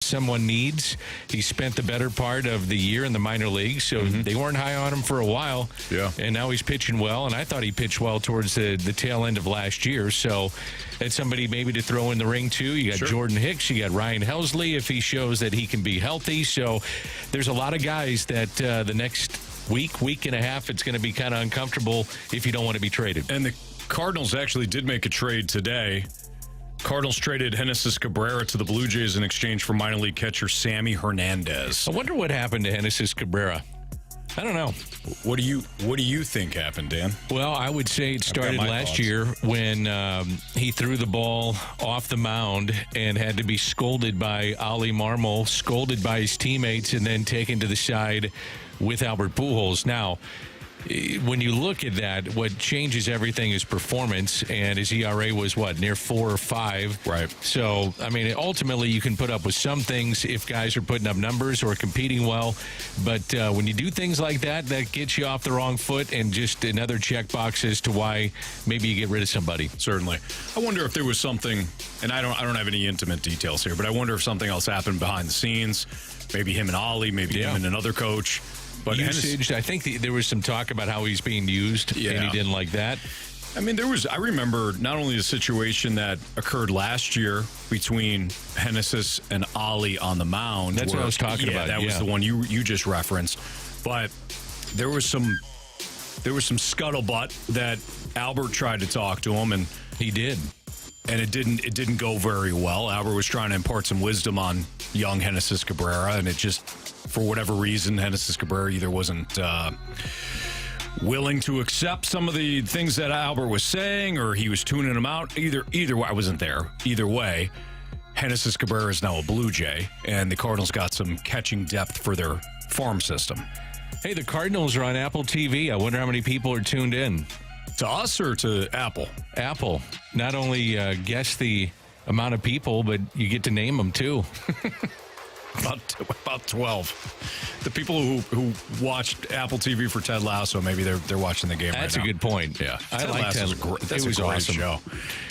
someone needs. He spent the better part of the year in the minor leagues, so they weren't high on him for a while. Yeah. And now he's pitching well, and I thought he pitched well towards the tail end of last year. So that's somebody maybe to throw in the ring, too. You got Jordan Hicks, you got Ryan Helsley if he shows that he can be healthy. So there's a lot of guys that the next week and a half, it's going to be kind of uncomfortable if you don't want to be traded. And the Cardinals actually did make a trade today. Cardinals traded Genesis Cabrera to the Blue Jays in exchange for minor league catcher Sammy Hernandez. I wonder what happened to Genesis Cabrera. I don't know. What do you think happened, Dan? Well, I would say it started last year when he threw the ball off the mound and had to be scolded by Ali Marmol, scolded by his teammates, and then taken to the side with Albert Pujols. Now, when you look at that, what changes everything is performance, and his ERA was, near 4 or 5. Right. So, I mean, ultimately you can put up with some things if guys are putting up numbers or competing well, but when you do things like that, that gets you off the wrong foot and just another checkbox as to why maybe you get rid of somebody. Certainly. I wonder if there was something, and I don't have any intimate details here, but I wonder if something else happened behind the scenes, maybe him and Ali, maybe him and another coach. But usage, I think there was some talk about how he's being used, and he didn't like that. I mean, I remember not only the situation that occurred last year between Genesis and Ali on the mound. That's what I was talking about. That was the one you just referenced. But there was some scuttlebutt that Albert tried to talk to him, and he did. And it didn't go very well. Albert was trying to impart some wisdom on young Genesis Cabrera, and it just, for whatever reason, Genesis Cabrera either wasn't willing to accept some of the things that Albert was saying, or he was tuning him out. Either way, I wasn't there. Either way, Genesis Cabrera is now a Blue Jay, and the Cardinals got some catching depth for their farm system. Hey, the Cardinals are on Apple TV. I wonder how many people are tuned in. To us or to Apple? Apple. Not only guess the amount of people, but you get to name them, too. About 12. The people who watched Apple TV for Ted Lasso, maybe they're watching the game right now. That's a good point. Yeah. I like Ted. That's a great awesome show.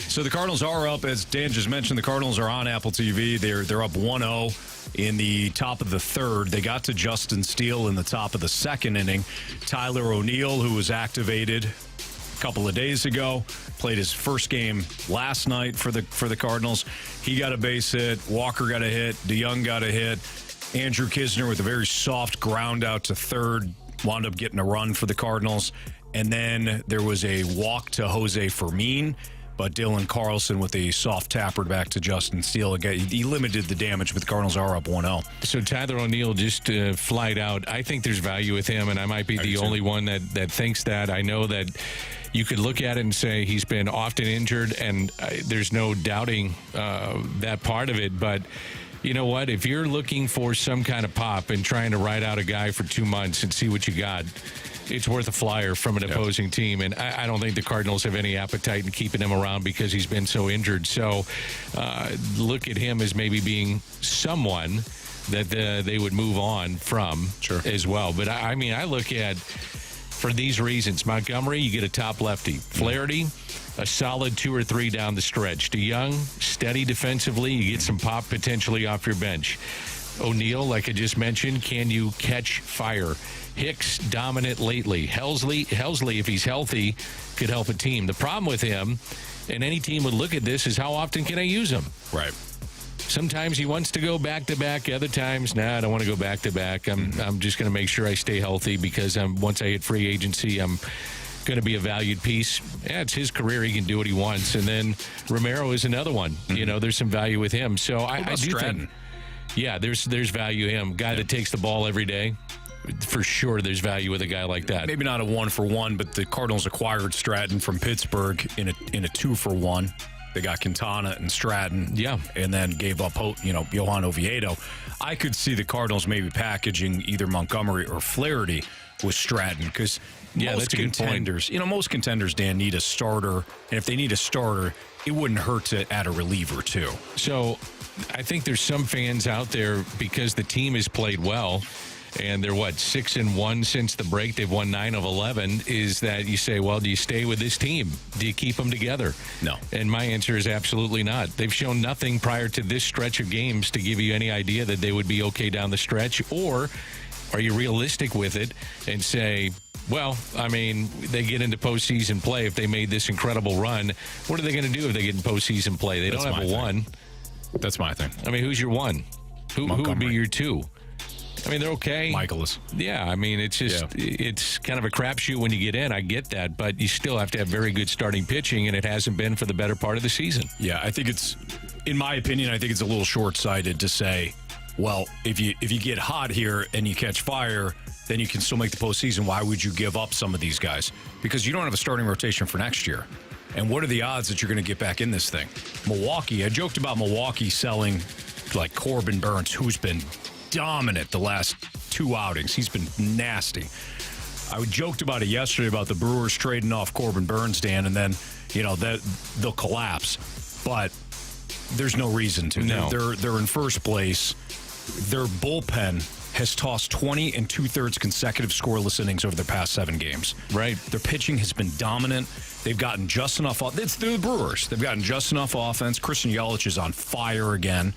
So the Cardinals are up, as Dan just mentioned, the Cardinals are on Apple TV. They're up 1-0 in the top of the third. They got to Justin Steele in the top of the second inning. Tyler O'Neill, who was activated a couple of days ago, played his first game last night for the Cardinals. He got a base hit. Walker got a hit. DeYoung got a hit. Andrew Kisner with a very soft ground out to third wound up getting a run for the Cardinals. And then there was a walk to Jose Fermin, but Dylan Carlson with a soft tapper back to Justin Steele. Again, he limited the damage, but the Cardinals are up 1-0. So Tyler O'Neill just flied out. I think there's value with him, and I might be the only one that thinks that. I know that you could look at it and say he's been often injured, and there's no doubting that part of it. But you know what? If you're looking for some kind of pop and trying to ride out a guy for 2 months and see what you got, it's worth a flyer from an opposing team. And I don't think the Cardinals have any appetite in keeping him around because he's been so injured. So look at him as maybe being someone that they would move on from as well. But I mean, I look at, for these reasons, Montgomery, you get a top lefty. Flaherty, a solid 2 or 3 down the stretch. DeYoung, steady defensively. You get some pop potentially off your bench. O'Neill, like I just mentioned, can you catch fire? Hicks, dominant lately. Helsley, if he's healthy, could help a team. The problem with him, and any team would look at this, is how often can I use him? Right. Sometimes he wants to go back-to-back. Other times, I don't want to go back-to-back. I'm just going to make sure I stay healthy because once I hit free agency, I'm going to be a valued piece. Yeah, it's his career. He can do what he wants. And then Romero is another one. You know, there's some value with him. So I do think, there's value in him. Guy that takes the ball every day. For sure, there's value with a guy like that. Maybe not a 1-for-1, but the Cardinals acquired Stratton from Pittsburgh in a 2-for-1. They got Quintana and Stratton, and then gave up, Johan Oviedo. I could see the Cardinals maybe packaging either Montgomery or Flaherty with Stratton because most contenders, most contenders, Dan, need a starter, and if they need a starter, it wouldn't hurt to add a reliever too. So I think there's some fans out there because the team has played well and they're 6-1 since the break. They've won 9 of 11. Is that you say, well, do you stay with this team? Do you keep them together? No. And my answer is absolutely not. They've shown nothing prior to this stretch of games to give you any idea that they would be okay down the stretch. Or are you realistic with it and say, well, I mean, they get into postseason play. If they made this incredible run, what are they going to do if they get in postseason play? They don't have a 1. That's my thing. I mean, who's your 1? Who would be your 2? I mean, they're okay. Michaelis. Yeah, I mean, it's just it's kind of a crapshoot when you get in. I get that, but you still have to have very good starting pitching, and it hasn't been for the better part of the season. Yeah, I think it's, in my opinion, I think it's a little short-sighted to say, well, if you get hot here and you catch fire, then you can still make the postseason. Why would you give up some of these guys? Because you don't have a starting rotation for next year. And what are the odds that you're going to get back in this thing? Milwaukee, I joked about Milwaukee selling like Corbin Burns, who's been dominant the last 2 outings. He's been nasty. I joked about it yesterday about the Brewers trading off Corbin Burns, Dan, and then, they'll collapse. But there's no reason to. No. They're in first place. Their bullpen has tossed 20 2/3 consecutive scoreless innings over the past 7 games. Right. Their pitching has been dominant. They've gotten just enough. They're the Brewers. They've gotten just enough offense. Christian Yelich is on fire again.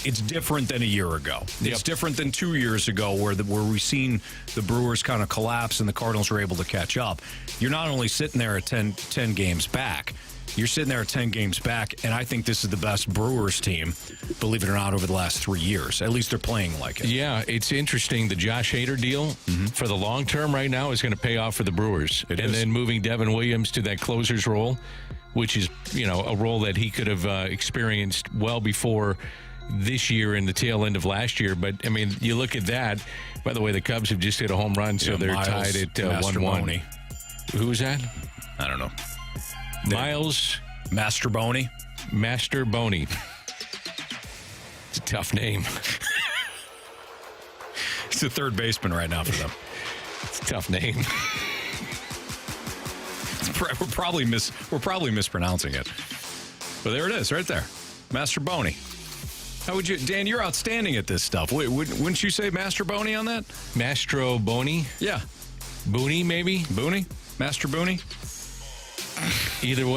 It's different than a year ago. Yep. It's different than 2 years ago where we've seen the Brewers kind of collapse and the Cardinals were able to catch up. You're not only sitting there at 10 games back, you're sitting there at 10 games back, and I think this is the best Brewers team, believe it or not, over the last 3 years. At least they're playing like it. Yeah, it's interesting. The Josh Hader deal for the long term right now is going to pay off for the Brewers. Then moving Devin Williams to that closer's role, which is, a role that he could have experienced well before this year and the tail end of last year. But, I mean, you look at that. By the way, the Cubs have just hit a home run, so they're tied at 1-1. Who was that? I don't know. Miles Mastrobuoni. It's a tough name. He's a third baseman right now for them. It's a tough name. We're probably mispronouncing it. But there it is, right there. Mastrobuoni. How would you, Dan? You're outstanding at this stuff. Wouldn't you say Mastrobuoni on that? Mastroboni? Yeah. Booney, maybe? Booney? Mastrobuoni? Either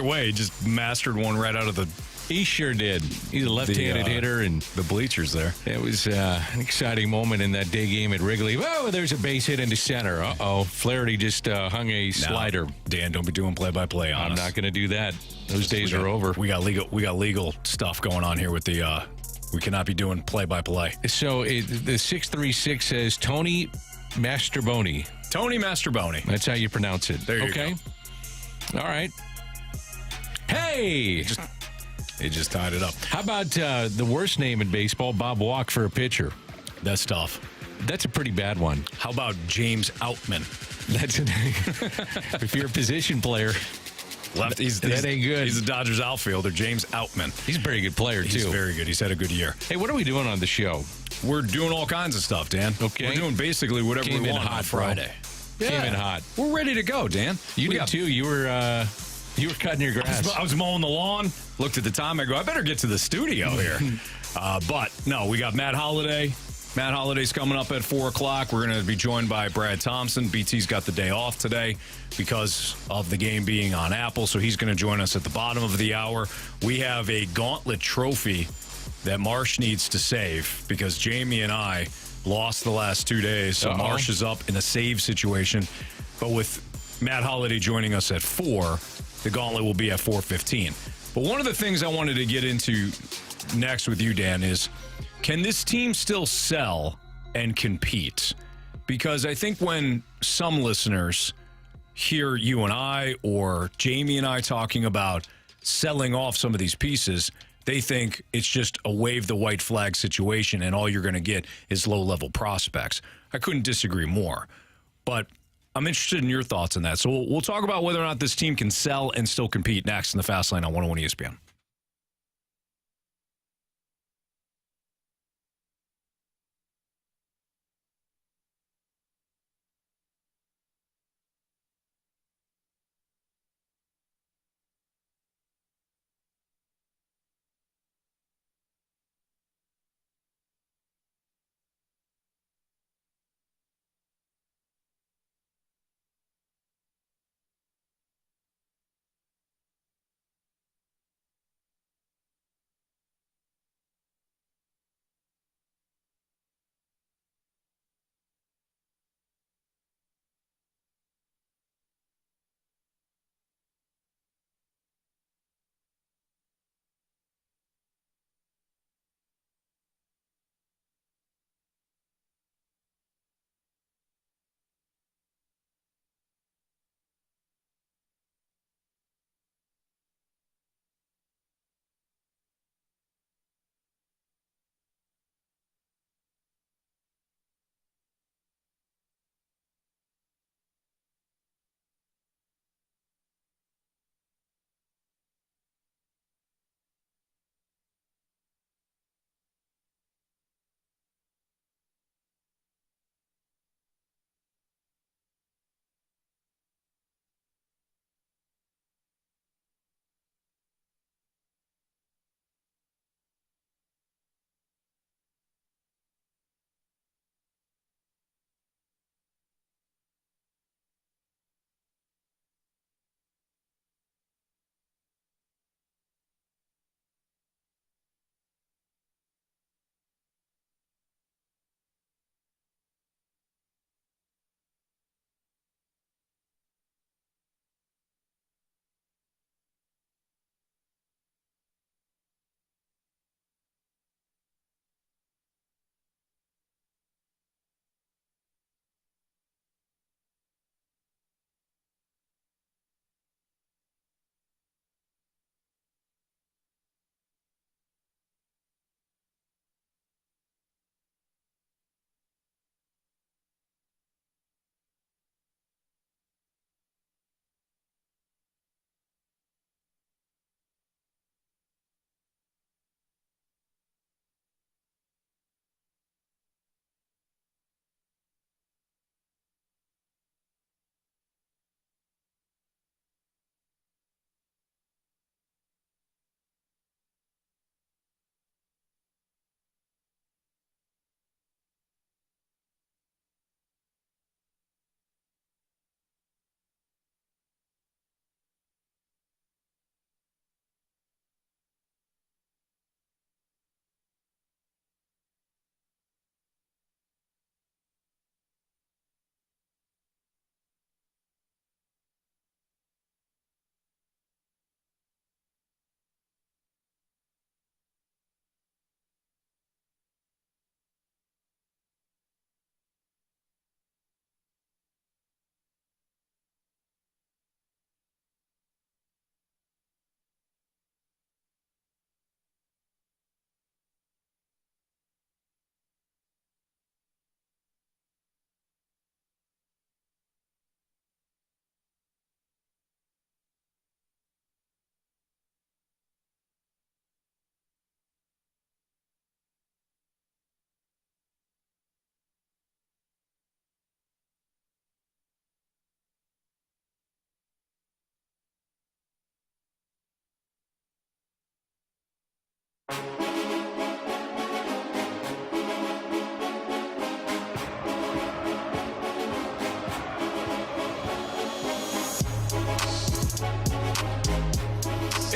way, just mastered one right out of the. He sure did. He's a left-handed hitter, and the bleachers there. It was an exciting moment in that day game at Wrigley. Oh, there's a base hit into center. Flaherty just hung a slider. Dan, don't be doing play-by-play on I'm us. not going to do that. Those days are over. We got legal stuff going on here with the. We cannot be doing play-by-play. So the 636 says Tony Mastrobuoni. Tony Mastrobuoni. That's how you pronounce it. There you go. All right. Hey! They just tied it up. How about the worst name in baseball, Bob Walk, for a pitcher? That's tough. That's a pretty bad one. How about James Outman? If you're a position player, that ain't good. He's the Dodgers outfielder, James Outman. He's a very good player, too. He's very good. He's had a good year. Hey, what are we doing on the show? We're doing all kinds of stuff, Dan. Okay. We're doing basically whatever we want on Friday. Came in hot. We're ready to go, Dan. You did, too. You were cutting your grass. I was mowing the lawn. Looked at the time. I go, I better get to the studio here. But, no, we got Matt Holliday. Matt Holliday's coming up at 4 o'clock. We're going to be joined by Brad Thompson. BT's got the day off today because of the game being on Apple, so he's going to join us at the bottom of the hour. We have a Gauntlet trophy that Marsh needs to save because Jamie and I lost the last 2 days, so Marsh is up in a save situation. But with Matt Holliday joining us at 4, the Gauntlet will be at 4:15. But one of the things I wanted to get into next with you, Dan, is can this team still sell and compete? Because I think when some listeners hear you and I or Jamie and I talking about selling off some of these pieces, they think it's just a wave the white flag situation and all you're going to get is low-level prospects. I couldn't disagree more. But I'm interested in your thoughts on that. So we'll talk about whether or not this team can sell and still compete next in the Fast Lane on 101 ESPN.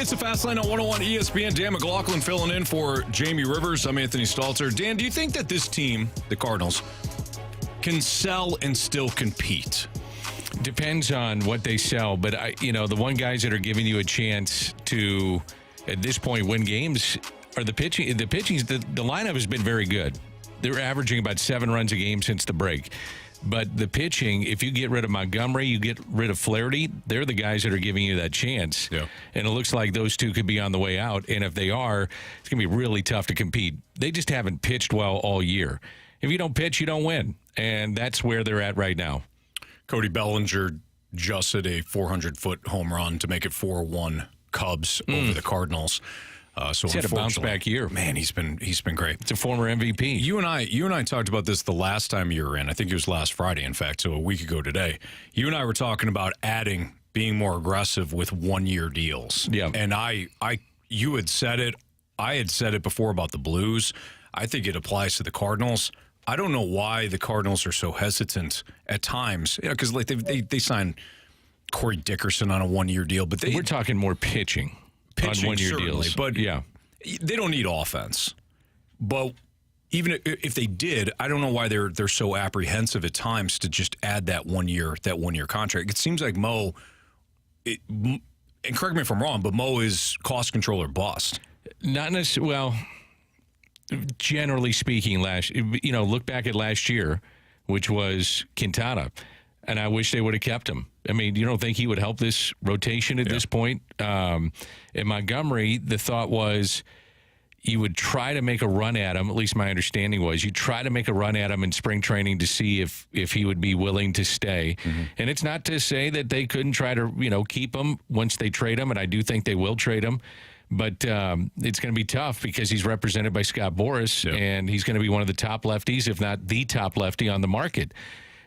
It's a Fast Lane on 101 ESPN. Dan McLaughlin filling in for Jamie Rivers. I'm Anthony Stalter. Dan, do you think that this team, the Cardinals, can sell and still compete? Depends on what they sell, but the one guys that are giving you a chance to, at this point, win games are the pitching. The lineup has been very good. They're averaging about 7 runs a game since the break. But the pitching, if you get rid of Montgomery, you get rid of Flaherty, they're the guys that are giving you that chance. Yeah. And it looks like those two could be on the way out. And if they are, it's going to be really tough to compete. They just haven't pitched well all year. If you don't pitch, you don't win. And that's where they're at right now. Cody Bellinger just hit a 400-foot home run to make it 4-1 Cubs over the Cardinals. So he's had a bounce back year. Man, he's been great. It's a former MVP. You and I talked about this the last time you were in. I think it was last Friday, in fact, so a week ago today. You and I were talking about being more aggressive with 1-year deals. Yeah. And you had said it. I had said it before about the Blues. I think it applies to the Cardinals. I don't know why the Cardinals are so hesitant at times. Because they signed Corey Dickerson on a 1-year deal, but we're talking more pitching on 1-year deals. But yeah, they don't need offense. But even if they did, I don't know why they're so apprehensive at times to just add that 1-year contract. It seems like Mo, and correct me if I'm wrong, but Mo is cost control or bust. Not necessarily. Well, generally speaking, look back at last year, which was Quintana, and I wish they would have kept him. I mean, you don't think he would help this rotation at this point? In Montgomery, the thought was you would try to make a run at him. At least my understanding was you try to make a run at him in spring training to see if he would be willing to stay. Mm-hmm. And it's not to say that they couldn't try to keep him once they trade him, and I do think they will trade him. But it's going to be tough because he's represented by Scott Boras, and he's going to be one of the top lefties, if not the top lefty on the market.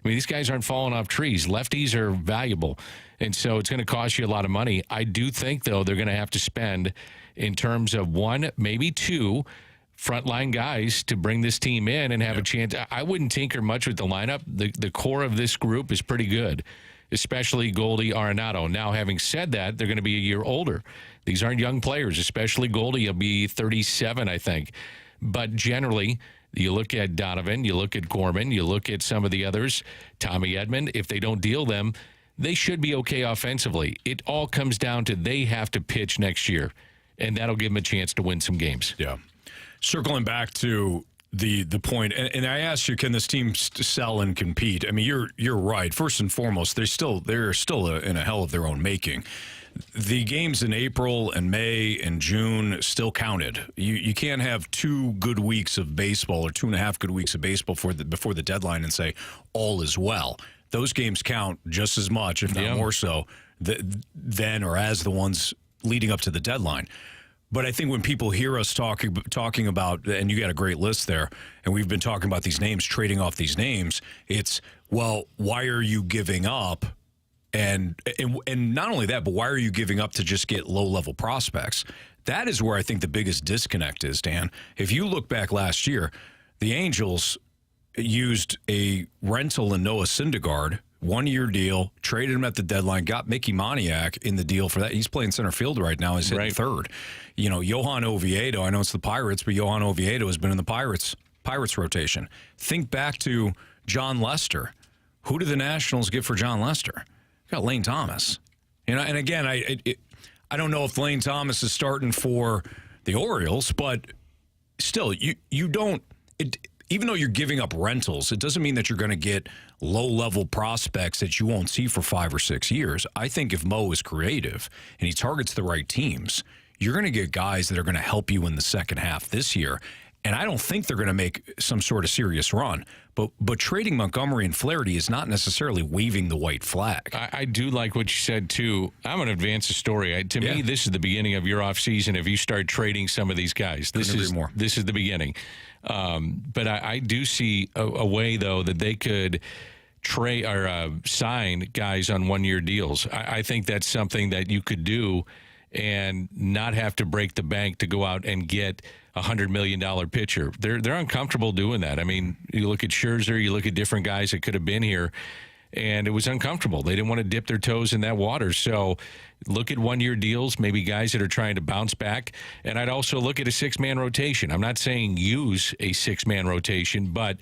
I mean, these guys aren't falling off trees. Lefties are valuable, and so it's going to cost you a lot of money. I do think, though, they're going to have to spend in terms of 1, maybe 2 frontline guys to bring this team in and have a chance. I wouldn't tinker much with the lineup. The core of this group is pretty good, especially Goldie, Arenado. Now, having said that, they're going to be a year older. These aren't young players, especially Goldie. He'll be 37, I think. But generally, you look at Donovan, you look at Gorman, you look at some of the others, Tommy Edman. If they don't deal them, they should be okay offensively. It all comes down to they have to pitch next year, and that'll give them a chance to win some games. Yeah. Circling back to the point, and I asked you, can this team sell and compete? I mean, you're right. First and foremost, they're still in a hell of their own making. The games in April and May and June still counted. You can't have 2 good weeks of baseball or 2.5 good weeks of baseball before the deadline and say all is well. Those games count just as much, if not more so, than or as the ones leading up to the deadline. But I think when people hear us talking about, and you got a great list there, and we've been talking about these names, trading off these names, it's, well, why are you giving up? And not only that, but why are you giving up to just get low-level prospects? That is where I think the biggest disconnect is, Dan. If you look back last year, the Angels used a rental in Noah Syndergaard, 1-year deal, traded him at the deadline, got Mickey Moniak in the deal for that. He's playing center field right now. He's hitting third. Johan Oviedo, I know it's the Pirates, but Johan Oviedo has been in the Pirates rotation. Think back to John Lester. Who did the Nationals get for John Lester? Got Lane Thomas. And again, I don't know if Lane Thomas is starting for the Orioles, but still, you don't. Even though you're giving up rentals, it doesn't mean that you're going to get low-level prospects that you won't see for 5 or 6 years. I think if Mo is creative and he targets the right teams, you're going to get guys that are going to help you in the second half this year. And I don't think they're going to make some sort of serious run. But trading Montgomery and Flaherty is not necessarily waving the white flag. I do like what you said, too. I'm going to advance the story. To me, this is the beginning of your offseason if you start trading some of these guys. This is the beginning. But I do see a way, though, that they could trade or sign guys on 1-year deals. I think that's something that you could do and not have to break the bank to go out and get a $100 million pitcher. They're uncomfortable doing that. I mean, you look at Scherzer, you look at different guys that could have been here, and it was uncomfortable. They didn't want to dip their toes in that water. So look at one-year deals, maybe guys that are trying to bounce back. And I'd also look at a six-man rotation. I'm not saying use a six-man rotation, but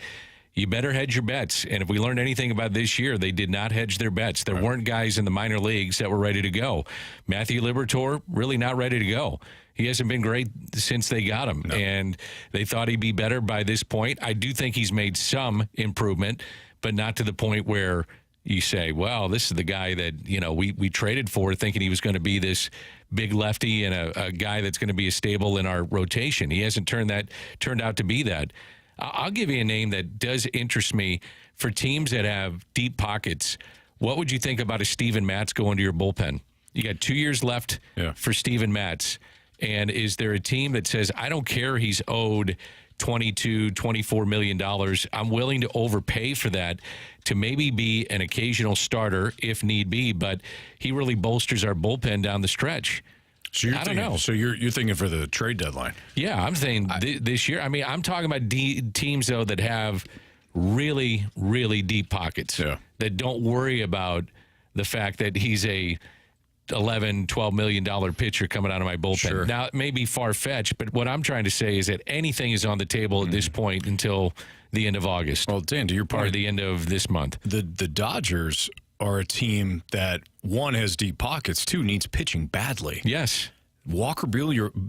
you better hedge your bets. And if we learned anything about this year, they did not hedge their bets. There weren't guys in the minor leagues that were ready to go. Matthew Liberatore, really not ready to go. He hasn't been great since they got him, and they thought he'd be better by this point. I do think he's made some improvement, but not to the point where you say, well, this is the guy that, we traded for thinking he was going to be this big lefty and a guy that's going to be a stable in our rotation. He hasn't turned out to be that. I'll give you a name that does interest me for teams that have deep pockets. What would you think about a Steven Matz going to your bullpen? You got 2 years left for Steven Matz. And is there a team that says, I don't care he's owed $22, $24 million. I'm willing to overpay for that to maybe be an occasional starter if need be, but he really bolsters our bullpen down the stretch. So I don't know. So you're thinking for the trade deadline? Yeah, I'm saying this year. I mean, I'm talking about teams, though, that have really, really deep pockets that don't worry about the fact that he's a $11-12 million pitcher coming out of my bullpen. Sure. Now, it may be far-fetched, but what I'm trying to say is that anything is on the table at this point until the end of August. Well, Dan, to your point, or the end of this month. The Dodgers are a team that, one, has deep pockets, two, needs pitching badly. Yes. Walker Buehler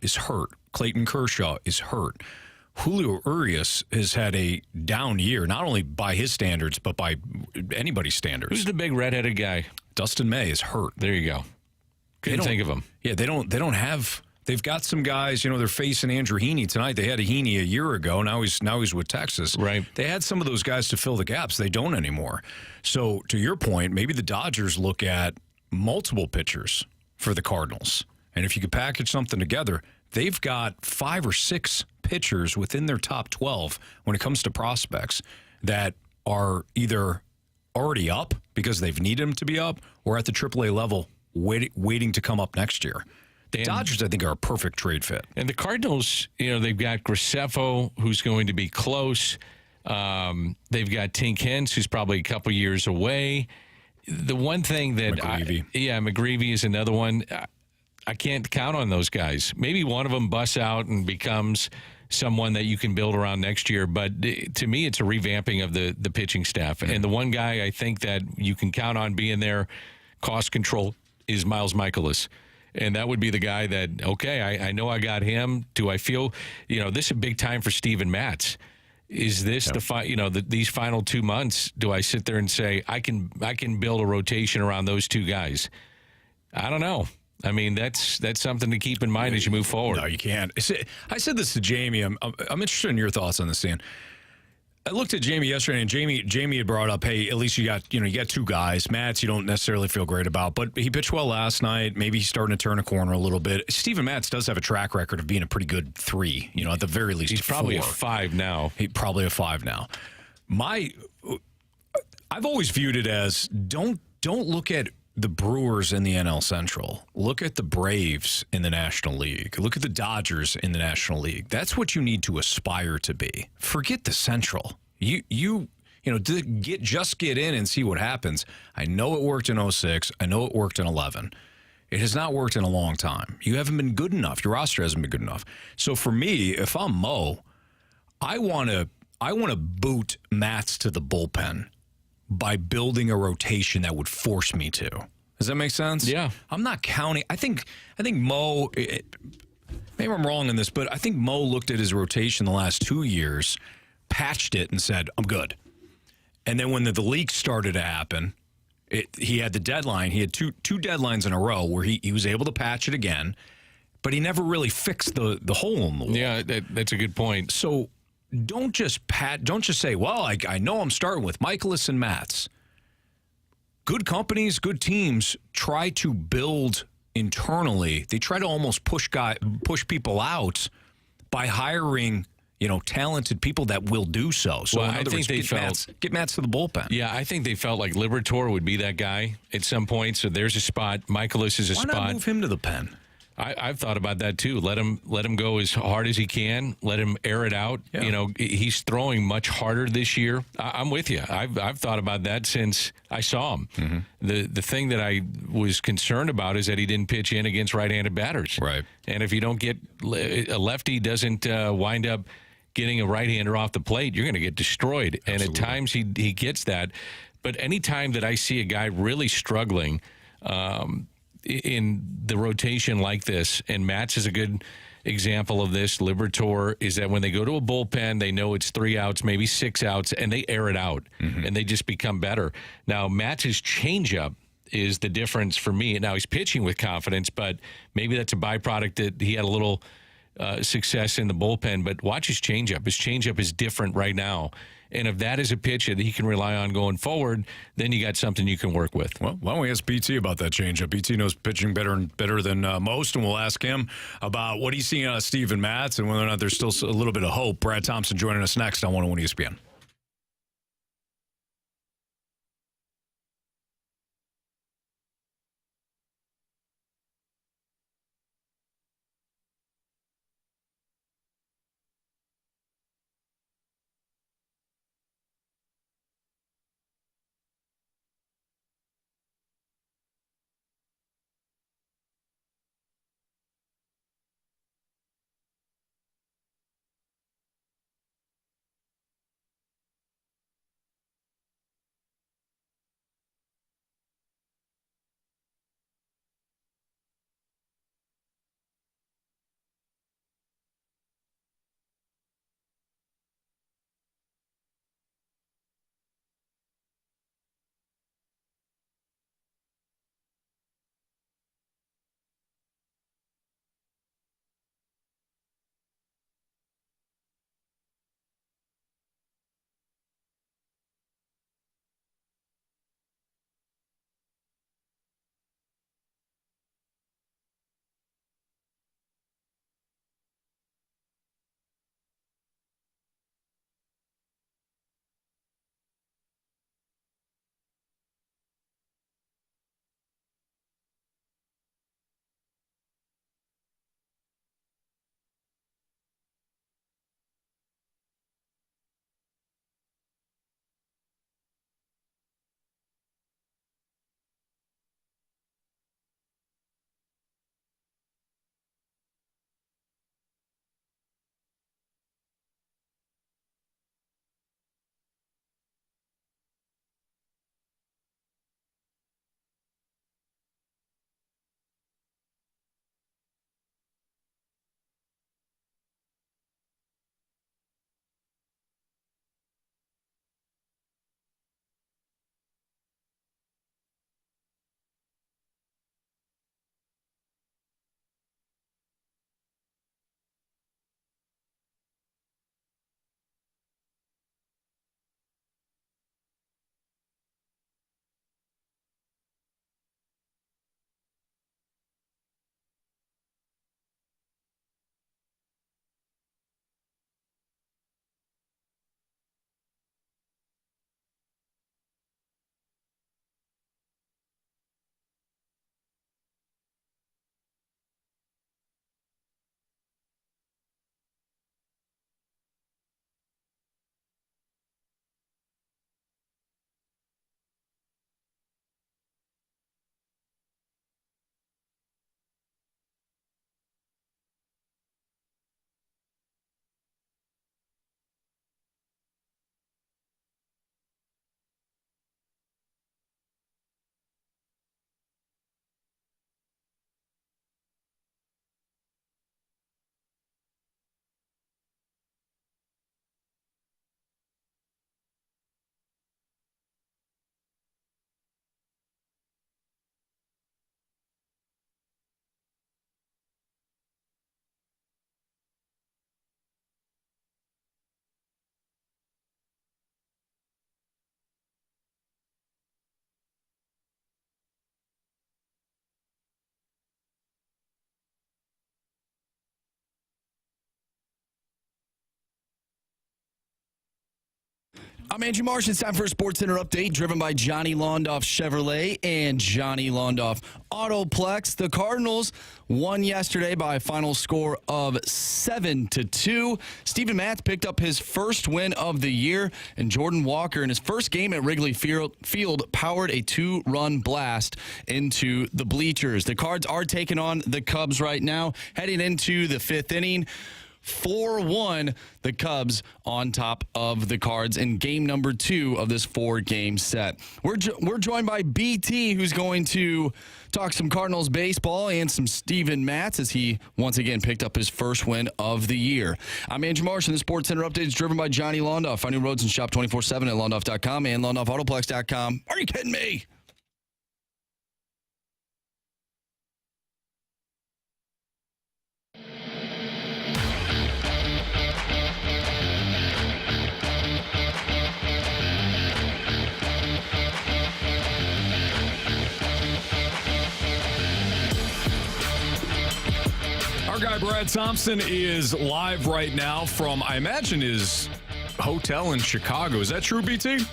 is hurt. Clayton Kershaw is hurt. Julio Urias has had a down year, not only by his standards, but by anybody's standards. Who's the big redheaded guy? Dustin May is hurt. There you go. Couldn't think of him. Yeah, they don't have. They've got some guys. They're facing Andrew Heaney tonight. They had a Heaney a year ago. Now he's with Texas. Right. They had some of those guys to fill the gaps. They don't anymore. So to your point, maybe the Dodgers look at multiple pitchers for the Cardinals, and if you could package something together, they've got 5 or 6 pitchers within their top 12 when it comes to prospects that are either already up because they've needed them to be up, or at the AAA level waiting to come up next year. The Dodgers, I think, are a perfect trade fit. And the Cardinals, they've got Graceffo, who's going to be close. They've got Tink Hens, who's probably a couple years away. The one thing that McGreevy is another one. I can't count on those guys. Maybe one of them busts out and becomes someone that you can build around next year. But to me, it's a revamping of the pitching staff. And the one guy I think that you can count on being there, cost control, is Miles Mikolas. And that would be the guy that, I know I got him. Do I feel, this is a big time for Steven Matz. Is this these final 2 months, do I sit there and say, I can build a rotation around those two guys? I don't know. I mean, that's something to keep in mind as you move forward. No, you can't. I said this to Jamie. I'm interested in your thoughts on this, Dan. I looked at Jamie yesterday, and Jamie had brought up, hey, at least you got 2 guys. Matz, you don't necessarily feel great about, but he pitched well last night. Maybe he's starting to turn a corner a little bit. Steven Matz does have a track record of being a pretty good 3. At the very least, he's probably 4. a 5 now. He's probably a 5 now. I've always viewed it as don't look at the Brewers in the NL Central. Look at the Braves in the National League. Look at the Dodgers in the National League. That's what you need to aspire to be. Forget the Central. Get in and see what happens. I know it worked in 06. I know it worked in 11. It has not worked in a long time. You haven't been good enough. Your roster hasn't been good enough. So for me, if I'm Mo, I want to boot Matz to the bullpen by building a rotation that would force me to. Does that make sense? Yeah. I'm not counting. I think Mo, maybe I'm wrong in this, but I think Mo looked at his rotation the last 2 years, patched it, and said, I'm good. And then when the leaks started to happen, he had the deadline. He had two deadlines in a row where he was able to patch it again, but he never really fixed the hole in the wall. Yeah, that's a good point. So don't just say, well, I know I'm starting with Mikolas and Matz. Good companies, good teams try to build internally. They try to almost push people out by hiring, talented people that will do so. So I think they get Matz to the bullpen. Yeah, I think they felt like Liberatore would be that guy at some point. So there's a spot. Mikolas is a spot. Why not move him to the pen? I've thought about that too. Let him go as hard as he can. Let him air it out. Yeah. You know, he's throwing much harder this year. I'm with you. I've thought about that since I saw him. Mm-hmm. The thing that I was concerned about is that he didn't pitch in against right-handed batters. Right. And if you don't get a lefty doesn't wind up getting a right-hander off the plate, you're going to get destroyed. Absolutely. And at times he gets that. But any time that I see a guy really struggling in the rotation like this, and Matz is a good example of this, Liberatore, is that when they go to a bullpen, they know it's 3 outs, maybe 6 outs, and they air it out, and they just become better. Now, Matz's changeup is the difference for me. Now, he's pitching with confidence, but maybe that's a byproduct that he had a little success in the bullpen, but watch his changeup. His changeup is different right now. And if that is a pitch that he can rely on going forward, then you got something you can work with. Well, why don't we ask BT about that changeup? BT knows pitching better than most, and we'll ask him about what he's seeing out of Steven Matz and whether or not there's still a little bit of hope. Brad Thompson joining us next on 101 ESPN. I'm Andrew Marsh. It's time for a Sports Center update driven by Johnny Londoff Chevrolet and Johnny Londoff Autoplex. The Cardinals won yesterday by a final score of 7-2. Steven Matz picked up his first win of the year, and Jordan Walker in his first game at Wrigley Field powered a 2-run blast into the bleachers. The Cards are taking on the Cubs right now, heading into the 5th inning. 4-1, the Cubs on top of the Cards in game number 2 of this 4-game set. We're joined by BT, who's going to talk some Cardinals baseball and some Steven Matz as he once again picked up his first win of the year. I'm Andrew Marsh, and the Sports Center update is driven by Johnny Londoff. Find new roads and shop 24/7 at londoff.com and londoffautoplex.com. Are you kidding me? Our guy Brad Thompson is live right now from, I imagine, his hotel in Chicago. Is that true, BT?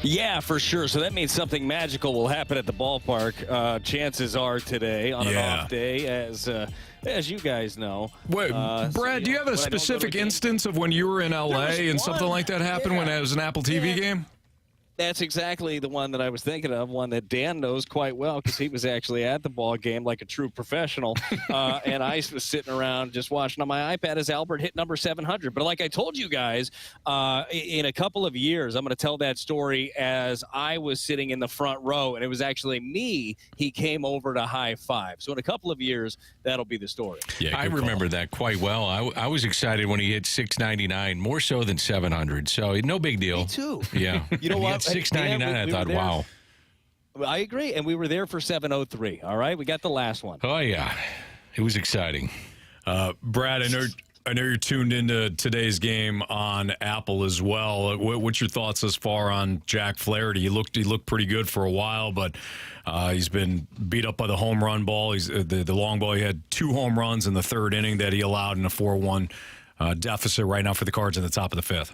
Yeah, for sure. So that means something magical will happen at the ballpark. Chances are today on an off day, as you guys know. Wait, Brad, do you have a specific instance of when you were in L.A. and something like that happened when it was an Apple TV game? That's exactly the one that I was thinking of, one that Dan knows quite well because he was actually at the ball game like a true professional. And I was sitting around just watching on my iPad as Albert hit number 700. But like I told you guys, in a couple of years, I'm going to tell that story as I was sitting in the front row, and it was actually me he came over to high five. So in a couple of years, that'll be the story. Yeah, I remember that quite well. I was excited when he hit 699, more so than 700. So no big deal. Me too. Yeah. You know what? 699, I thought, wow. I agree, and we were there for 703. All right, we got the last one. Oh yeah, it was exciting. Brad, I know you're tuned into today's game on Apple as well. What's your thoughts thus far on Jack Flaherty? He looked pretty good for a while, but he's been beat up by the home run ball. He's the long ball. He had 2 home runs in the 3rd inning that he allowed in a 4-1 deficit right now for the Cards in the top of the 5th.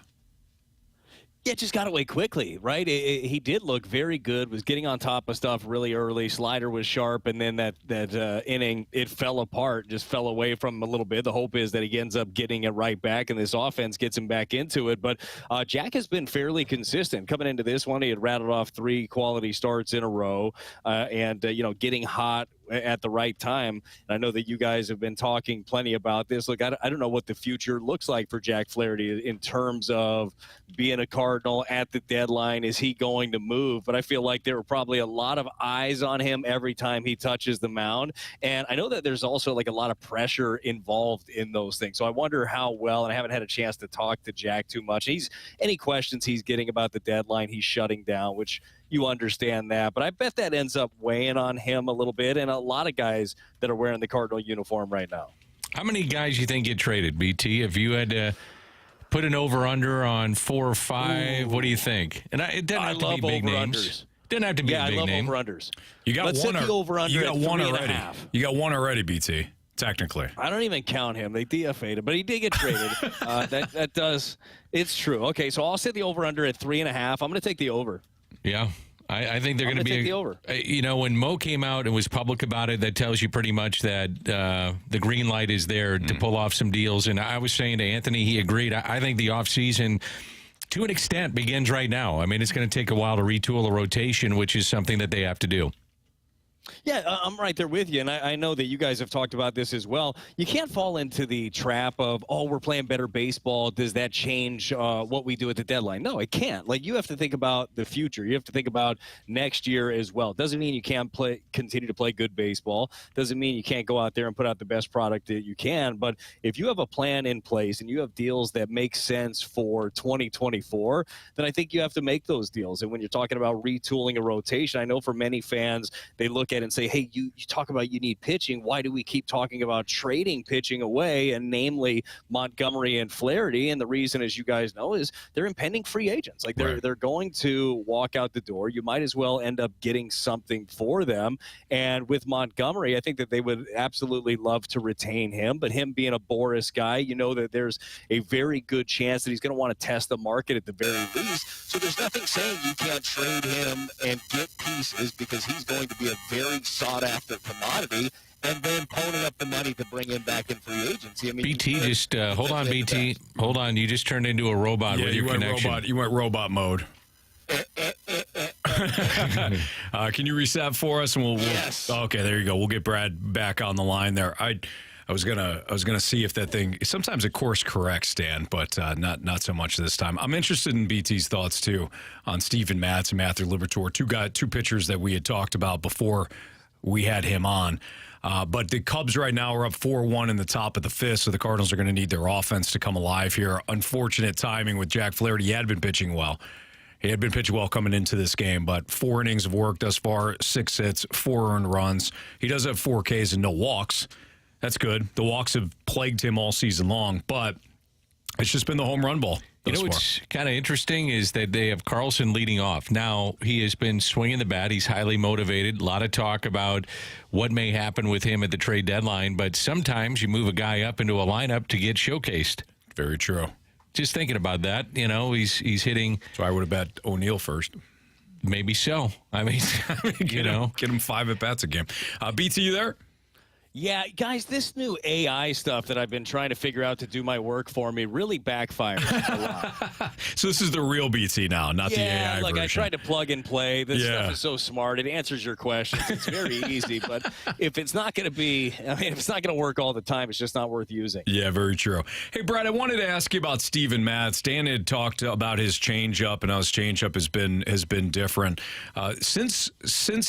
Yeah, just got away quickly, right? He did look very good, was getting on top of stuff really early. Slider was sharp, and then that inning, it fell apart, just fell away from him a little bit. The hope is that he ends up getting it right back, and this offense gets him back into it. But Jack has been fairly consistent. Coming into this one, he had rattled off 3 quality starts in a row, and getting hot at the right time. And I know that you guys have been talking plenty about this. Look, I don't know what the future looks like for Jack Flaherty in terms of being a Cardinal at the deadline. Is he going to move? But I feel like there were probably a lot of eyes on him every time he touches the mound. And I know that there's also like a lot of pressure involved in those things. So I wonder how well, and I haven't had a chance to talk to Jack too much. Any questions he's getting about the deadline, he's shutting down, which you understand that. But I bet that ends up weighing on him a little bit, and a lot of guys that are wearing the Cardinal uniform right now. How many guys you think get traded, BT? If you had to put an over-under on 4 or 5, what do you think? And it doesn't have to be big names. Doesn't have to be a big name. I love over-unders. You got Let's one. set the over-under You got at one 3.5. already. You got one already, BT. Technically, I don't even count him. They DFA'd him, but he did get traded. That does. It's true. Okay, so I'll set the over-under at 3.5. I'm going to take the over. Yeah. I think they're going to be take the over. When Mo came out and was public about it, that tells you pretty much that the green light is there to pull off some deals. And I was saying to Anthony, he agreed. I think the offseason, to an extent, begins right now. I mean, it's going to take a while to retool a rotation, which is something that they have to do. Yeah, I'm right there with you, and I know that you guys have talked about this as well. You can't fall into the trap of, we're playing better baseball. Does that change what we do at the deadline? No, it can't. Like, you have to think about the future. You have to think about next year as well. Doesn't mean you can't continue to play good baseball. Doesn't mean you can't go out there and put out the best product that you can. But if you have a plan in place and you have deals that make sense for 2024, then I think you have to make those deals. And when you're talking about retooling a rotation, I know for many fans, they look at it and say, hey, you talk about you need pitching. Why do we keep talking about trading pitching away, and namely Montgomery and Flaherty? And the reason, as you guys know, is they're impending free agents. Like they're going to walk out the door. You might as well end up getting something for them. And with Montgomery, I think that they would absolutely love to retain him. But him being a Boris guy, you know that there's a very good chance that he's going to want to test the market at the very least. So there's nothing saying you can't trade him and get pieces, because he's going to be a very sought-after commodity, and then ponying up the money to bring him back in free agency. I mean, BT, just hold on, BT. Hold on. You just turned into a robot with your connection. You went robot mode. Can you reset for us? And we'll yes. Okay, there you go. We'll get Brad back on the line there. I was gonna see if that thing. Sometimes it course corrects, Dan, but not so much this time. I'm interested in BT's thoughts too on Steven Matz and Matthew Liberatore, two pitchers that we had talked about before we had him on. But the Cubs right now are up 4-1 in the top of the fifth, so the Cardinals are going to need their offense to come alive here. Unfortunate timing with Jack Flaherty. He had been pitching well. He had been pitching well coming into this game, but 4 innings of work thus far, 6 hits, 4 earned runs. He does have 4 Ks and no walks. That's good. The walks have plagued him all season long, but it's just been the home run ball. You know what's kind of interesting is that they have Carlson leading off. Now, he has been swinging the bat. He's highly motivated. A lot of talk about what may happen with him at the trade deadline, but sometimes you move a guy up into a lineup to get showcased. Very true. Just thinking about that, he's hitting. So I would have bet O'Neill first. Maybe so. I mean, get him 5 at bats a game. BT, you there? Yeah, guys, this new AI stuff that I've been trying to figure out to do my work for me really backfired a lot. So this is the real BT now, not the AI version. I tried to plug and play. This stuff is so smart. It answers your questions. It's very easy. But if it's not going to if it's not going to work all the time, it's just not worth using. Yeah, very true. Hey, Brad, I wanted to ask you about Steven Matz. Dan had talked about his changeup, and how his changeup has been different. Since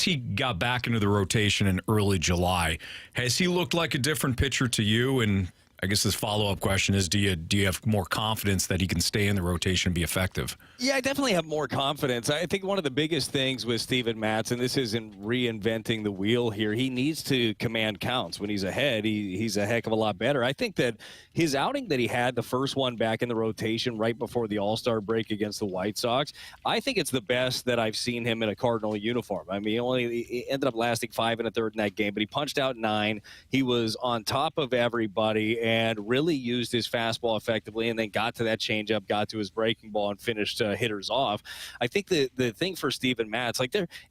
he got back into the rotation in early July, has he looked like a different pitcher to you? And I guess this follow-up question is, do you have more confidence that he can stay in the rotation and be effective? Yeah, I definitely have more confidence. I think one of the biggest things with Steven Matz, and this isn't reinventing the wheel here, he needs to command counts. When he's ahead, he's a heck of a lot better. I think that his outing that he had, the first one back in the rotation right before the All-Star break against the White Sox, I think it's the best that I've seen him in a Cardinal uniform. I mean, he ended up lasting 5 1/3 in that game, but he punched out 9. He was on top of everybody and really used his fastball effectively, and then got to that changeup, got to his breaking ball, and finished hitters off. I think the thing for Steven Matz,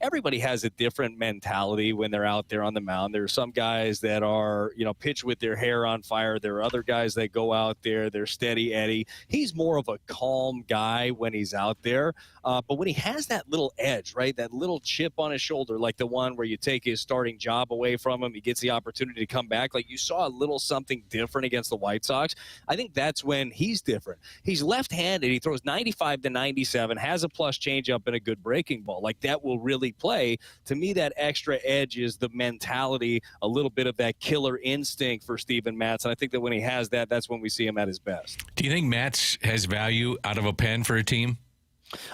everybody has a different mentality when they're out there on the mound. There are some guys that are, pitch with their hair on fire. There are other guys that go out there, they're steady Eddie. He's more of a calm guy when he's out there. But when he has that little edge, right, that little chip on his shoulder, like the one where you take his starting job away from him, he gets the opportunity to come back. Like you saw a little something different against the White Sox. I think that's when he's different. He's left-handed. He throws 95 to 97, has a plus changeup and a good breaking ball. Like that will really play. To me, that extra edge is the mentality, a little bit of that killer instinct for Steven Matz. And I think that when he has that, that's when we see him at his best. Do you think Matz has value out of a pen for a team?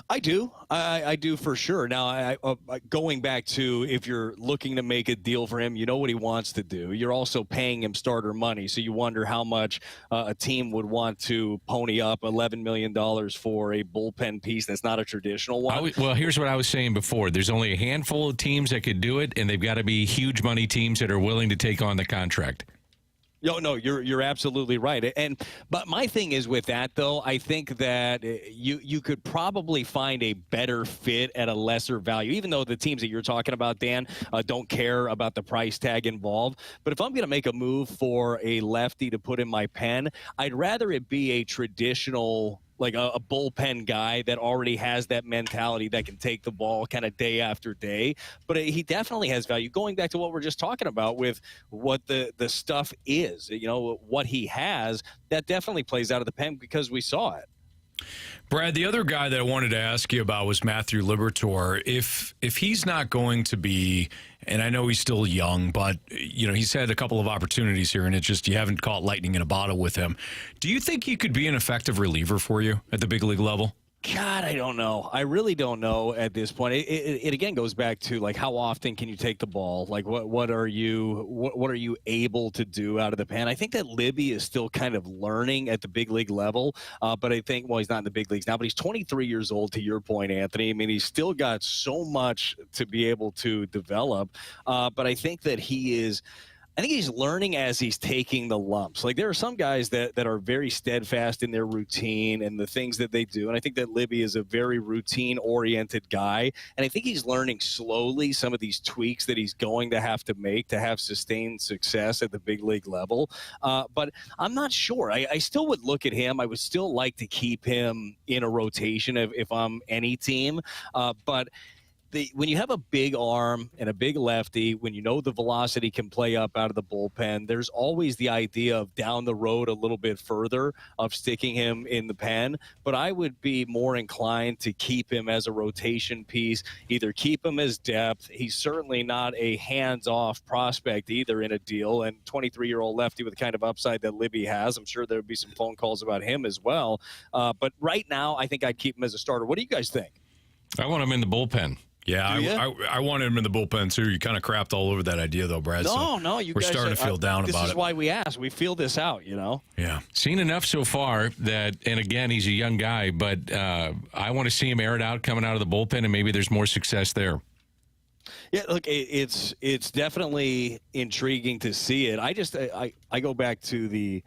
I do. I do for sure. Now, going back to if you're looking to make a deal for him, you know what he wants to do. You're also paying him starter money, so you wonder how much a team would want to pony up $11 million for a bullpen piece that's not a traditional one. Well, here's what I was saying before. There's only a handful of teams that could do it, and they've got to be huge money teams that are willing to take on the contract. No, you're absolutely right. But my thing is with that, though, I think that you could probably find a better fit at a lesser value, even though the teams that you're talking about, Dan, don't care about the price tag involved. But if I'm going to make a move for a lefty to put in my pen, I'd rather it be a traditional, like a bullpen guy that already has that mentality that can take the ball kind of day after day. But he definitely has value. Going back to what we're just talking about with what the stuff is, what he has, that definitely plays out of the pen because we saw it. Brad, the other guy that I wanted to ask you about was Matthew Liberatore. If he's not going to be, and I know he's still young, but he's had a couple of opportunities here, and it's just you haven't caught lightning in a bottle with him. Do you think he could be an effective reliever for you at the big league level? God, I don't know. I really don't know at this point. It again goes back to like how often can you take the ball? Like what are you able to do out of the pen? I think that Libby is still kind of learning at the big league level, but I think he's not in the big leagues now, but he's 23 years old. To your point, Anthony, I mean he's still got so much to be able to develop, but I think that I think he's learning as he's taking the lumps. Like there are some guys that are very steadfast in their routine and the things that they do. And I think that Libby is a very routine oriented guy. And I think he's learning slowly some of these tweaks that he's going to have to make to have sustained success at the big league level. But I'm not sure. I still would look at him. I would still like to keep him in a rotation if I'm any team. But when you have a big arm and a big lefty, when you know the velocity can play up out of the bullpen, there's always the idea of down the road a little bit further of sticking him in the pen. But I would be more inclined to keep him as a rotation piece, either keep him as depth. He's certainly not a hands-off prospect either in a deal. And 23-year-old lefty with the kind of upside that Libby has, I'm sure there would be some phone calls about him as well. But right now, I think I'd keep him as a starter. What do you guys think? I want him in the bullpen. Yeah, I wanted him in the bullpen, too. You kind of crapped all over that idea, though, Brad. No, we're starting to feel down about it. This is why we asked. We feel this out, you know? Yeah. Seen enough so far that, and again, he's a young guy, but I want to see him air it out coming out of the bullpen, and maybe there's more success there. Yeah, look, it's definitely intriguing to see it. I go back to the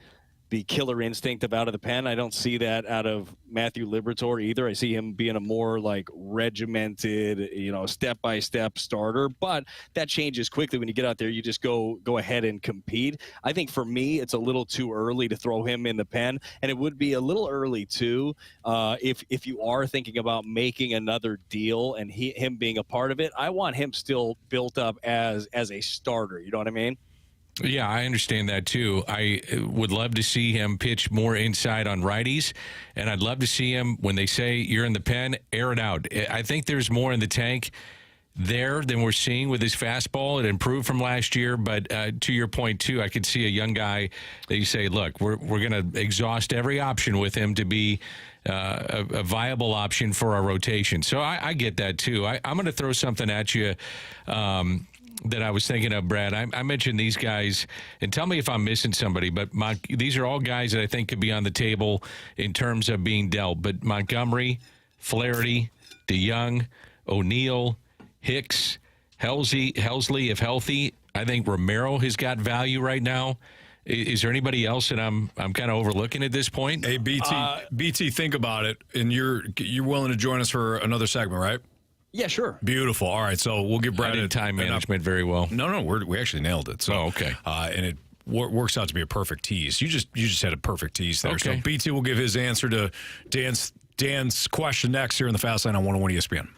killer instinct of out of the pen. I don't see that out of Matthew Liberatore either. I see him being a more like regimented, step-by-step starter, but that changes quickly when you get out there. You just go ahead and compete. I think for me, it's a little too early to throw him in the pen, and it would be a little early too if you are thinking about making another deal and him being a part of it. I want him still built up as a starter. You know what I mean? Yeah, I understand that too. I would love to see him pitch more inside on righties, and I'd love to see him, when they say you're in the pen, air it out. I think there's more in the tank there than we're seeing with his fastball. It improved from last year, but to your point too, I could see a young guy that you say, look, we're going to exhaust every option with him to be a viable option for our rotation. So I get that too. I'm going to throw something at you that I was thinking of, Brad. I mentioned these guys, and tell me if I'm missing somebody, but these are all guys that I think could be on the table in terms of being dealt. But Montgomery, Flaherty, DeYoung, O'Neill, Hicks, Helsley, if healthy. I think Romero has got value right now. Is there anybody else that I'm kind of overlooking at this point? Hey, BT, think about it, and you're willing to join us for another segment, right? Yeah, sure. Beautiful. All right, so we'll give Brad time management very well. No, we actually nailed it. So, okay. And it works out to be a perfect tease. You just had a perfect tease there. Okay. So BT will give his answer to Dan's question next here in the Fast Lane on 101 ESPN.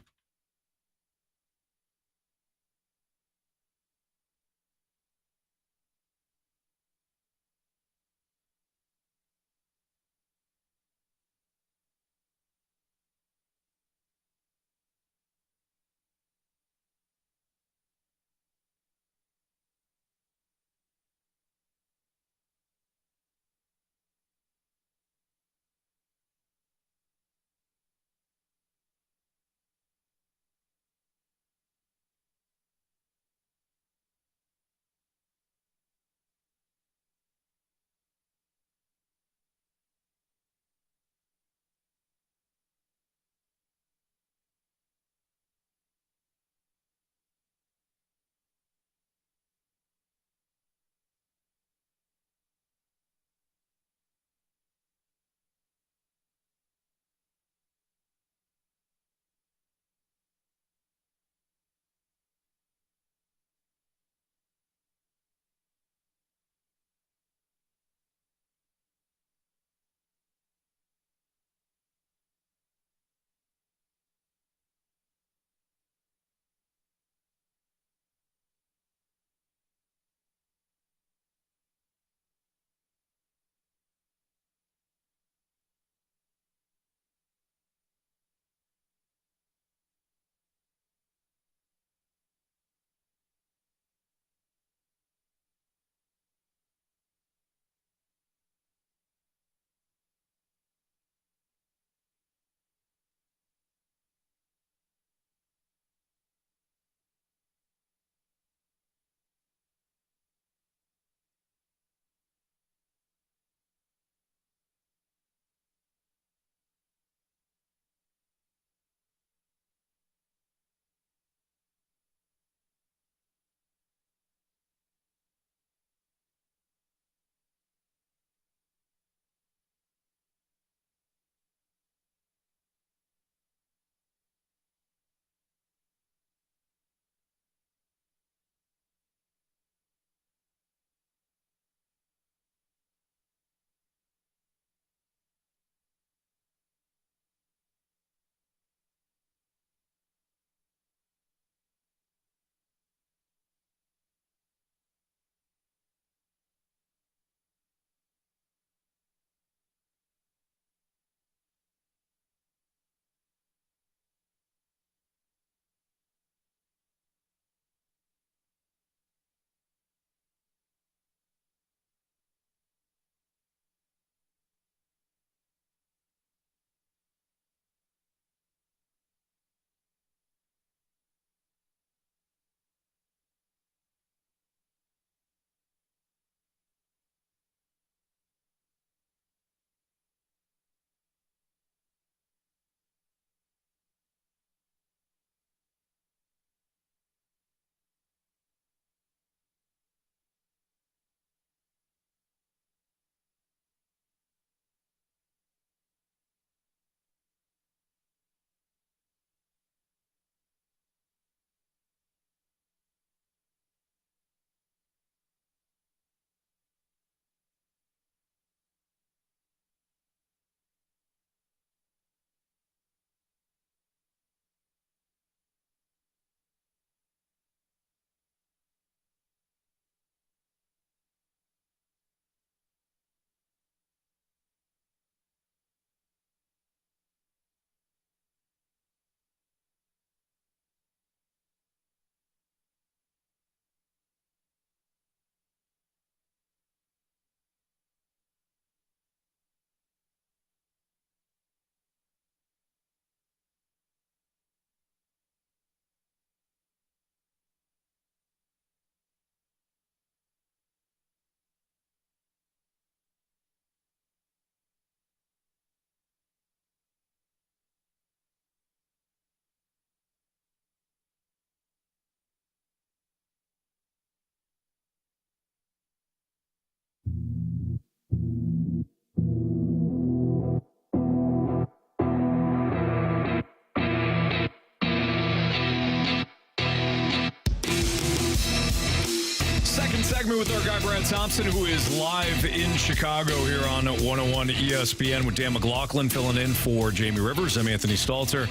segment with our guy Brad Thompson, who is live in Chicago here on 101 ESPN with Dan McLaughlin filling in for Jamie Rivers. I'm Anthony Stalter.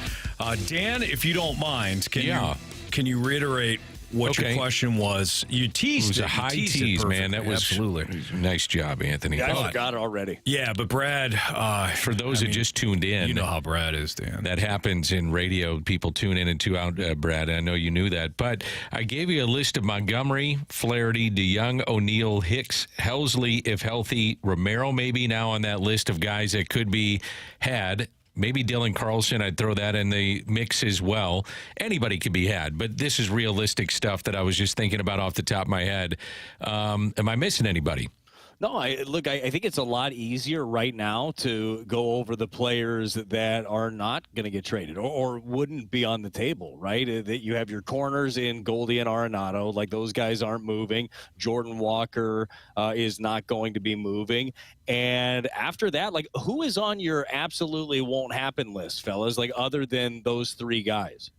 Dan, if you don't mind, can you reiterate what your question was? You teased it. Was a high tease, man. That was absolutely nice job, Anthony. Yeah, I forgot it already. Yeah, but Brad, for those that just tuned in, you know how Brad is, Dan. That happens in radio. People tune in and tune out, Brad. I know you knew that. But I gave you a list of Montgomery, Flaherty, DeYoung, O'Neill, Hicks, Helsley, if healthy, Romero maybe now on that list of guys that could be had. Maybe Dylan Carlson, I'd throw that in the mix as well. Anybody could be had, but this is realistic stuff that I was just thinking about off the top of my head. Am I missing anybody? No, I think it's a lot easier right now to go over the players that are not going to get traded or wouldn't be on the table, right? That you have your corners in Goldie and Arenado, like those guys aren't moving. Jordan Walker is not going to be moving. And after that, like, who is on your absolutely won't happen list, fellas, like other than those three guys?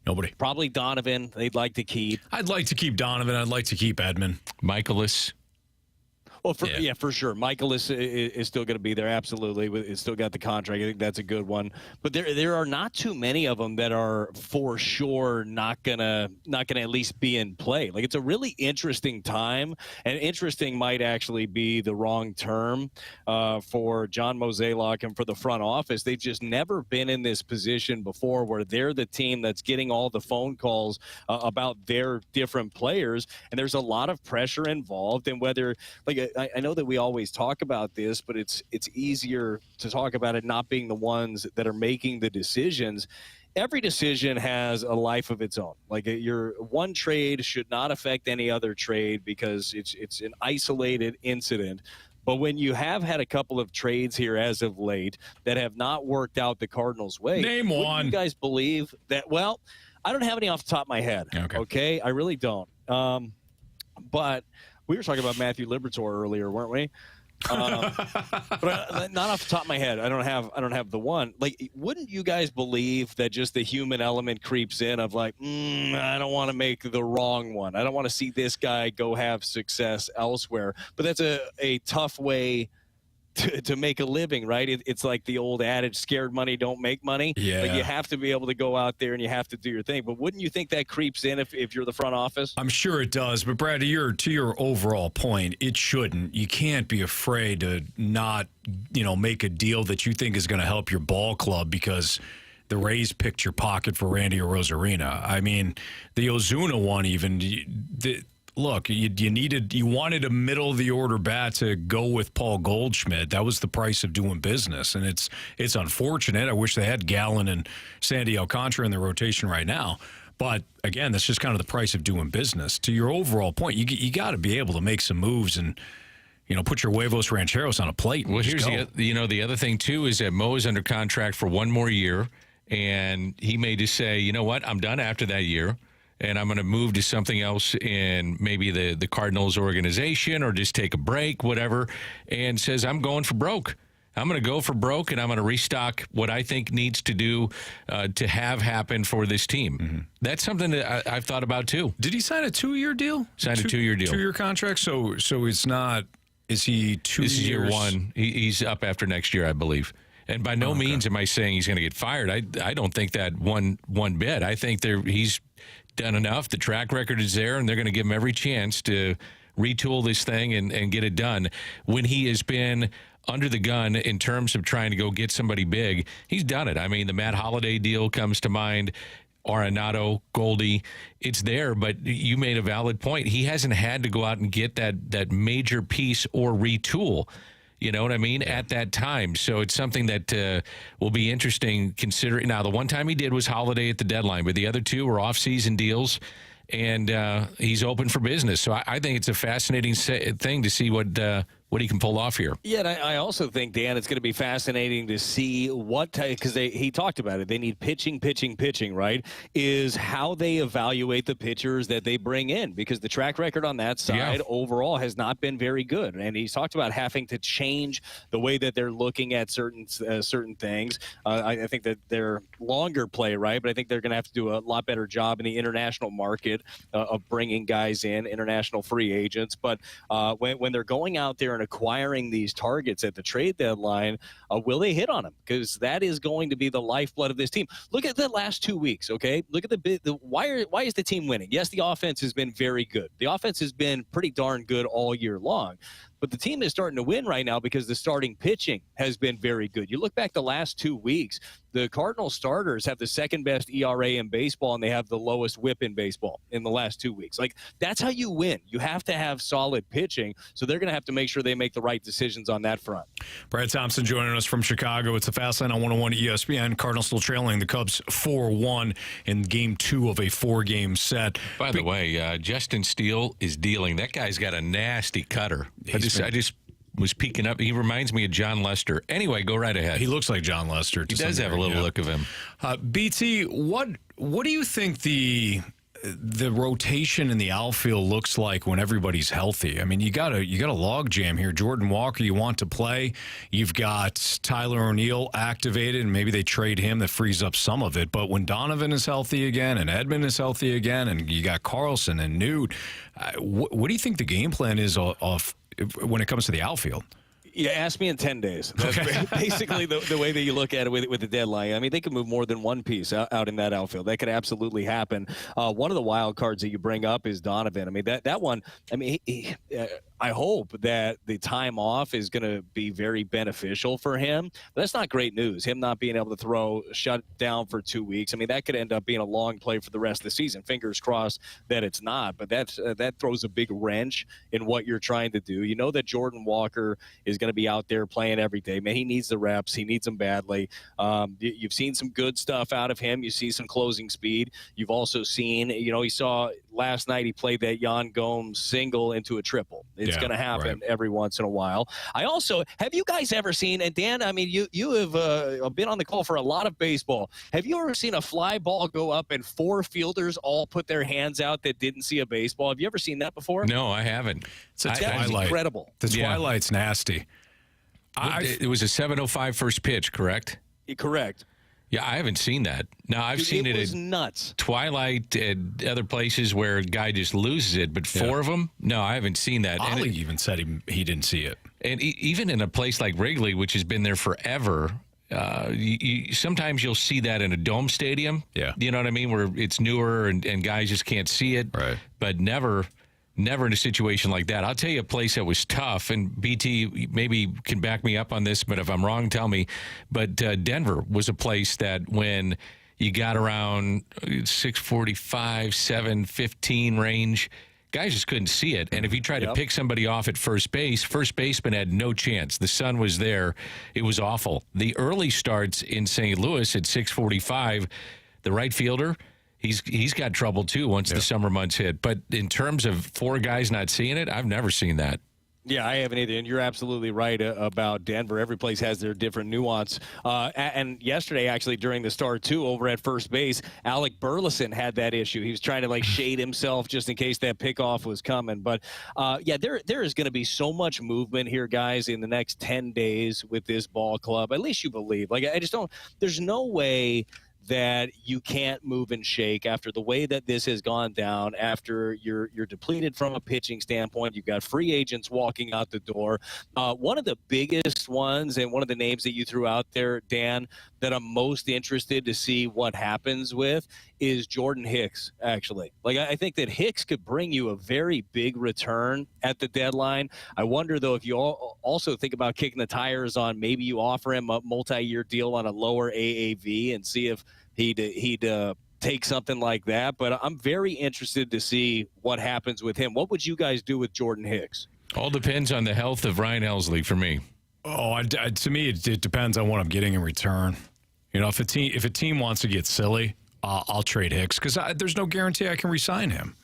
Nobody. Probably Donovan they'd like to keep. I'd like to keep Donovan. I'd like to keep Edman. Michaelis. Well, for sure. Michael is still going to be there. Absolutely. It's still got the contract. I think that's a good one. But there are not too many of them that are for sure not gonna at least be in play. Like, it's a really interesting time, and interesting might actually be the wrong term for John Mozeliak and for the front office. They've just never been in this position before where they're the team that's getting all the phone calls about their different players, and there's a lot of pressure involved. And whether, like, I know that we always talk about this, but it's easier to talk about it not being the ones that are making the decisions. Every decision has a life of its own. Like, your one trade should not affect any other trade because it's an isolated incident. But when you have had a couple of trades here as of late that have not worked out the Cardinals' way, name one. You guys believe that? Well, I don't have any off the top of my head. Okay, I really don't. But we were talking about Matthew Liberatore earlier, weren't we? But not off the top of my head. I don't have the one. Like, wouldn't you guys believe that just the human element creeps in of like, I don't want to make the wrong one. I don't want to see this guy go have success elsewhere. But that's a tough way to make a living, right? It's like the old adage, scared money don't make money. Yeah. Like, you have to be able to go out there and you have to do your thing. But wouldn't you think that creeps in if you're the front office? I'm sure it does. But Brad, to your overall point, it shouldn't. You can't be afraid to not, make a deal that you think is going to help your ball club because the Rays picked your pocket for Randy Arozarena. I mean, the Ozuna one even. Look, you wanted a middle of the order bat to go with Paul Goldschmidt. That was the price of doing business, and it's unfortunate. I wish they had Gallen and Sandy Alcantara in the rotation right now. But again, that's just kind of the price of doing business. To your overall point, you got to be able to make some moves and put your huevos rancheros on a plate. Well, here's the other thing too is that Mo is under contract for one more year, and he may just say, you know what, I'm done after that year. And I'm going to move to something else in maybe the Cardinals organization or just take a break, whatever, and says, I'm going for broke. I'm going to go for broke, and I'm going to restock what I think needs to do to have happen for this team. Mm-hmm. That's something that I've thought about, too. Did he sign a 2-year deal? Signed a 2-year deal. 2-year contract? So it's not – is he 2 years? This is year one. He's up after next year, I believe. And by no means am I saying he's going to get fired. I don't think that one bit. I think he's – done enough. The track record is there, and they're going to give him every chance to retool this thing and get it done. When he has been under the gun in terms of trying to go get somebody big, he's done it. I mean, the Matt Holliday deal comes to mind, Arenado, Goldie. It's there, but you made a valid point. He hasn't had to go out and get that major piece or retool. You know what I mean? At that time. So it's something that will be interesting considering. Now, the one time he did was Holliday at the deadline, but the other two were off-season deals, and he's open for business. So I think it's a fascinating thing to see what what he can pull off here. Yeah, and I also think, Dan, it's going to be fascinating to see what because he talked about it. They need pitching, right? Is how they evaluate the pitchers that they bring in, because the track record on that side overall has not been very good. And he's talked about having to change the way that they're looking at certain things. I think that they're longer play, right? But I think they're going to have to do a lot better job in the international market of bringing guys in, international free agents. But when they're going out there and acquiring these targets at the trade deadline, will they hit on them? Because that is going to be the lifeblood of this team. Look at the last 2 weeks, okay? Look at why is the team winning? Yes, the offense has been very good. The offense has been pretty darn good all year long. But the team is starting to win right now because the starting pitching has been very good. You look back the last 2 weeks, the Cardinals starters have the second best ERA in baseball, and they have the lowest WHIP in baseball in the last 2 weeks. Like, that's how you win. You have to have solid pitching, so they're going to have to make sure they make the right decisions on that front. Brad Thompson joining us from Chicago. It's the Fast Line on 101 ESPN. Cardinals still trailing the Cubs 4-1 in Game 2 of a 4-game set. By the way, Justin Steele is dealing. That guy's got a nasty cutter. I just was peeking up. He reminds me of John Lester. Anyway, go right ahead. He looks like John Lester. He does have a little look of him. BT, what do you think the rotation in the outfield looks like when everybody's healthy? I mean, you got a log jam here. Jordan Walker, you want to play. You've got Tyler O'Neill activated, and maybe they trade him. That frees up some of it. But when Donovan is healthy again, and Edman is healthy again, and you got Carlson and Newt, what do you think the game plan is when it comes to the outfield? Yeah, ask me in 10 days. That's basically the way that you look at it with the deadline. I mean, they could move more than one piece out in that outfield. That could absolutely happen. One of the wild cards that you bring up is Donovan. I mean, that one, I mean, I hope that the time off is going to be very beneficial for him. But that's not great news, him not being able to throw, shut down for 2 weeks. I mean, that could end up being a long play for the rest of the season. Fingers crossed that it's not. But that throws a big wrench in what you're trying to do. You know that Jordan Walker is going to be out there playing every day. Man, he needs the reps. He needs them badly. You've seen some good stuff out of him. You see some closing speed. You've also seen, you saw last night he played that Yan Gomes single into a triple. It's going to happen every once in a while. Have you guys ever seen, and Dan, I mean, you have been on the call for a lot of baseball. Have you ever seen a fly ball go up and 4 fielders all put their hands out that didn't see a baseball? Have you ever seen that before? No, I haven't. It's a twilight. Incredible. The twilight's nasty. It was a 7:05 first pitch, correct? Correct. Yeah, I haven't seen that. Now, I've seen it was nuts. Twilight and other places where a guy just loses it, but 4 of them? No, I haven't seen that. Ollie even said he didn't see it. And even in a place like Wrigley, which has been there forever, sometimes you'll see that in a dome stadium. Yeah. You know what I mean? Where it's newer and guys just can't see it. Right. But never in a situation like that. I'll tell you a place that was tough, and BT maybe can back me up on this, but if I'm wrong, tell me. But Denver was a place that when you got around 6:45, 7:15 range, guys just couldn't see it. And if you tried to pick somebody off at first baseman had no chance. The sun was there. It was awful. The early starts in St. Louis at 6:45, the right fielder, He's got trouble, too, once the summer months hit. But in terms of 4 guys not seeing it, I've never seen that. Yeah, I haven't either, and you're absolutely right about Denver. Every place has their different nuance. And yesterday, actually, during the start, too, over at first base, Alec Burleson had that issue. He was trying to, shade himself just in case that pickoff was coming. But, there is going to be so much movement here, guys, in the next 10 days with this ball club. At least you believe. I just don't – there's no way – that you can't move and shake after the way that this has gone down, after you're depleted from a pitching standpoint. You've got free agents walking out the door. One of the biggest ones, and one of the names that you threw out there, Dan, that I'm most interested to see what happens with is Jordan Hicks, actually. I think that Hicks could bring you a very big return at the deadline. I wonder, though, if you also think about kicking the tires on maybe you offer him a multi-year deal on a lower AAV and see if he'd take something like that. But I'm very interested to see what happens with him. What would you guys do with Jordan Hicks? All depends on the health of Ryan Helsley for me. To me, it depends on what I'm getting in return. If a team wants to get silly, I'll trade Hicks because there's no guarantee I can re-sign him.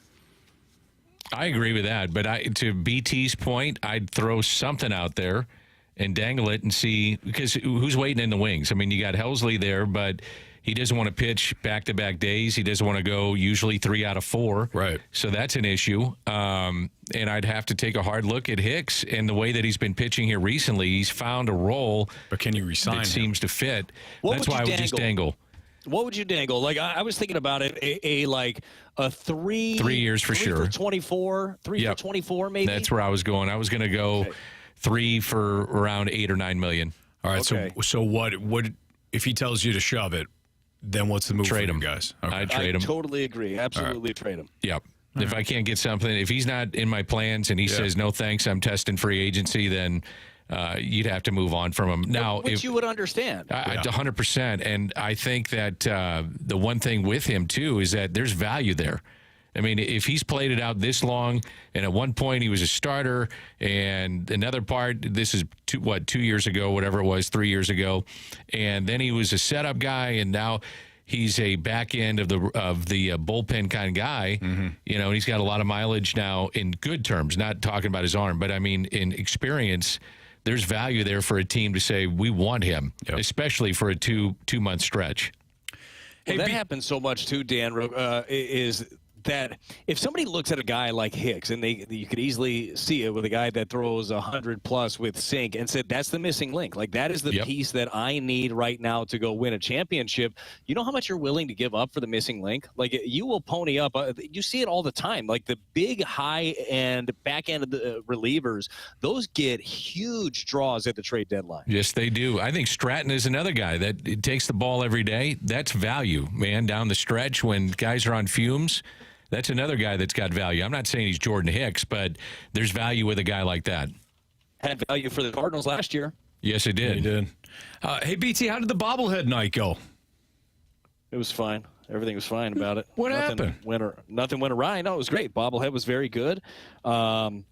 I agree with that. But to BT's point, I'd throw something out there and dangle it and see, because who's waiting in the wings? I mean, you got Helsley there, but he doesn't want to pitch back-to-back days. He doesn't want to go usually 3 out of 4. Right. So that's an issue. And I'd have to take a hard look at Hicks and the way that he's been pitching here recently. He's found a role But can you resign that him? seems to fit. What That's would why you I would just dangle. What would you dangle? Like I was thinking about it, a 3 years for sure. For 24, 3 Yep. for 24 maybe. That's where I was going. I was going to go 3 for around 8 or 9 million. All right. Okay. So what if he tells you to shove it? Then what's the move Trade for him, you guys? I'd I trade him. totally agree. Absolutely trade him. Yep. If I can't get something, if he's not in my plans and he says no thanks, I'm testing free agency, then you'd have to move on from him. Now, Which you would understand. 100%. And I think that the one thing with him too is that there's value there. I mean, if he's played it out this long, and at one point he was a starter, and another part, this is 2 years ago, whatever it was, 3 years ago, and then he was a setup guy, and now he's a back end of the bullpen kind of guy. Mm-hmm. You know, and he's got a lot of mileage now in good terms. Not talking about his arm, but I mean in experience. There's value there for a team to say we want him, especially for a 2-month stretch. Well, that happens so much too, Dan. Is that if somebody looks at a guy like Hicks, and you could easily see it with a guy that throws 100+ with sink, and said that's the missing link. Like that is the piece that I need right now to go win a championship. You know how much you're willing to give up for the missing link? Like you will pony up. You see it all the time. Like the big high end back end of the relievers, those get huge draws at the trade deadline. Yes, they do. I think Stratton is another guy that takes the ball every day. That's value, man, down the stretch when guys are on fumes. That's another guy that's got value. I'm not saying he's Jordan Hicks, but there's value with a guy like that. Had value for the Cardinals last year. Yes, it did. He did. Hey, BT, how did the bobblehead night go? It was fine. Everything was fine about it. What happened? Nothing went awry. No, it was great. Bobblehead was very good. I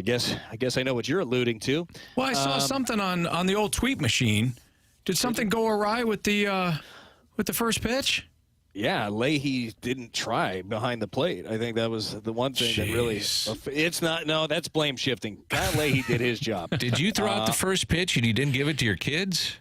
guess I know what you're alluding to. Well, I saw something on the old tweet machine. Did something go awry with the first pitch? Yeah, Leahy didn't try behind the plate. I think that was the one thing that really. It's not. No, that's blame shifting. Kyle Leahy did his job. Did you throw out the first pitch and you didn't give it to your kids?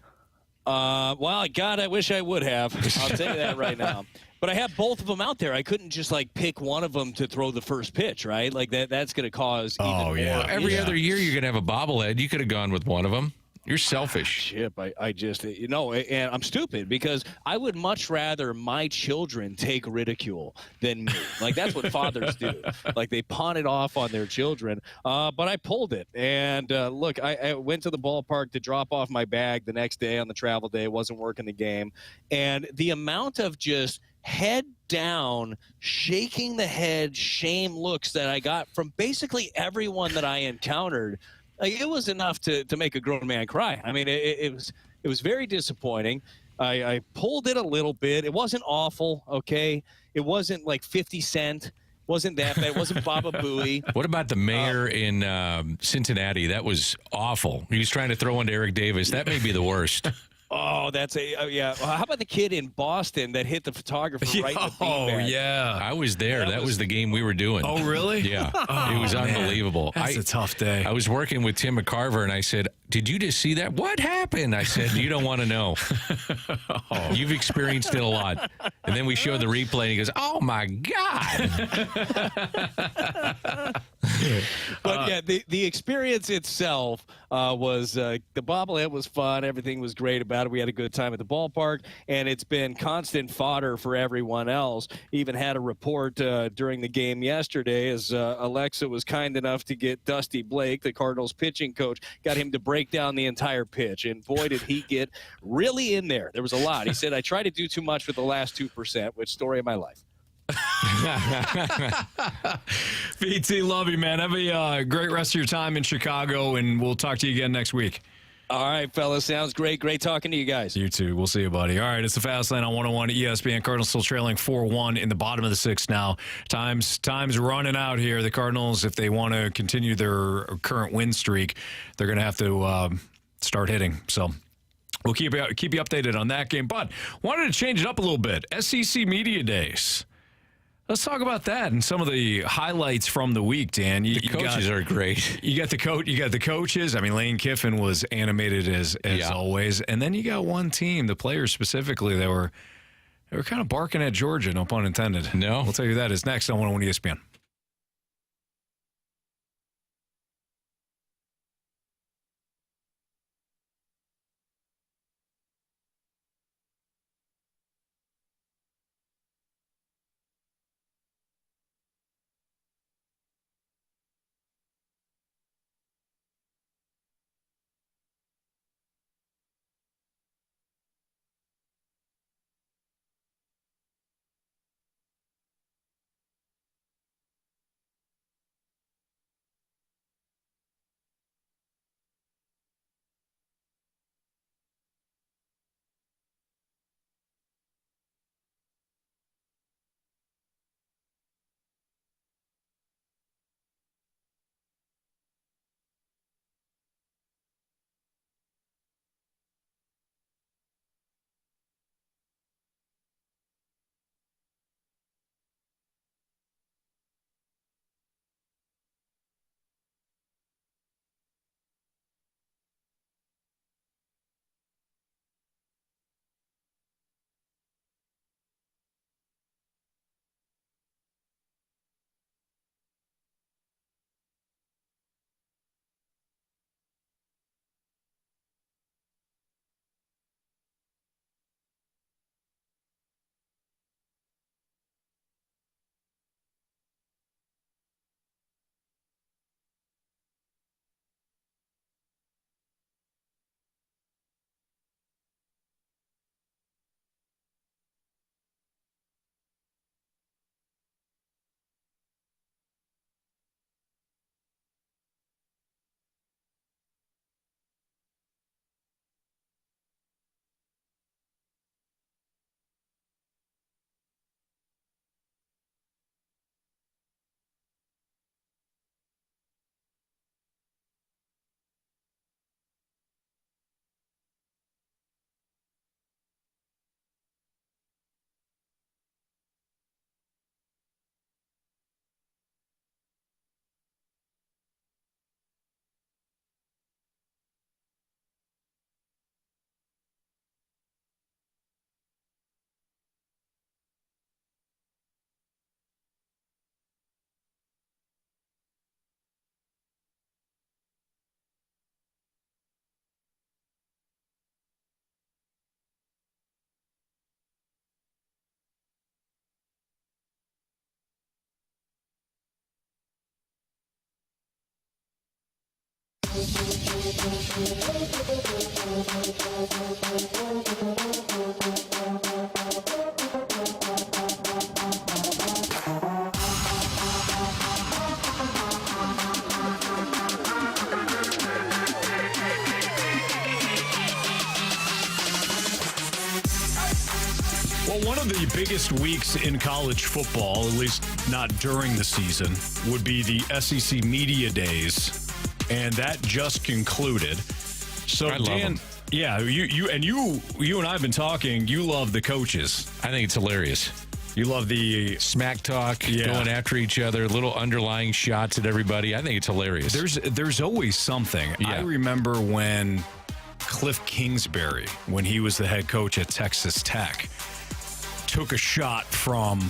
Well, God, I wish I would have. I'll tell you that right now. But I have both of them out there. I couldn't just pick one of them to throw the first pitch, right? Like that's going to cause even more. Every other year you're going to have a bobblehead. You could have gone with one of them. You're selfish. Chip, I just, and I'm stupid because I would much rather my children take ridicule than me. Like, that's what fathers do. Like, they pawn it off on their children. But I pulled it. And, look, I went to the ballpark to drop off my bag the next day on the travel day. Wasn't working the game. And the amount of just head down, shaking the head, shame looks that I got from basically everyone that I encountered, like, it was enough to make a grown man cry. I mean, it was very disappointing. I pulled it a little bit. It wasn't awful, okay? It wasn't like 50 Cent. Wasn't that bad. It wasn't Baba Booey. What about the mayor in Cincinnati? That was awful. He was trying to throw into Eric Davis. That may be the worst. Oh, that's yeah. Well, how about the kid in Boston that hit the photographer right in the beanbag? Oh, yeah. I was there. That was the game we were doing. Oh, really? Yeah. It was unbelievable. That's a tough day. I was working with Tim McCarver, and I said, did you just see that? What happened? I said, you don't want to know. You've experienced it a lot. And then we showed the replay, and he goes, oh, my God. But, yeah, the experience itself was the bobblehead was fun. Everything was great about it. We had a good time at the ballpark, and it's been constant fodder for everyone else. Even had a report during the game yesterday as Alexa was kind enough to get Dusty Blake, the Cardinals pitching coach, got him to break down the entire pitch. And boy, did he get really in there. There was a lot. He said, I tried to do too much with the last 2%, which story of my life. BT, love you, man. Have a great rest of your time in Chicago, and we'll talk to you again next week. All right, fellas. Sounds great. Great talking to you guys. You too. We'll see you, buddy. All right, it's the Fast Lane on 101 ESPN. Cardinals still trailing 4-1 in the bottom of the sixth now. Time's running out here. The Cardinals, if they want to continue their current win streak, they're going to have to start hitting. So we'll keep you updated on that game. But wanted to change it up a little bit. SEC Media Days. Let's talk about that and some of the highlights from the week, Dan. The coaches are great. You got the coaches. I mean, Lane Kiffin was animated as always, and then you got one team, the players specifically, they were kind of barking at Georgia. No pun intended. No, we'll tell you that is next on 101 ESPN. Well, one of the biggest weeks in college football, at least not during the season, would be the SEC Media Days. And that just concluded. So, I love Dan, them. yeah, you and I have been talking. You love the coaches. I think it's hilarious. You love the Smack talk, going after each other, little underlying shots at everybody. I think it's hilarious. There's always something. Yeah. I remember when Cliff Kingsbury, when he was the head coach at Texas Tech, took a shot from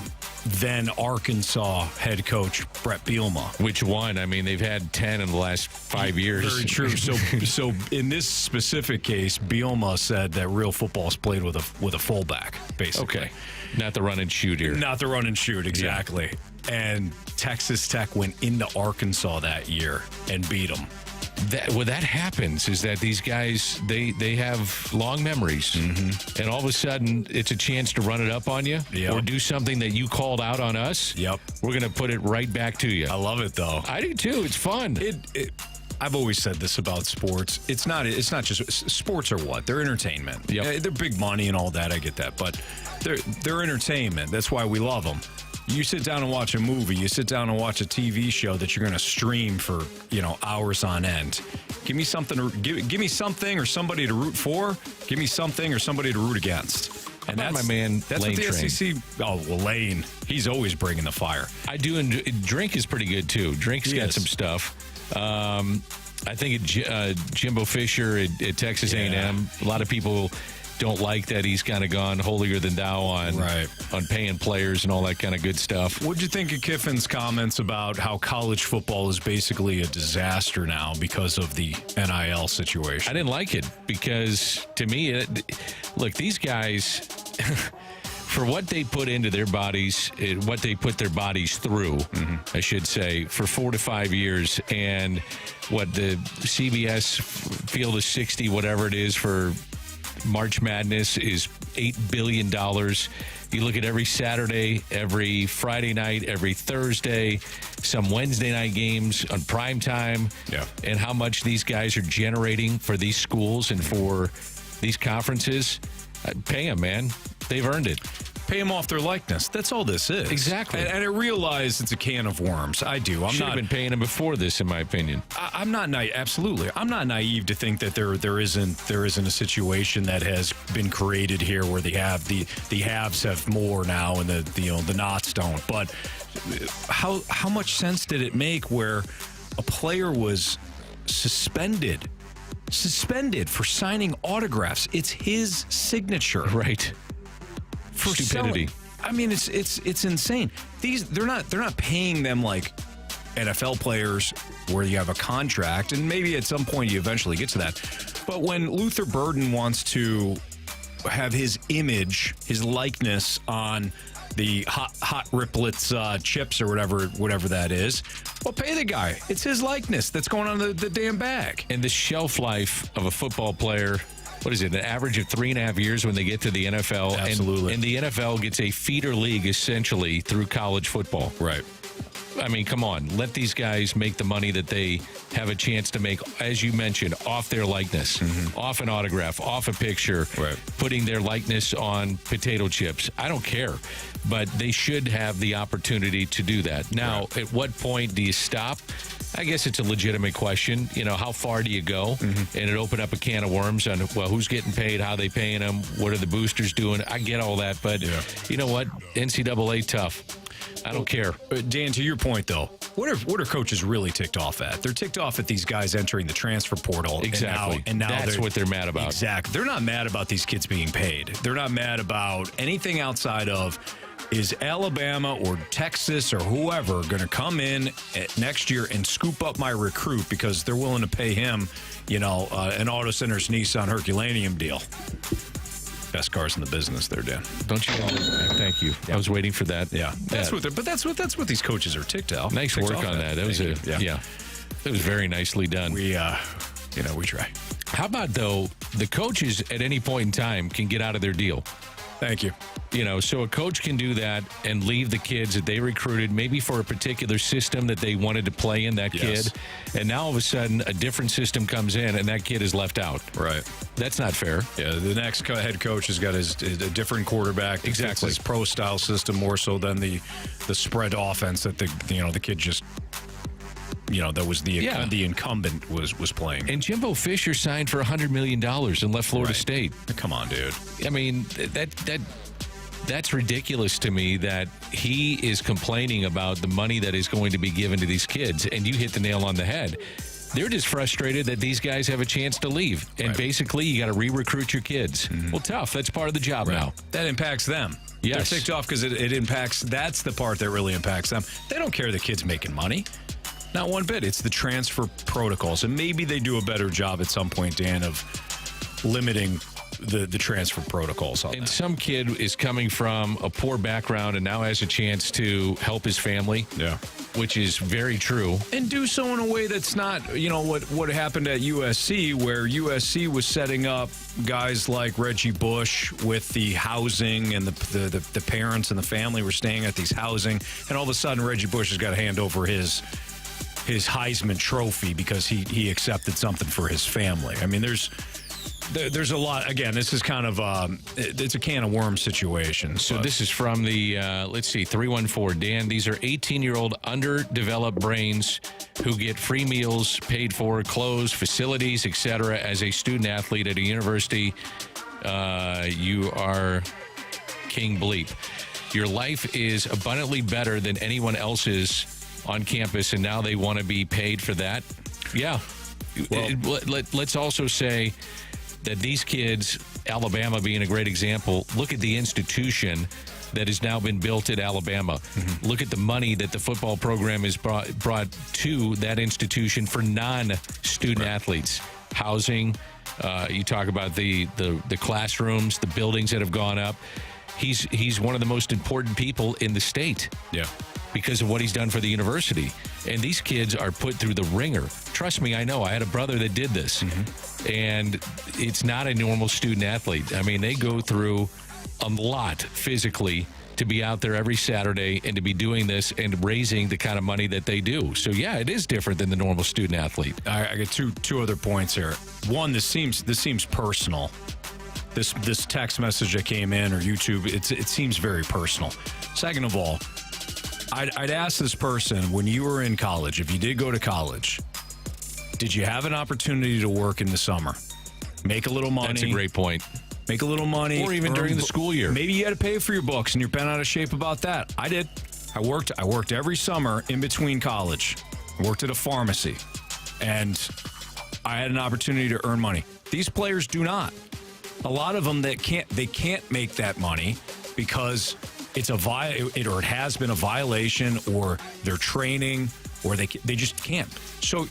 then Arkansas head coach Brett Bielema. Which one? I mean, they've had 10 in the last 5 years. Very true. So in this specific case, Bielema said that real football is played with a fullback, basically. Okay. Not the run and shoot here. Not the run and shoot, exactly. Yeah. And Texas Tech went into Arkansas that year and beat them. That happens is that these guys, they have long memories. Mm-hmm. And all of a sudden, it's a chance to run it up on you or do something that you called out on us. Yep. We're going to put it right back to you. I love it, though. I do, too. It's fun. I've always said this about sports. It's not just sports are what? They're entertainment. Yep. They're big money and all that. I get that. But they're entertainment. That's why we love them. You sit down and watch a movie. You sit down and watch a TV show that you're going to stream for, hours on end. Give me something give me something or somebody to root for. Give me something or somebody to root against. And that's my man, that's Lane what the Train. SEC. Oh, well, Lane, he's always bringing the fire. I do. And Drink is pretty good too. Drink's He got is. some stuff. I think Jimbo Fisher at Texas A&M. A lot of people don't like that he's kind of gone holier than thou on paying players and all that kind of good stuff. What'd you think of Kiffin's comments about how college football is basically a disaster now because of the NIL situation? I didn't like it because, to me, look, these guys, for what they put into their bodies, what they put their bodies through, I should say, for 4 to 5 years, and what the CBS Field of 60, whatever it is, for March Madness is $8 billion. You look at every Saturday, every Friday night, every Thursday, some Wednesday night games on prime time, and how much these guys are generating for these schools and for these conferences. Pay them, man. They've earned it. Pay them off their likeness. That's all this is. Exactly. And I realize it's a can of worms. I do. Should have been paying them before this, in my opinion. I'm not naive. Absolutely, I'm not naive to think that there isn't a situation that has been created here where the haves have more now and the nots don't. But how much sense did it make where a player was suspended for signing autographs? It's his signature, right? For stupidity. I mean, it's insane. They're not paying them like NFL players where you have a contract, and maybe at some point you eventually get to that. But when Luther Burden wants to have his image, his likeness on the hot Riplets chips or whatever that is, well, pay the guy. It's his likeness that's going on the damn bag. And the shelf life of a football player, what is it, an average of 3.5 years when they get to the NFL? Absolutely. And the NFL gets a feeder league, essentially, through college football. Right. I mean, come on. Let these guys make the money that they have a chance to make, as you mentioned, off their likeness, off an autograph, off a picture, putting their likeness on potato chips. I don't care. But they should have the opportunity to do that. Now, at what point do you stop? I guess it's a legitimate question. You know, how far do you go? And it opened up a can of worms on, well, who's getting paid? How they paying them? What are the boosters doing? I get all that. But you know what? NCAA tough. I don't care. Dan, to your point, though, what are coaches really ticked off at? They're ticked off at these guys entering the transfer portal. Exactly. And now that's what they're mad about. Exactly. They're not mad about these kids being paid. They're not mad about anything outside of, is Alabama or Texas or whoever going to come in next year and scoop up my recruit because they're willing to pay him, an Auto Center's Nissan Herculaneum deal. Best cars in the business there, Dan. Don't you? Thank you. I was waiting for that. Yeah. That's what these coaches are ticked off. Nice ticked work off on that. That was it was very nicely done. We try. How about, though, the coaches at any point in time can get out of their deal? Thank you. So a coach can do that and leave the kids that they recruited maybe for a particular system that they wanted to play in, that kid. And now all of a sudden a different system comes in and that kid is left out. Right. That's not fair. Yeah, the next head coach has got a different quarterback. Exactly. His pro style system more so than the spread offense that the kid just that was the incumbent was playing. And Jimbo Fisher signed for $100 million and left Florida State. Come on, dude. I mean, that's ridiculous to me that he is complaining about the money that is going to be given to these kids. And you hit the nail on the head. They're just frustrated that these guys have a chance to leave. And basically, you got to re-recruit your kids. Well, tough. That's part of the job now. That impacts them. Yes. They're ticked off because it impacts. That's the part that really impacts them. They don't care the kid's making money. Not one bit. It's the transfer protocols. And maybe they do a better job at some point, Dan, of limiting the transfer protocols on and that. Some kid is coming from a poor background and now has a chance to help his family. Yeah. Which is very true. And do so in a way that's not, what happened at USC, where USC was setting up guys like Reggie Bush with the housing, and the parents and the family were staying at these housing, and all of a sudden Reggie Bush has got to hand over his Heisman Trophy because he accepted something for his family. I mean, there's a lot. Again, this is kind of it's a can of worms situation. So this is from the 314. Dan, these are 18-year-old underdeveloped brains who get free meals, paid for, clothes, facilities, etc. As a student athlete at a university, you are king bleep. Your life is abundantly better than anyone else's on campus, and now they want to be paid for that. Yeah. Well, let's also say that these kids, Alabama being a great example, look at the institution that has now been built at Alabama. Mm-hmm. Look at the money that the football program has brought to that institution for non-student athletes. Housing, you talk about the classrooms, the buildings that have gone up. He's one of the most important people in the state. Yeah. Because of what he's done for the university. And these kids are put through the ringer. Trust me, I know. I had a brother that did this. Mm-hmm. And it's not a normal student athlete. I mean, they go through a lot physically to be out there every Saturday and to be doing this and raising the kind of money that they do. So, yeah, it is different than the normal student athlete. I got two other points here. One, this seems personal. This text message that came in or YouTube, it seems very personal. Second of all, I'd ask this person, when you were in college, if you did go to college, did you have an opportunity to work in the summer? Make a little money. That's a great point. Make a little money. Or even during the school year. Maybe you had to pay for your books and you're bent out of shape about that. I did. I worked every summer in between college. I worked at a pharmacy. And I had an opportunity to earn money. These players do not. A lot of them they can't make that money because it has been a violation, or they're training, or they just can't. So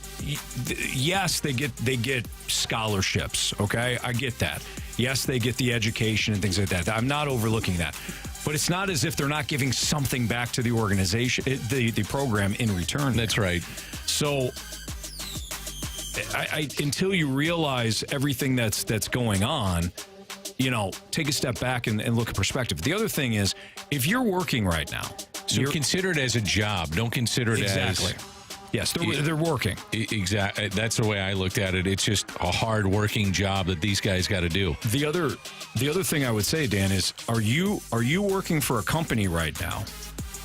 yes, they get scholarships. Okay, I get that. Yes, they get the education and things like that. I'm not overlooking that, but it's not as if they're not giving something back to the organization, the program in return. That's right. So I until you realize everything that's going on, take a step back and look at perspective. The other thing is, if you're working right now, so consider it as a job. Don't consider it exactly. Yes, they're working. Exactly. That's the way I looked at it. It's just a hard-working job that these guys got to do. The other thing I would say, Dan, is are you working for a company right now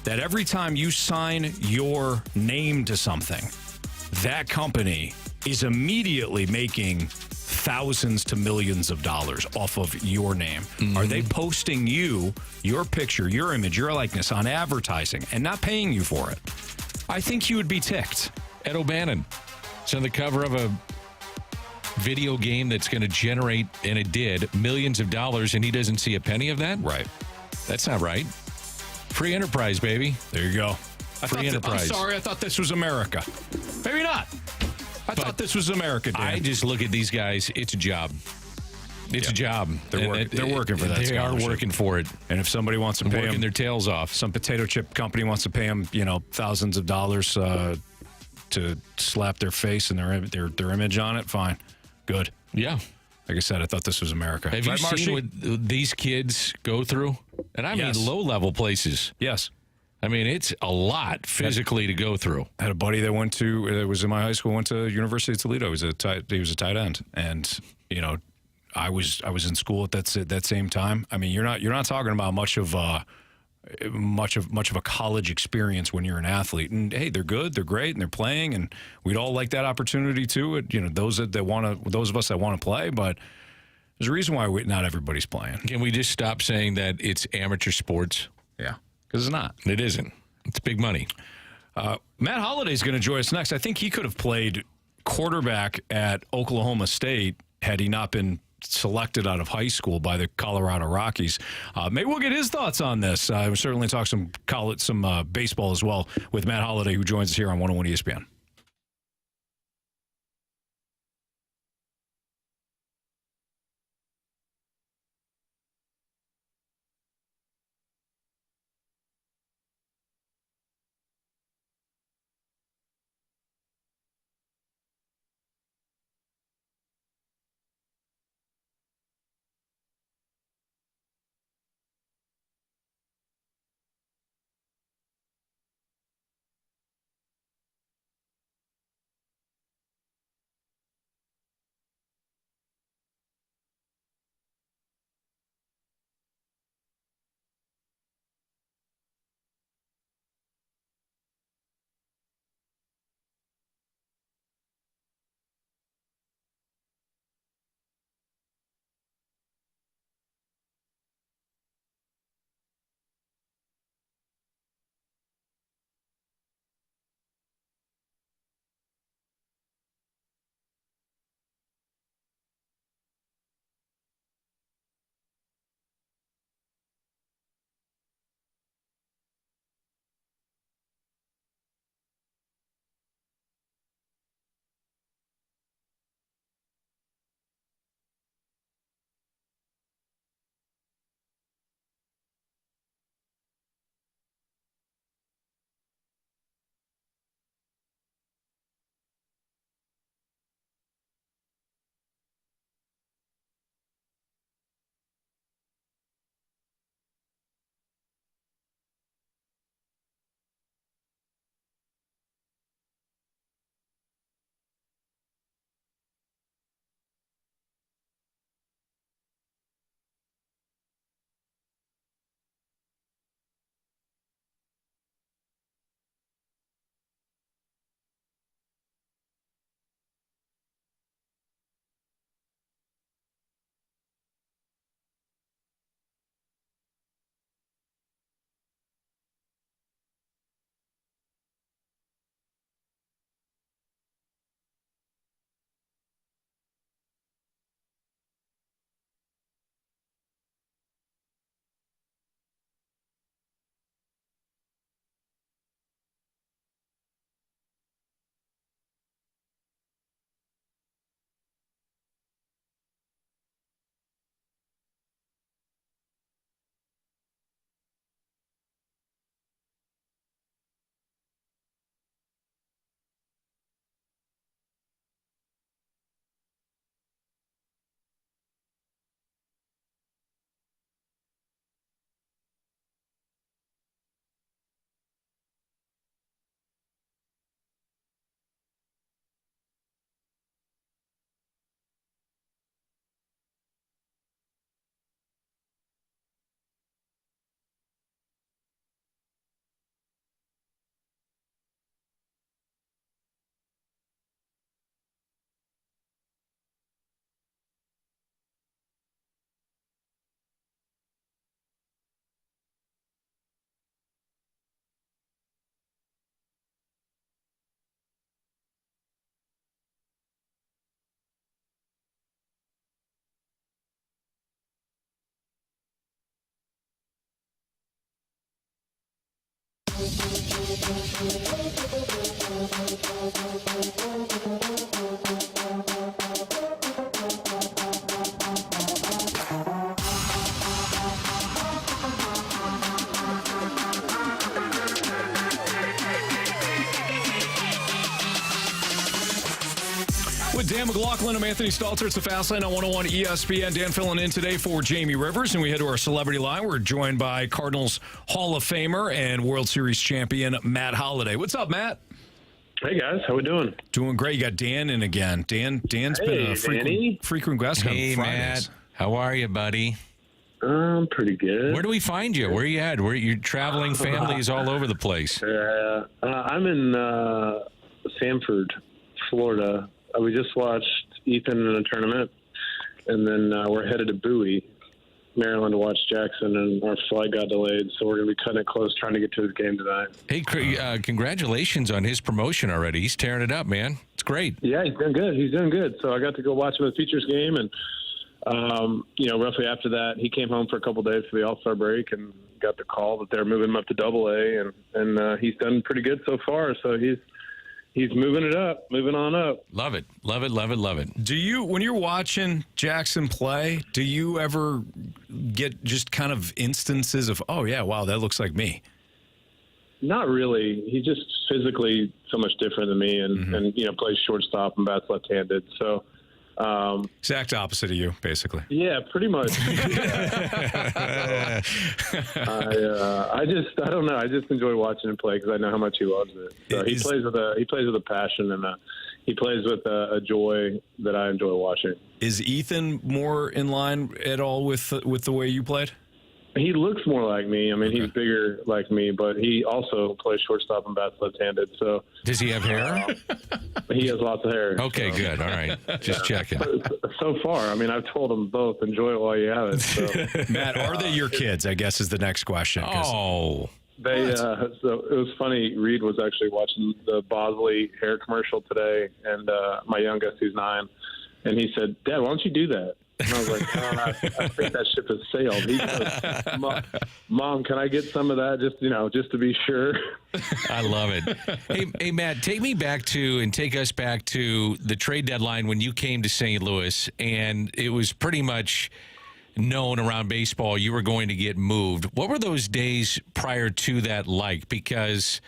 that every time you sign your name to something, that company is immediately making thousands to millions of dollars off of your name? Mm-hmm. Are they posting your picture, your image, your likeness on advertising and not paying you for it? I think you would be ticked. Ed O'Bannon. It's on the cover of a video game that's going to generate, and it did, millions of dollars, and he doesn't see a penny of that? Right. That's not right. Free enterprise, baby. There you go. Free enterprise. I'm sorry, I thought this was America. Maybe not. I thought this was America, Dan. I just look at these guys. It's a job. It's a job. They're working for that. They are working for it. And if somebody wants to pay them, working their tails off, some potato chip company wants to pay them, thousands of dollars to slap their face and their image on it, fine, good. Yeah. Like I said, I thought this was America. Have you seen what these kids go through? And I mean low-level places. Yes. I mean, it's a lot physically to go through. I had a buddy that was in my high school, went to University of Toledo. He was a tight end, and I was in school at that same time. I mean, you're not talking about much of a college experience when you're an athlete. And hey, they're good, they're great, and they're playing, and we'd all like that opportunity too. Those of us that want to play, but there's a reason why not everybody's playing. Can we just stop saying that it's amateur sports? Yeah. Because it's not. It isn't. It's big money. Matt Holliday is going to join us next. I think he could have played quarterback at Oklahoma State had he not been selected out of high school by the Colorado Rockies. Maybe we'll get his thoughts on this. We'll certainly talk some baseball as well with Matt Holliday, who joins us here on 101 ESPN. With Dan McLaughlin, I'm Anthony Stalter. It's the Fast Lane on 101 ESPN. Dan filling in today for Jamie Rivers, and we head to our celebrity line. We're joined by Cardinals Hall of Famer and World Series champion Matt Holliday. What's up, Matt? Hey guys, how we doing? Doing great. You got Dan in again. Dan's been a frequent guest on Hey, Fridays. Matt. How are you, buddy? Pretty good. Where do we find you? Where are you at? Where you're traveling families all over the place? I'm in Sanford, Florida. We just watched Ethan in a tournament, and then we're headed to Bowie, Maryland, to watch Jackson, and our flight got delayed, so we're going to be cutting it close trying to get to his game tonight. Hey, congratulations on his promotion already. He's tearing it up, man. It's great. Yeah, he's doing good. He's doing good. So I got to go watch him at the Features game, and roughly after that, he came home for a couple days for the All-Star break and got the call that they're moving him up to Double-A, and he's done pretty good so far. So he's moving it up, moving on up. Love it. Love it, love it, love it. Do you, when you're watching Jackson play, do you ever get just kind of instances of, oh, yeah, wow, that looks like me? Not really. He's just physically so much different than me, and plays shortstop and bats left-handed. So exact opposite of you, basically. yeah, pretty much. I don't know. I just enjoy watching him play because I know how much he loves it. So he plays with a passion, and he plays with a joy that I enjoy watching. Is Ethan more in line at all with the way you played? He looks more like me. I mean, he's bigger like me, but he also plays shortstop and bats left-handed. So does he have hair? He has lots of hair. Okay, so. good. All right. Just checking. So far, I mean, I've told them both, enjoy it while you have it. So. Matt, are they your kids, I guess, is the next question. Oh. So it was funny. Reed was actually watching the Bosley hair commercial today, and my youngest, who's 9, and he said, "Dad, why don't you do that?" And I was like, I think that ship has sailed. He goes, Mom, can I get some of that just to be sure? I love it. Hey, Matt, take us back to the trade deadline when you came to St. Louis, and it was pretty much known around baseball you were going to get moved. What were those days prior to that like? Because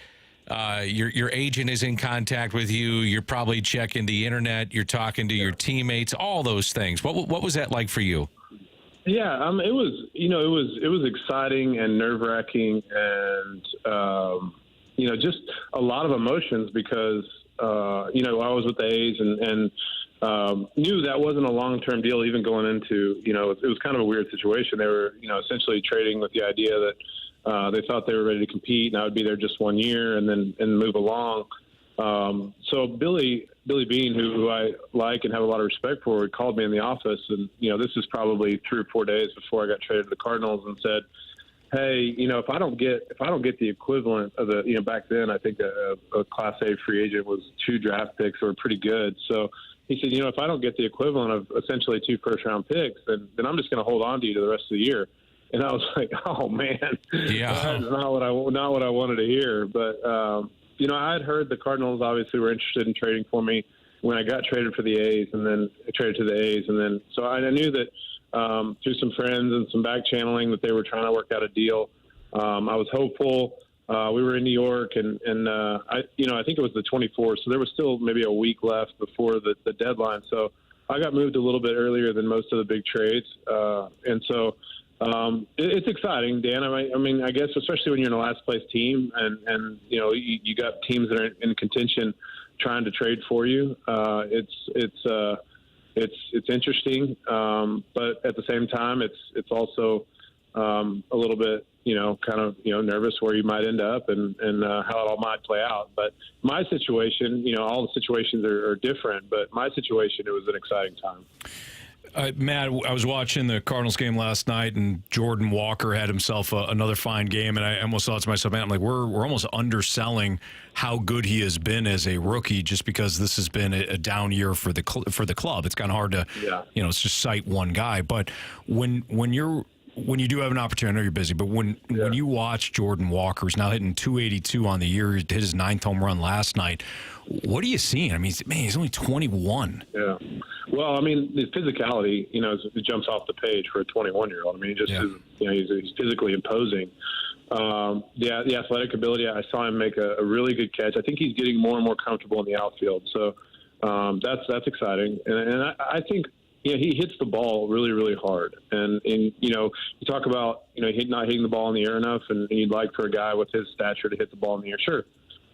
your agent is in contact with you. You're probably checking the internet. You're talking to your teammates. All those things. What was that like for you? Yeah, it was exciting and nerve-wracking, and just a lot of emotions because I was with the A's and knew that wasn't a long-term deal. Even going into it was kind of a weird situation. They were essentially trading with the idea that. They thought they were ready to compete, and I would be there just 1 year and then move along. So Billy Bean, who I like and have a lot of respect for, called me in the office, and this is probably 3 or 4 days before I got traded to the Cardinals, and said, "Hey, if I don't get the equivalent of the back then, I think a Class A free agent was 2 draft picks or pretty good. So he said, if I don't get the equivalent of essentially 2 first-round picks, then I'm just going to hold on to you to the rest of the year." And I was like, "Oh man, yeah, that's not what I wanted to hear." But I had heard the Cardinals obviously were interested in trading for me when I got traded for the A's, and then traded to the A's, and then so I knew that through some friends and some back channeling that they were trying to work out a deal. I was hopeful. We were in New York, and I think it was the 24th, so there was still maybe a week left before the deadline. So I got moved a little bit earlier than most of the big trades, and so. It's exciting, Dan. I mean, I guess especially when you're in a last place team, and you got teams that are in contention trying to trade for you. It's interesting, but at the same time, it's also a little bit nervous where you might end up and how it all might play out. But my situation, all the situations are different, but my situation, it was an exciting time. Matt, I was watching the Cardinals game last night, and Jordan Walker had himself another fine game, and I almost thought to myself, man, I'm like, we're almost underselling how good he has been as a rookie, just because this has been a down year for the club. It's kind of hard to, it's just cite one guy. But when you're when you do have an opportunity, I know you're busy, but when you watch Jordan Walker, who's now hitting 282 on the year, he hit his 9th home run last night. What are you seeing? I mean, he's only 21. Yeah. Well, I mean, the physicality, it jumps off the page for a 21-year-old. I mean, he's physically imposing. The athletic ability, I saw him make a really good catch. I think he's getting more and more comfortable in the outfield. So that's exciting. And I think, he hits the ball really, really hard. And you talk about, not hitting the ball in the air enough, and you'd like for a guy with his stature to hit the ball in the air. Sure.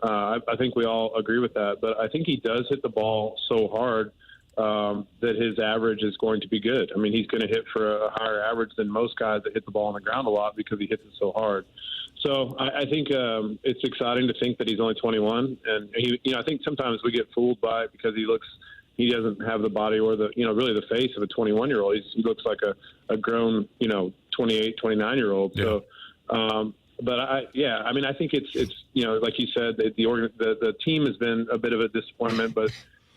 I think we all agree with that. But I think he does hit the ball so hard that his average is going to be good. I mean, he's going to hit for a higher average than most guys that hit the ball on the ground a lot because he hits it so hard. So I think it's exciting to think that he's only 21. And, I think sometimes we get fooled by it because he doesn't have the body or the, really the face of a 21-year-old. He looks like a grown, 28, 29-year-old. Yeah. So, but I think it's like you said, the team has been a bit of a disappointment, but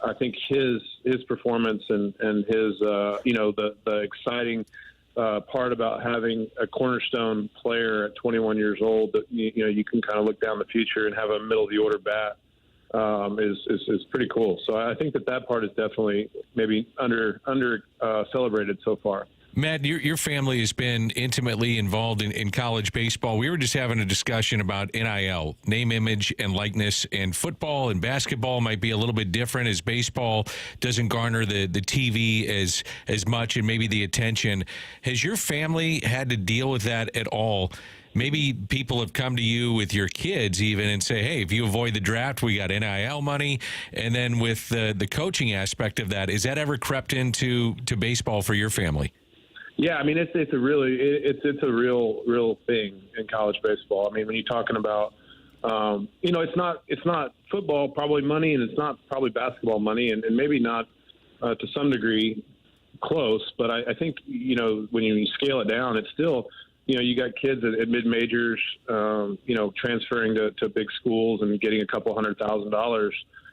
I think his performance and his, the exciting part about having a cornerstone player at 21 years old that, you can kind of look down the future and have a middle of the order bat is pretty cool. So I think that part is definitely maybe under celebrated so far. Matt, your family has been intimately involved in college baseball. We were just having a discussion about NIL, name, image, and likeness, and football and basketball might be a little bit different as baseball doesn't garner the TV as much and maybe the attention. Has your family had to deal with that at all? Maybe people have come to you with your kids even and say, hey, if you avoid the draft, we got NIL money. And then with the coaching aspect of that, is that ever crept into baseball for your family? Yeah, I mean, it's a real thing in college baseball. I mean, when you're talking about, it's not football probably money, and it's not probably basketball money, and maybe not to some degree close. But I think when you scale it down, it's still you got kids at mid majors, transferring to big schools and getting a couple $100,000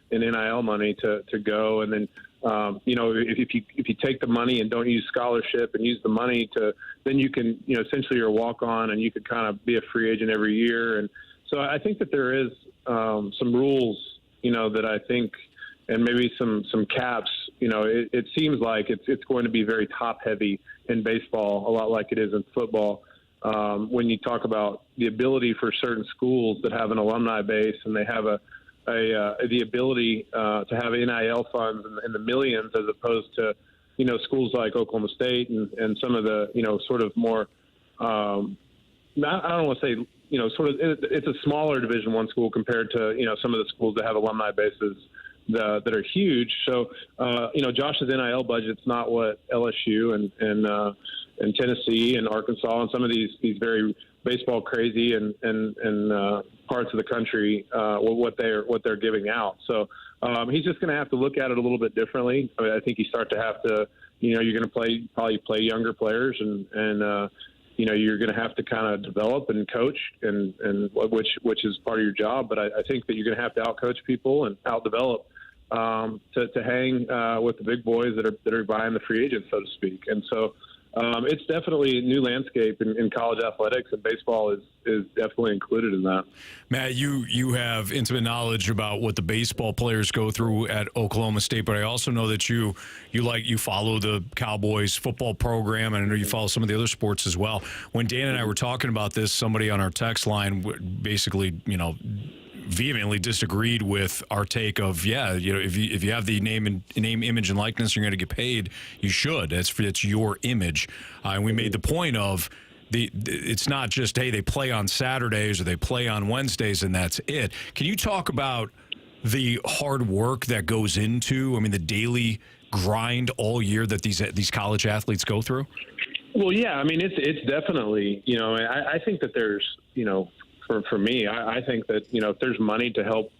in NIL money to go, and then. If you take the money and don't use scholarship and use the money then you can, essentially you're a walk on and you could kind of be a free agent every year. And so I think that there is some rules, that I think, and maybe some caps, it seems like it's going to be very top heavy in baseball, a lot like it is in football. When you talk about the ability for certain schools that have an alumni base and they have the ability to have NIL funds in the millions as opposed to, schools like Oklahoma State and some of the, sort of more, I don't want to say, it's a smaller Division I school compared to, some of the schools that have alumni bases that are huge. So, Josh's NIL budget's not what LSU and Tennessee and Arkansas and some of these very baseball crazy and parts of the country, what they're giving out. So he's just going to have to look at it a little bit differently. I mean, I think you start to have to, you're going to probably play younger players and you're going to have to kind of develop and coach and which is part of your job. But I think that you're going to have to outcoach people and outdevelop to hang with the big boys that are buying the free agents, so to speak. And so. It's definitely a new landscape in college athletics, and baseball is definitely included in that. Matt, you have intimate knowledge about what the baseball players go through at Oklahoma State, but I also know that you follow the Cowboys football program, and I know you follow some of the other sports as well. When Dan and I were talking about this, somebody on our text line basically, vehemently disagreed with our take of if you have the name, image, and likeness, you're going to get paid. You should. It's your image, and we made the point of it's not just hey they play on Saturdays or they play on Wednesdays and that's it. Can you talk about the hard work that goes into the daily grind all year that these college athletes go through? Well, yeah, it's definitely I think that there's For me, I think that, if there's money to help,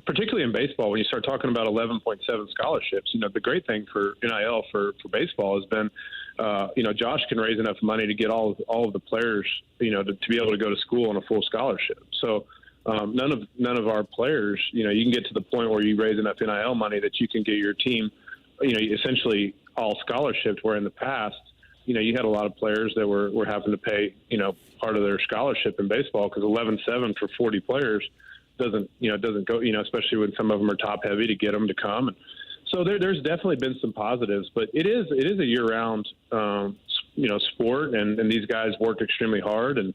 particularly in baseball, when you start talking about 11.7 scholarships, the great thing for NIL for baseball has been, Josh can raise enough money to get all of the players, to be able to go to school on a full scholarship. So none of our players, you can get to the point where you raise enough NIL money that you can get your team, essentially all scholarships, where in the past, you had a lot of players that were having to pay, part of their scholarship in baseball, because 11.7 for 40 players doesn't go, especially when some of them are top heavy, to get them to come. And so there's definitely been some positives, but it is a year round, sport, and these guys work extremely hard, and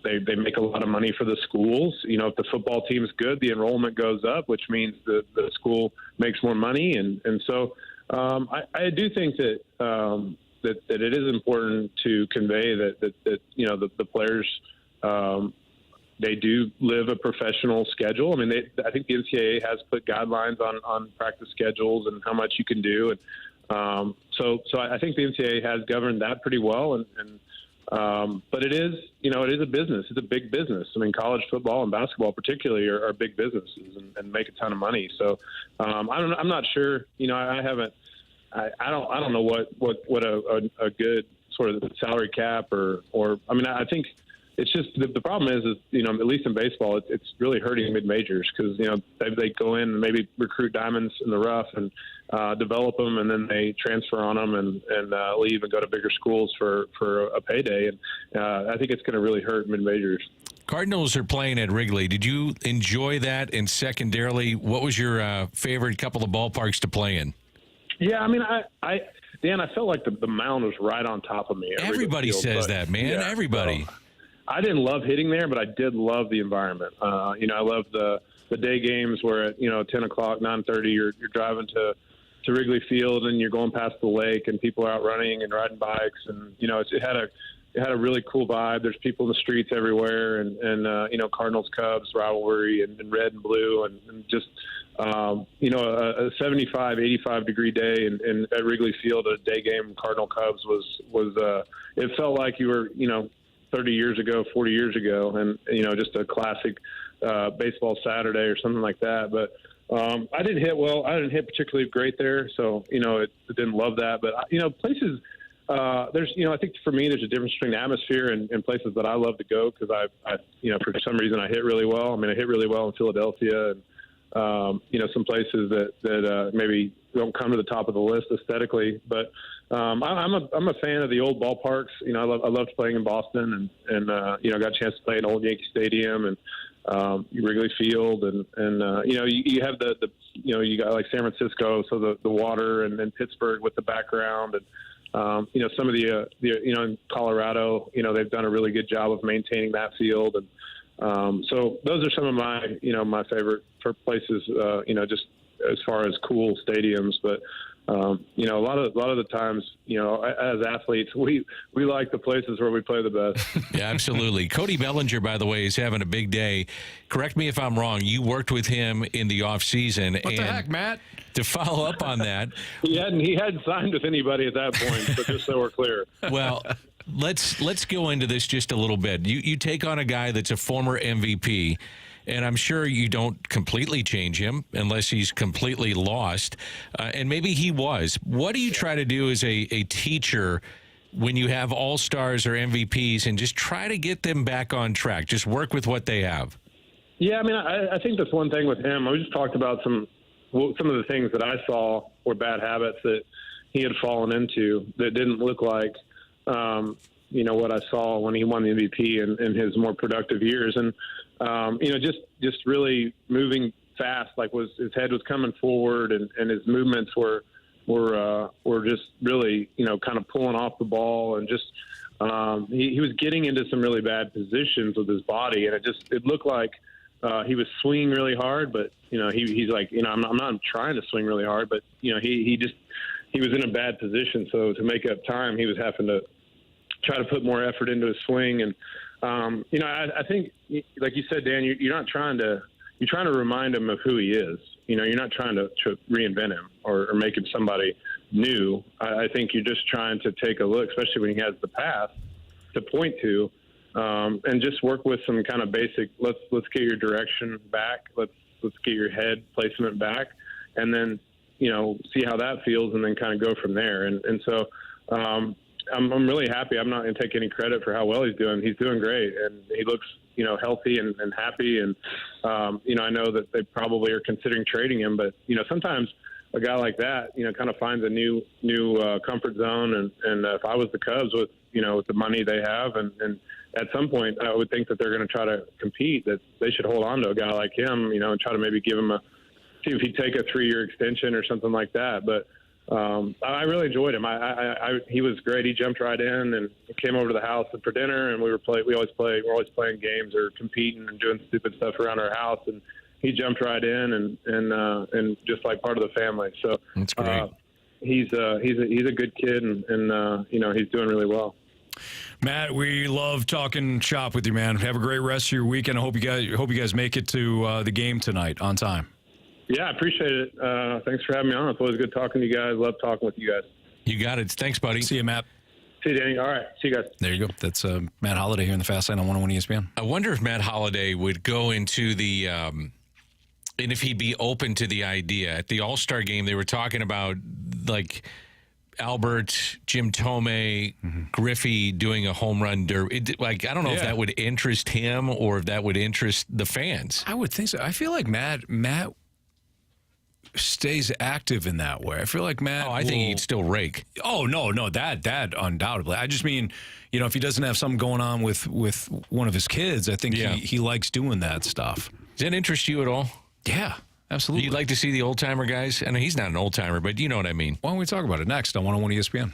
they make a lot of money for the schools. If the football team's good, the enrollment goes up, which means the school makes more money. And so I do think that it is important to convey that the players, they do live a professional schedule. I mean, I think the NCAA has put guidelines on practice schedules and how much you can do. And so I think the NCAA has governed that pretty well. But it is a business. It's a big business. I mean, college football and basketball particularly are big businesses and make a ton of money. So I'm not sure. I don't know what a good sort of salary cap or I mean, I think it's just the problem is at least in baseball, it's really hurting mid-majors, because they go in and maybe recruit diamonds in the rough and develop them, and then they transfer on them and leave and go to bigger schools for a payday. And I think it's going to really hurt mid-majors. Cardinals are playing at Wrigley. Did you enjoy that? And secondarily, what was your favorite couple of ballparks to play in? Yeah, I mean, Dan, I felt like the mound was right on top of me. Everybody says that, man. Yeah, Everybody. So I didn't love hitting there, but I did love the environment. I love the day games where at 10 o'clock, 9:30, you're driving to Wrigley Field and you're going past the lake and people are out running and riding bikes, and it had a really cool vibe. There's people in the streets everywhere, and Cardinals Cubs rivalry and red and blue, and just a 75, 85 degree day and at Wrigley Field, a day game Cardinal Cubs was it felt like you were 30 years ago, 40 years ago, and just a classic baseball Saturday or something like that. But I didn't hit well. I didn't hit particularly great there, so it didn't love that. But places there's I think for me there's a difference between atmosphere and places that I love to go, because I for some reason I hit really well. I mean, I hit really well in Philadelphia, and some places that maybe don't come to the top of the list aesthetically, but I'm a fan of the old ballparks. I loved playing in Boston, and got a chance to play in Old Yankee Stadium and Wrigley Field, and you have you got like San Francisco, so the water, and then Pittsburgh with the background, and some of the in Colorado, they've done a really good job of maintaining that field, and so those are some of my my favorite places, just as far as cool stadiums. But a lot of the times, as athletes, we like the places where we play the best. Yeah, absolutely. Cody Bellinger, by the way, is having a big day. Correct me if I'm wrong. You worked with him in the off season. What the heck, Matt? To follow up on that, he hadn't signed with anybody at that point. So just so we're clear. Well, let's go into this just a little bit. You take on a guy that's a former MVP. And I'm sure you don't completely change him unless he's completely lost. And maybe he was. What do you try to do as a teacher when you have all-stars or MVPs and just try to get them back on track? Just work with what they have. Yeah, I mean, I think that's one thing with him. I just talked about some of the things that I saw were bad habits that he had fallen into that didn't look like, what I saw when he won the MVP in his more productive years. And, just really moving fast, like his head was coming forward, and his movements were just really, kind of pulling off the ball, and just he was getting into some really bad positions with his body, and it looked like he was swinging really hard, but he's like, I'm not trying to swing really hard, but he was in a bad position, so to make up time, he was having to try to put more effort into his swing. And I think, like you said, Dan, you're trying to remind him of who he is. You're not trying to reinvent him or make him somebody new. I think you're just trying to take a look, especially when he has the path to point to, and just work with some kind of basic. Let's get your direction back. Let's get your head placement back, and then see how that feels, and then kind of go from there. And so. I'm really happy. I'm not going to take any credit for how well he's doing. He's doing great, and he looks, healthy and happy. And, I know that they probably are considering trading him, but, sometimes a guy like that, kind of finds a new comfort zone. And if I was the Cubs with the money they have, and at some point I would think that they're going to try to compete, that they should hold on to a guy like him, and try to maybe give him see if he'd take a 3-year extension or something like that. But I really enjoyed him. He was great. He jumped right in and came over to the house for dinner, and we're always playing games or competing and doing stupid stuff around our house, and he jumped right in and just like part of the family. So that's great. He's a good kid, and he's doing really well. Matt, we love talking shop with you, man. Have a great rest of your weekend. I hope you guys make it to the game tonight on time. Yeah, I appreciate it. Thanks for having me on. It's always good talking to you guys. Love talking with you guys. You got it. Thanks, buddy. See you, Matt. See you, Danny. All right. See you guys. There you go. That's Matt Holliday here in the Fast Lane on 101 ESPN. I wonder if Matt Holliday would go into the and if he'd be open to the idea. At the All-Star game, they were talking about, like, Albert, Jim Thome, Griffey doing a home run derby. I don't know if that would interest him or if that would interest the fans. I would think so. I feel like Matt stays active in that way. I feel like Matt. Oh, I think he'd still rake. Oh no, that undoubtedly. I just mean, if he doesn't have something going on with one of his kids, I think he likes doing that stuff. Does that interest you at all? Yeah, absolutely. You'd like to see the old timer guys? I know he's not an old timer, but you know what I mean. Why don't we talk about it next on 101 ESPN?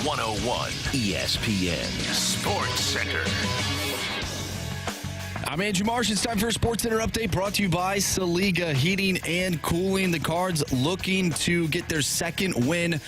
101 ESPN Sports Center. I'm Andrew Marsh. It's time for a Sports Center update brought to you by Saliga Heating and Cooling. The Cards looking to get their second win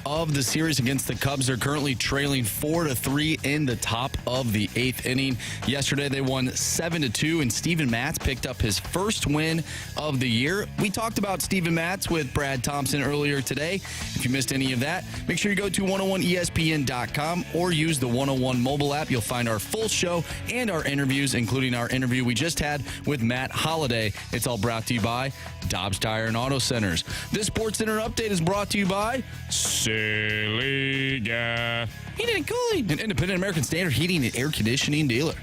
of the series against the Cubs. They're currently trailing 4-3 in the top of the 8th inning. Yesterday they won 7-2, and Steven Matz picked up his first win of the year. We talked about Steven Matz with Brad Thompson earlier today. If you missed any of that, make sure you go to 101ESPN.com or use the 101 mobile app. You'll find our full show and our interviews, including our interview we just had with Matt Holliday. It's all brought to you by Dobbs Tire and Auto Centers. This Sports Center update is brought to you by Saliga Heating and Cooling, an independent American Standard heating and air conditioning dealer.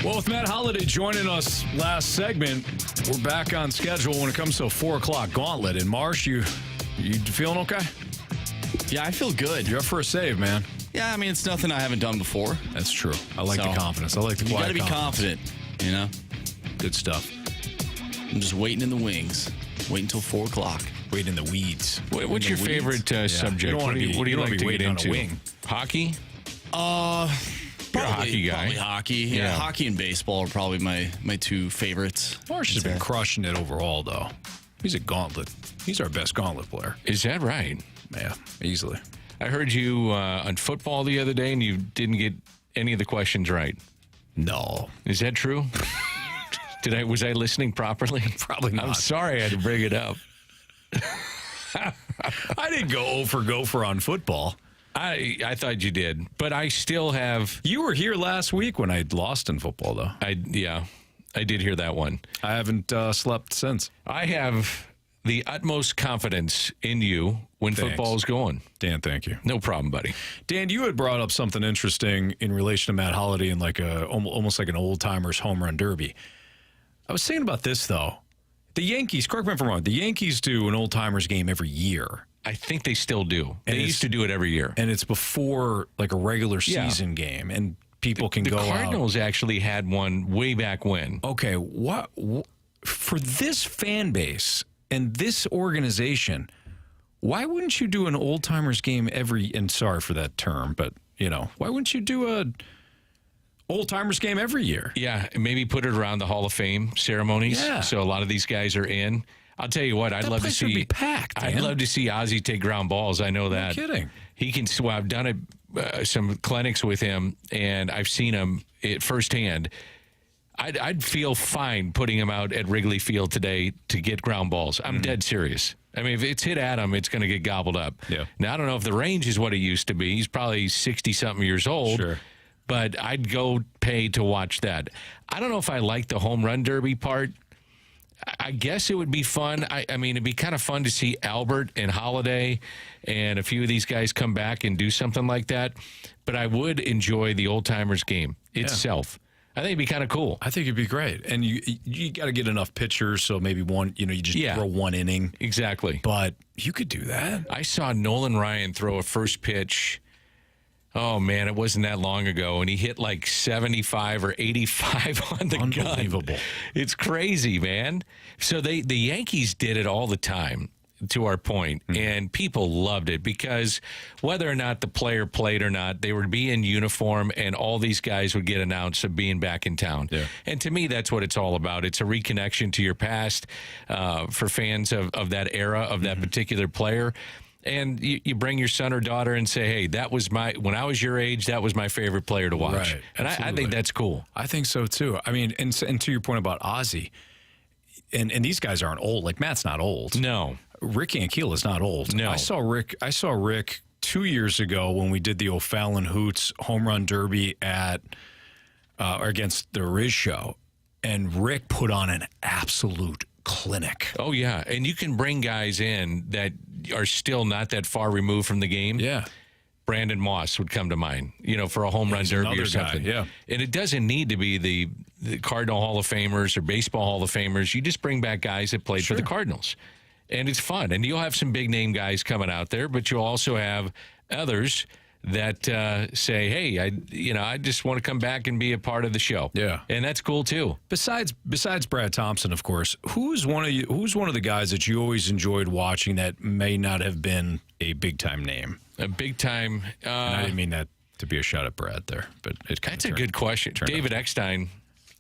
Well, with Matt Holliday joining us last segment, we're back on schedule when it comes to a 4 o'clock Gauntlet. And Marsh, you feeling okay? Yeah, I feel good. You're up for a save, man. Yeah, I mean, it's nothing I haven't done before. That's true. I like the confidence. I like the quiet You got to be confidence. confident, you know? Good stuff. I'm just waiting in the wings. Wait until 4 o'clock. Wait in the weeds. What's your favorite subject? You don't wanna be- what do you you don't like wanna to be get waiting on a into? wing. Hockey? You're a hockey guy. Probably hockey. Yeah, hockey and baseball are probably my two favorites. Marsh has been crushing it overall, though. He's a Gauntlet. He's our best Gauntlet player. Is that right? Yeah, easily. I heard you on football the other day, and you didn't get any of the questions right. No. Is that true? Was I listening properly? Probably not. I'm sorry I had to bring it up. I didn't go gopher on football. I thought you did, but I still have. You were here last week when I lost in football, though. I did hear that one. I haven't slept since. I have the utmost confidence in you when football is going. Dan, thank you. No problem, buddy. Dan, you had brought up something interesting in relation to Matt Holliday and like almost like an old timers home run derby. I was thinking about this though. The Yankees, correct me if I'm wrong, the Yankees do an old timers game every year. I think they still do. And They used to do it every year. And it's before like a regular season game, and people can go out. The Cardinals actually had one way back when. Okay, what for this fan base and this organization, why wouldn't you do an old timers game and sorry for that term, but why wouldn't you do a old timers game every year? Yeah, maybe put it around the Hall of Fame ceremonies. Yeah. So a lot of these guys are in. I'll tell you what, I'd love to place would see. be packed, I'd man. love to see Ozzie take ground balls. I know that. No kidding. He can. Well, I've done some clinics with him, and I've seen him firsthand. I'd feel fine putting him out at Wrigley Field today to get ground balls. I'm dead serious. I mean, if it's hit at him, it's going to get gobbled up. Yeah. Now, I don't know if the range is what it used to be. He's probably 60-something years old. Sure. But I'd go pay to watch that. I don't know if I like the home run derby part. I guess it would be fun. I mean, it'd be kind of fun to see Albert and Holliday and a few of these guys come back and do something like that. But I would enjoy the old timers game itself. I think it'd be kind of cool. I think it'd be great. And you got to get enough pitchers, so maybe one, you just throw one inning. Exactly. But you could do that. I saw Nolan Ryan throw a first pitch. Oh, man, it wasn't that long ago, and he hit like 75 or 85 on the gun. Unbelievable. It's crazy, man. So the Yankees did it all the time, to our point, and people loved it because whether or not the player played or not, they would be in uniform, and all these guys would get announced of being back in town. Yeah. And to me, that's what it's all about. It's a reconnection to your past for fans of that era, of that particular player. And you bring your son or daughter and say, hey, when I was your age, that was my favorite player to watch. Right. And I think that's cool. I think so, too. I mean, and to your point about Ozzie, and these guys aren't old. Like, Matt's not old. No. Rick Ankiel is not old. No. I saw Rick 2 years ago when we did the O'Fallon Hoots home run derby against the Riz show, and Rick put on an absolute clinic. Oh, yeah. And you can bring guys in that are still not that far removed from the game. Yeah. Brandon Moss would come to mind, for a home run derby or something. Guy, yeah. And it doesn't need to be the Cardinal Hall of Famers or Baseball Hall of Famers. You just bring back guys that played for the Cardinals. And it's fun. And you'll have some big-name guys coming out there, but you'll also have others that say, hey, I just want to come back and be a part of the show. Yeah. And that's cool, too. Besides Brad Thompson, of course, who's one of the guys that you always enjoyed watching that may not have been a big-time name? A big-time... and I didn't mean that to be a shot at Brad there, but that's a good question. David Eckstein...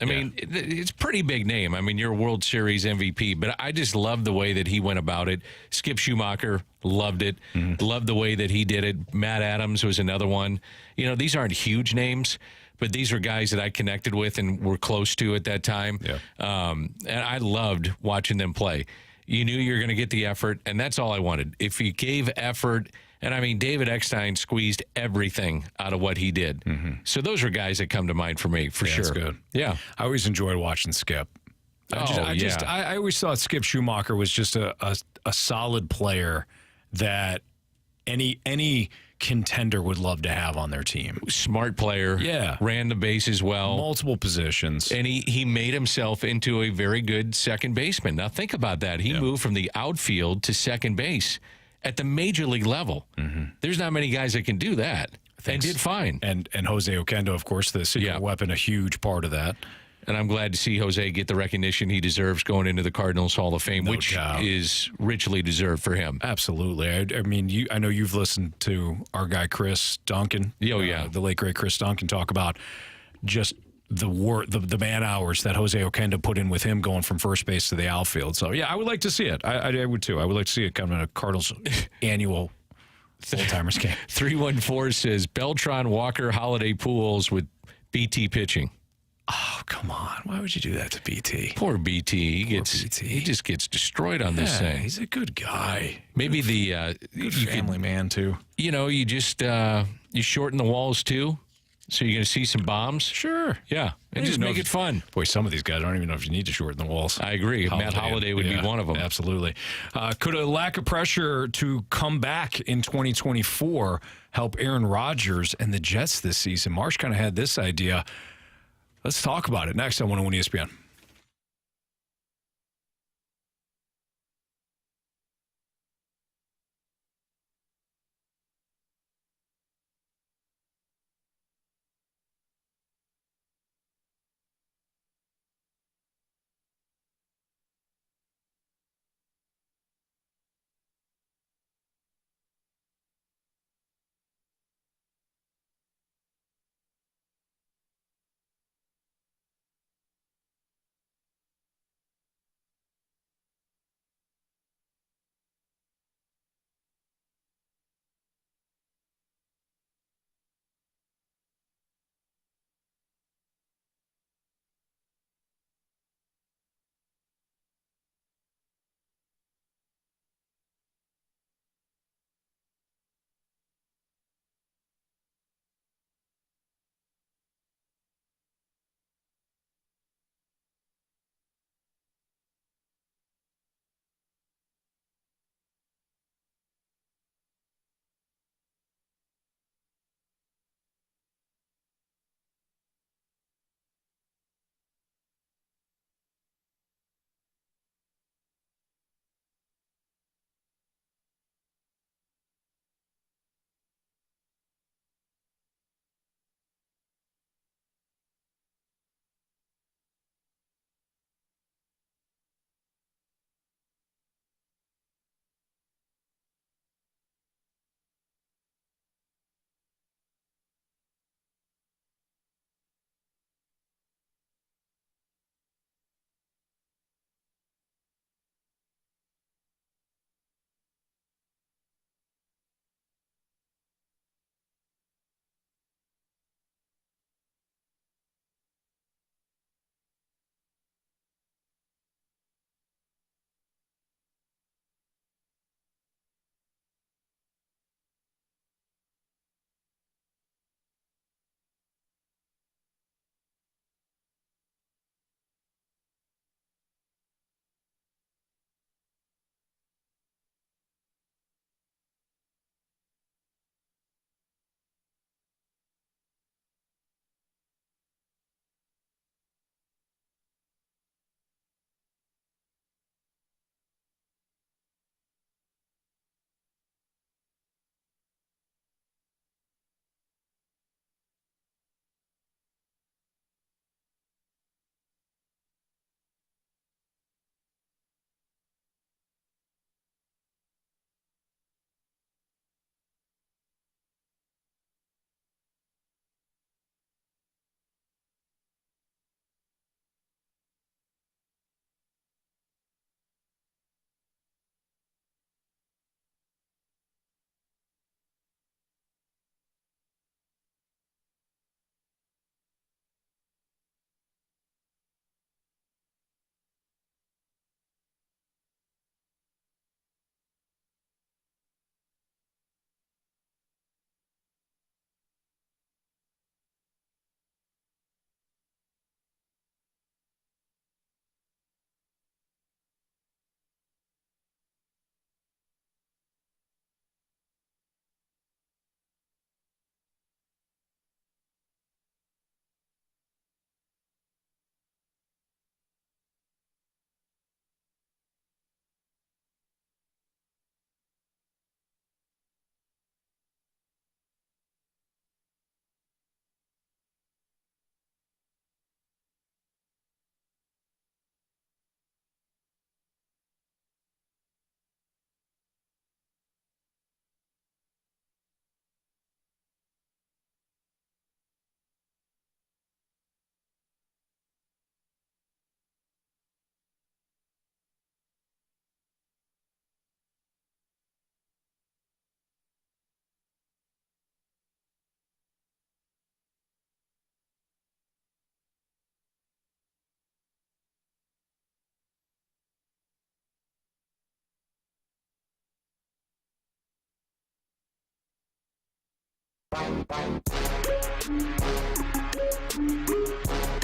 I mean, it's a pretty big name. I mean, you're a World Series MVP, but I just love the way that he went about it. Skip Schumacher, loved it. Loved the way that he did it. Matt Adams was another one. These aren't huge names, but these were guys that I connected with and were close to at that time. Yeah. And I loved watching them play. You knew you were going to get the effort, and that's all I wanted. If you gave effort... And, I mean, David Eckstein squeezed everything out of what he did. So those are guys that come to mind for me, for sure. That's good. Yeah. I always enjoyed watching Skip. I always thought Skip Schumacher was just a solid player that any contender would love to have on their team. Smart player. Yeah. Ran the bases well. Multiple positions. And he made himself into a very good second baseman. Now, think about that. He moved from the outfield to second base at the major league level. There's not many guys that can do that. And did fine. And Jose Oquendo, of course, the secret weapon, a huge part of that. And I'm glad to see Jose get the recognition he deserves going into the Cardinals Hall of Fame, which is richly deserved for him. Absolutely. I mean, I know you've listened to our guy Chris Duncan. The late great Chris Duncan talk about just the man hours that Jose Oquendo put in with him going from first base to the outfield. So yeah, I would like to see it. I would too. I would like to see it come in a Cardinals annual old-timers game. 314 says Beltran, Walker, Holliday, Pujols with BT pitching. Oh, come on. Why would you do that to BT? Poor BT. He just gets destroyed on this thing. He's a good guy. Maybe good family man too. You just you shorten the walls too. So you're going to see some bombs? Sure. Yeah. And just make it fun. Boy, some of these guys, I don't even know if you need to shorten the walls. I agree. Matt Holliday would be one of them. Absolutely. Could a lack of pressure to come back in 2024 help Aaron Rodgers and the Jets this season? Marsh kind of had this idea. Let's talk about it next on 101 ESPN.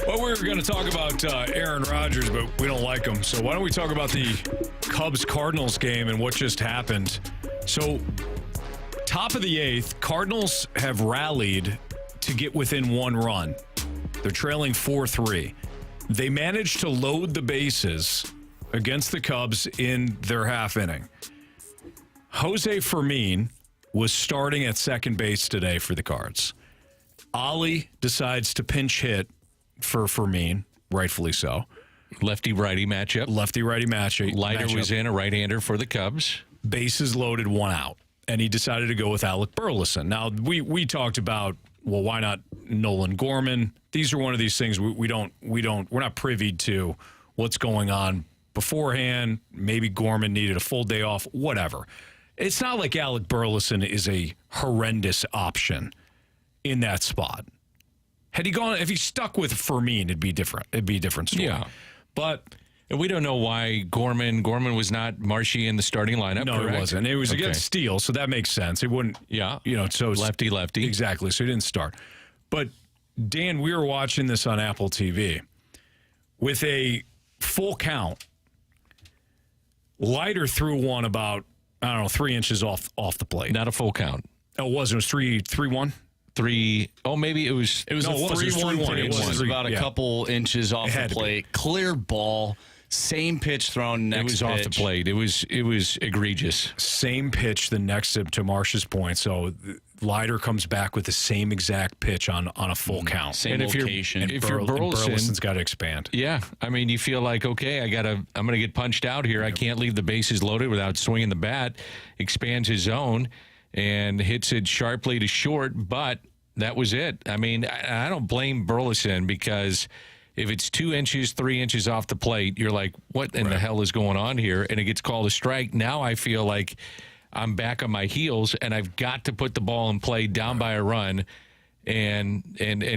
Well, we were going to talk about Aaron Rodgers, but we don't like him. So why don't we talk about the Cubs-Cardinals game and what just happened? So, top of the 8th, Cardinals have rallied to get within 1 run. They're trailing 4-3. They managed to load the bases against the Cubs in their half inning. Jose Fermin was starting at second base today for the Cards. Ollie decides to pinch hit for Fermin, rightfully so. Lefty-righty matchup. Lefty-righty matchup. Leiter was in, a right-hander for the Cubs. Bases loaded, 1 out. And he decided to go with Alec Burleson. Now, we talked about, well, why not Nolan Gorman? These are one of these things we're not privy to what's going on beforehand. Maybe Gorman needed a full day off, whatever. It's not like Alec Burleson is a horrendous option in that spot. If he stuck with Fermin, it'd be different. It'd be a different story. Yeah. But we don't know why Gorman was not Marshy in the starting lineup. No, correct? It wasn't. It was against Steele, so that makes sense. It wouldn't. Yeah. So lefty. Exactly. So he didn't start. But Dan, we were watching this on Apple TV with a full count. Leiter threw one about 3 inches off the plate. Not a full count. Oh, it was 3-1. 3. Oh, maybe it was. It was a 3-1 pitch. It was about a couple inches off the plate. Clear ball. Same pitch thrown next. It was off the plate. It was egregious. Same pitch the next to Marsh's point. So Leiter comes back with the same exact pitch on a full count. Same location. If you're Burleson's got to expand. Yeah, I mean, you feel like, okay, I'm going to get punched out here. I can't leave the bases loaded without swinging the bat. Expands his zone and hits it sharply to short, but that was it. I mean, I don't blame Burleson because if it's 2 inches, 3 inches off the plate, you're like, what in the hell is going on here? And it gets called a strike. Now I feel like I'm back on my heels, and I've got to put the ball in play down by a run and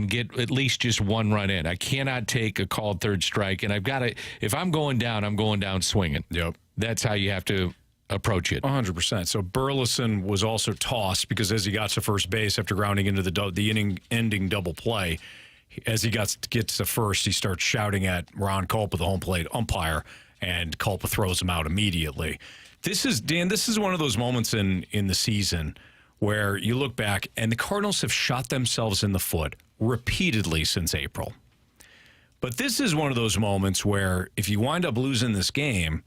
get at least just 1 run in. I cannot take a called third strike, and I've got to – if I'm going down swinging. Yep. That's how you have to approach it. 100%. So Burleson was also tossed because as he got to first base after grounding into the inning-ending double play, as he gets to first, he starts shouting at Ron Culpa, the home plate umpire, and Culpa throws him out immediately. This is one of those moments in the season where you look back and the Cardinals have shot themselves in the foot repeatedly since April. But this is one of those moments where if you wind up losing this game,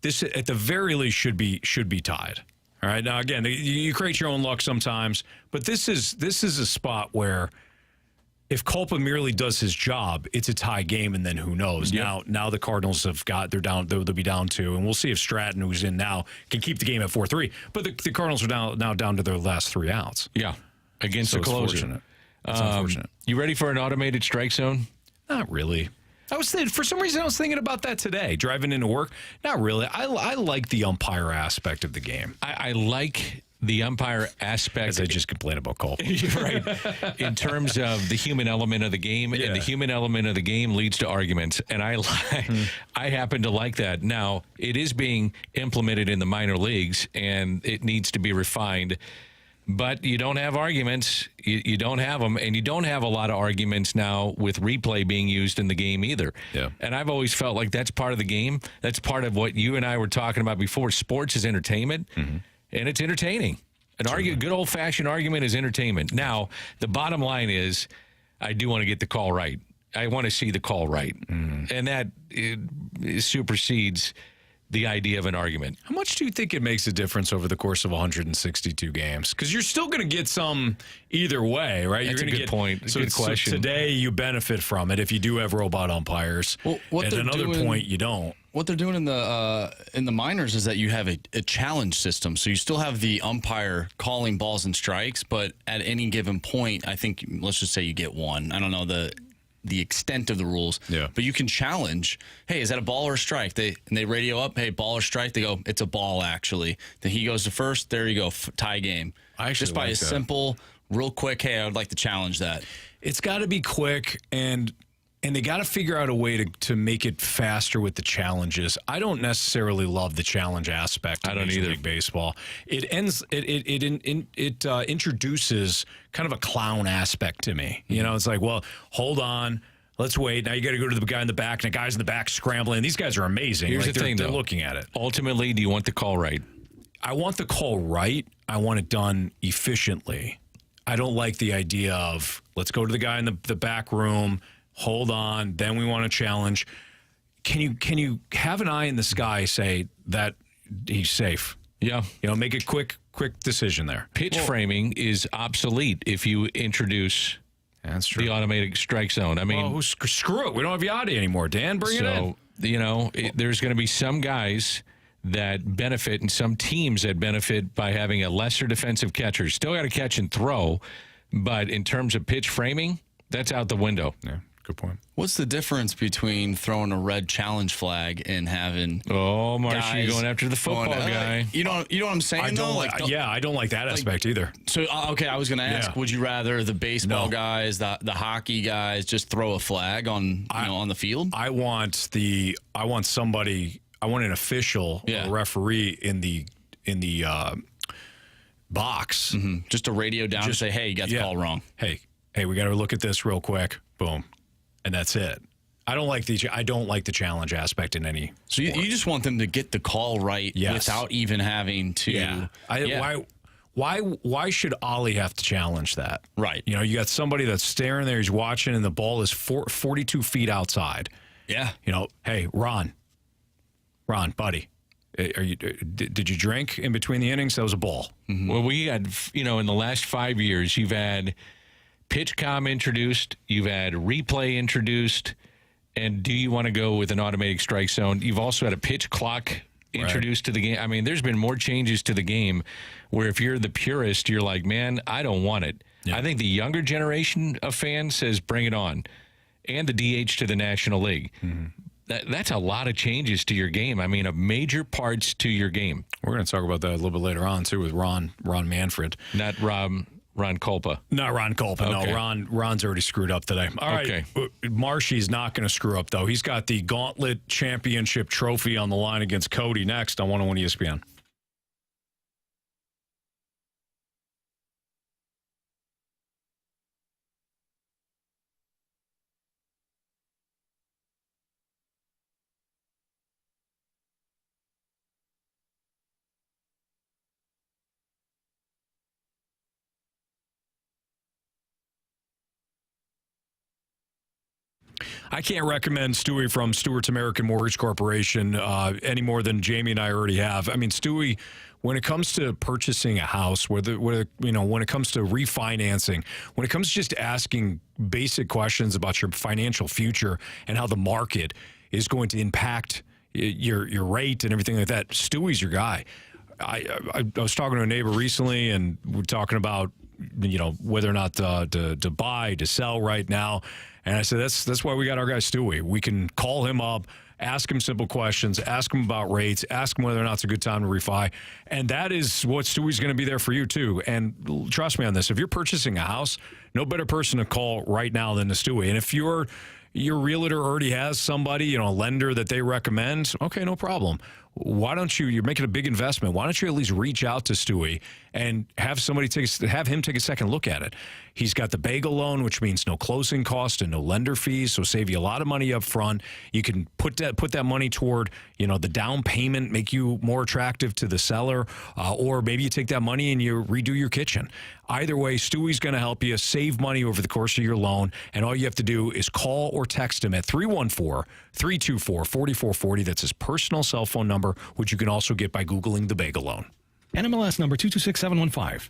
this at the very least should be tied. All right. Now again, you create your own luck sometimes, but this is a spot where if Culpa merely does his job, it's a tie game, and then who knows? Yep. Now the Cardinals they'll be down 2, and we'll see if Stratton, who's in now, can keep the game at 4-3. But the Cardinals are now down to their last 3 outs. Yeah, against the closer. It's unfortunate. You ready for an automated strike zone? Not really. For some reason I was thinking about that today, driving into work. Not really. I like the umpire aspect of the game. I like the umpire aspect. As I just complain about Culpa. Right. In terms of the human element of the game, and the human element of the game leads to arguments, and I happen to like that. Now, it is being implemented in the minor leagues, and it needs to be refined. But you don't have arguments. You don't have them, and you don't have a lot of arguments now with replay being used in the game either. Yeah. And I've always felt like that's part of the game. That's part of what you and I were talking about before. Sports is entertainment, and it's entertaining. Good old-fashioned argument is entertainment. Now, the bottom line is I do want to get the call right. I want to see the call right. And that supersedes the idea of an argument. How much do you think it makes a difference over the course of 162 games? Because you're still going to get some either way, right? That's you're a good point. So, good question. So today you benefit from it if you do have robot umpires. Well, at another point you don't. What they're doing in the minors is that you have a challenge system. So you still have the umpire calling balls and strikes, but at any given point, I think, let's just say you get 1. I don't know the extent of the rules, but you can challenge, hey, is that a ball or a strike? They radio up, hey, ball or strike? They go, it's a ball, actually. Then he goes to first, there you go, tie game. Just by a simple, real quick, hey, I would like to challenge that. It's got to be quick, and And they got to figure out a way to make it faster with the challenges. I don't necessarily love the challenge aspect of Major League Baseball. It introduces kind of a clown aspect to me. You know, it's like, well, hold on. Let's wait. Now you got to go to the guy in the back, and the guys in the back scrambling. These guys are amazing. Here's the thing, they're though. looking at it. Ultimately, do you want the call right? I want the call right. I want it done efficiently. I don't like the idea of let's go to the guy in the back room, hold on, then we want to challenge. Can you have an eye in the sky say that he's safe? Yeah. You know, make a quick decision there. Pitch framing is obsolete if you introduce That's true. the automatic strike zone. I mean, screw it. We don't have Yachty anymore. Dan, bring it in. You know, there's going to be some guys that benefit and some teams that benefit by having a lesser defensive catcher. Still got to catch and throw, but in terms of pitch framing, that's out the window. Yeah, good point. What's the difference between throwing a red challenge flag and having Marshy going after the football guy? You know what I'm saying? I don't like that aspect either. So okay, I was going to ask: would you rather the baseball guys, the hockey guys, just throw a flag on on the field? I want an official, a referee in the box, just to radio down and say, "Hey, you got the call wrong." Hey, we got to look at this real quick. Boom, and that's it. I don't like the challenge aspect in any. So you just want them to get the call right without even having to. Yeah. Why should Ollie have to challenge that? Right. You know, you got somebody that's staring there, he's watching, and the ball is 42 feet outside. Yeah. You know, hey, Ron, buddy, did you drink in between the innings? That was a ball. Mm-hmm. Well, we had, in the last 5 years, you've had PitchCom introduced, you've had replay introduced, and do you want to go with an automatic strike zone? You've also had a pitch clock introduced to the game. I mean, there's been more changes to the game where if you're the purist, you're like, man, I don't want it. Yeah. I think the younger generation of fans says bring it on, and the DH to the National League. Mm-hmm. That's a lot of changes to your game. I mean, major parts to your game. We're going to talk about that a little bit later on, too, with Ron Manfred. Not Ron Culpa. Not Ron Culpa, okay. No. Ron's already screwed up today. All right. Okay. Marshy's not going to screw up, though. He's got the Gauntlet Championship trophy on the line against Cody next on 101 ESPN. I can't recommend Stewie from Stewart's American Mortgage Corporation any more than Jamie and I already have. I mean, Stewie, when it comes to purchasing a house, when it comes to refinancing, when it comes to just asking basic questions about your financial future and how the market is going to impact your rate and everything like that, Stewie's your guy. I was talking to a neighbor recently, and we're talking about whether or not to buy, to sell right now. And I said, that's why we got our guy Stewie. We can call him up, ask him simple questions, ask him about rates, ask him whether or not it's a good time to refi. And that is what Stewie's going to be there for you, too. And trust me on this. If you're purchasing a house, no better person to call right now than the Stewie. And if your realtor already has somebody, a lender that they recommend, okay, no problem. Why don't you're making a big investment. Why don't you at least reach out to Stewie and have him take a second look at it? He's got the bagel loan, which means no closing cost and no lender fees, so save you a lot of money up front. You can put that money toward, the down payment, make you more attractive to the seller, or maybe you take that money and you redo your kitchen. Either way, Stewie's going to help you save money over the course of your loan, and all you have to do is call or text him at 314-324-4440. That's his personal cell phone number, which you can also get by Googling the bagel loan. NMLS number 226715.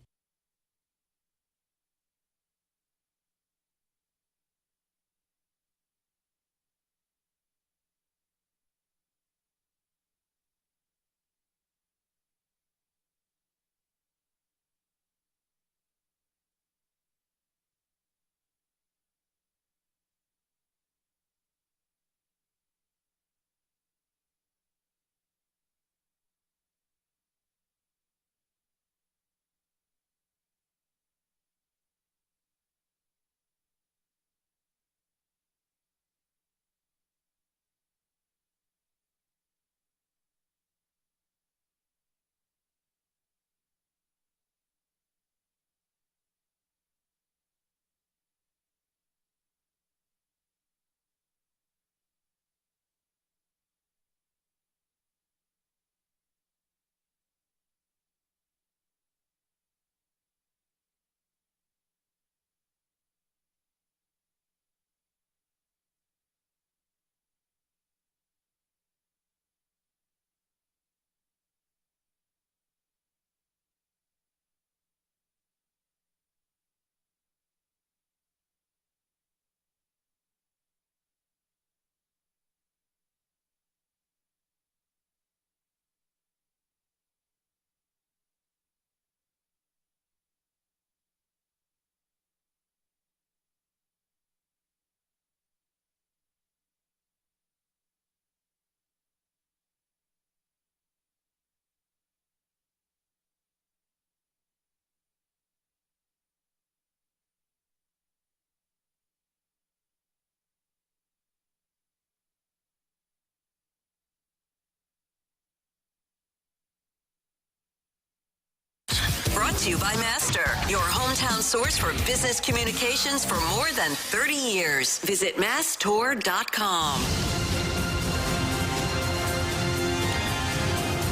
to you by Master, your hometown source for business communications for more than 30 years. Visit masstour.com.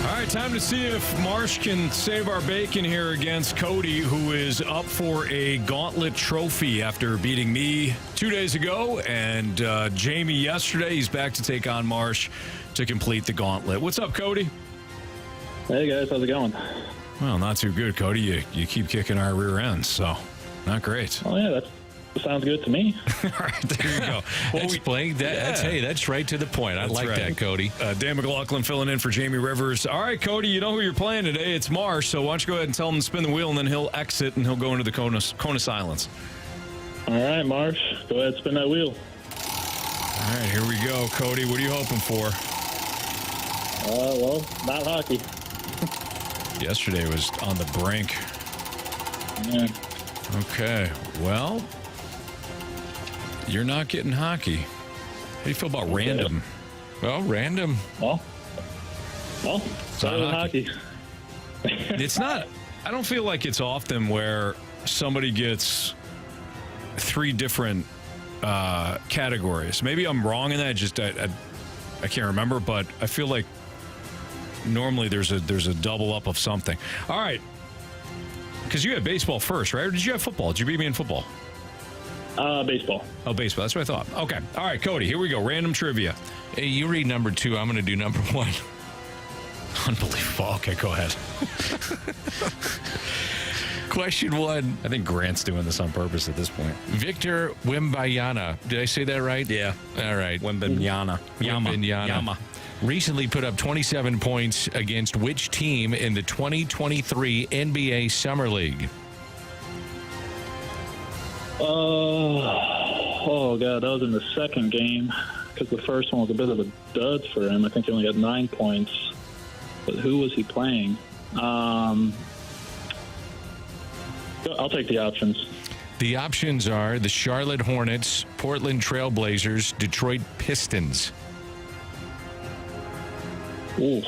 All right, time to see if Marsh can save our bacon here against Cody, who is up for a Gauntlet trophy after beating me 2 days ago and Jamie yesterday. He's back to take on Marsh to complete the Gauntlet. What's up, Cody? Hey, guys. How's it going? Well, not too good, Cody. You keep kicking our rear ends, so not great. Oh, yeah, that sounds good to me. All right, there you go. Well, explain that. Yeah. That's right to the point. I like right. that, Cody. Dan McLaughlin filling in for Jamie Rivers. All right, Cody, you know who you're playing today. It's Marsh, so why don't you go ahead and tell him to spin the wheel, and then he'll exit, and he'll go into the cone of silence. All right, Marsh, go ahead, spin that wheel. All right, here we go, Cody. What are you hoping for? Well, not hockey. Yesterday was on the brink. Yeah. Okay, well, you're not getting hockey. How do you feel about random? Well, random. Well, so not hockey. It's not. I don't feel like it's often where somebody gets 3 different categories. Maybe I'm wrong in that. I can't remember, but I feel like normally there's a double up of something. All right, because you had baseball first, right? Or did you have football? Did you beat me in football? Baseball. Oh, baseball. That's what I thought. Okay. All right, Cody, here we go. Random trivia. Hey, you read number 2. I'm going to do number 1. Unbelievable. Okay, go ahead. Question 1. I think Grant's doing this on purpose at this point. Victor Wembanyama. Did I say that right? Yeah. All right. Wembanyama. Wembanyama. Recently put up 27 points against which team in the 2023 NBA Summer League? Oh, God, that was in the second game because the first one was a bit of a dud for him. I think he only got 9 points. But who was he playing? I'll take the options. The options are the Charlotte Hornets, Portland Trail Blazers, Detroit Pistons. Ooh.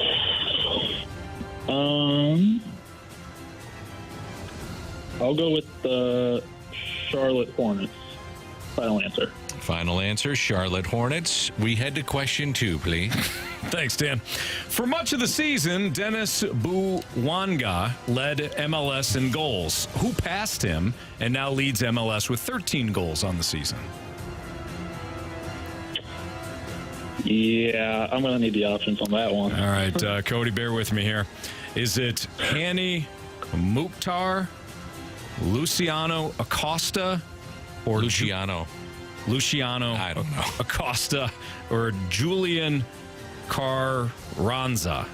I'll go with the Charlotte Hornets. Final answer. Final answer, Charlotte Hornets. We head to question 2, please. Thanks, Dan. For much of the season, Dennis Buwanga led MLS in goals. Who passed him and now leads MLS with 13 goals on the season? Yeah, I'm going to need the options on that one. All right, Cody, bear with me here. Is it Hani Mukhtar, Luciano Acosta, or Luciano? I don't know. Acosta or Julian Carranza?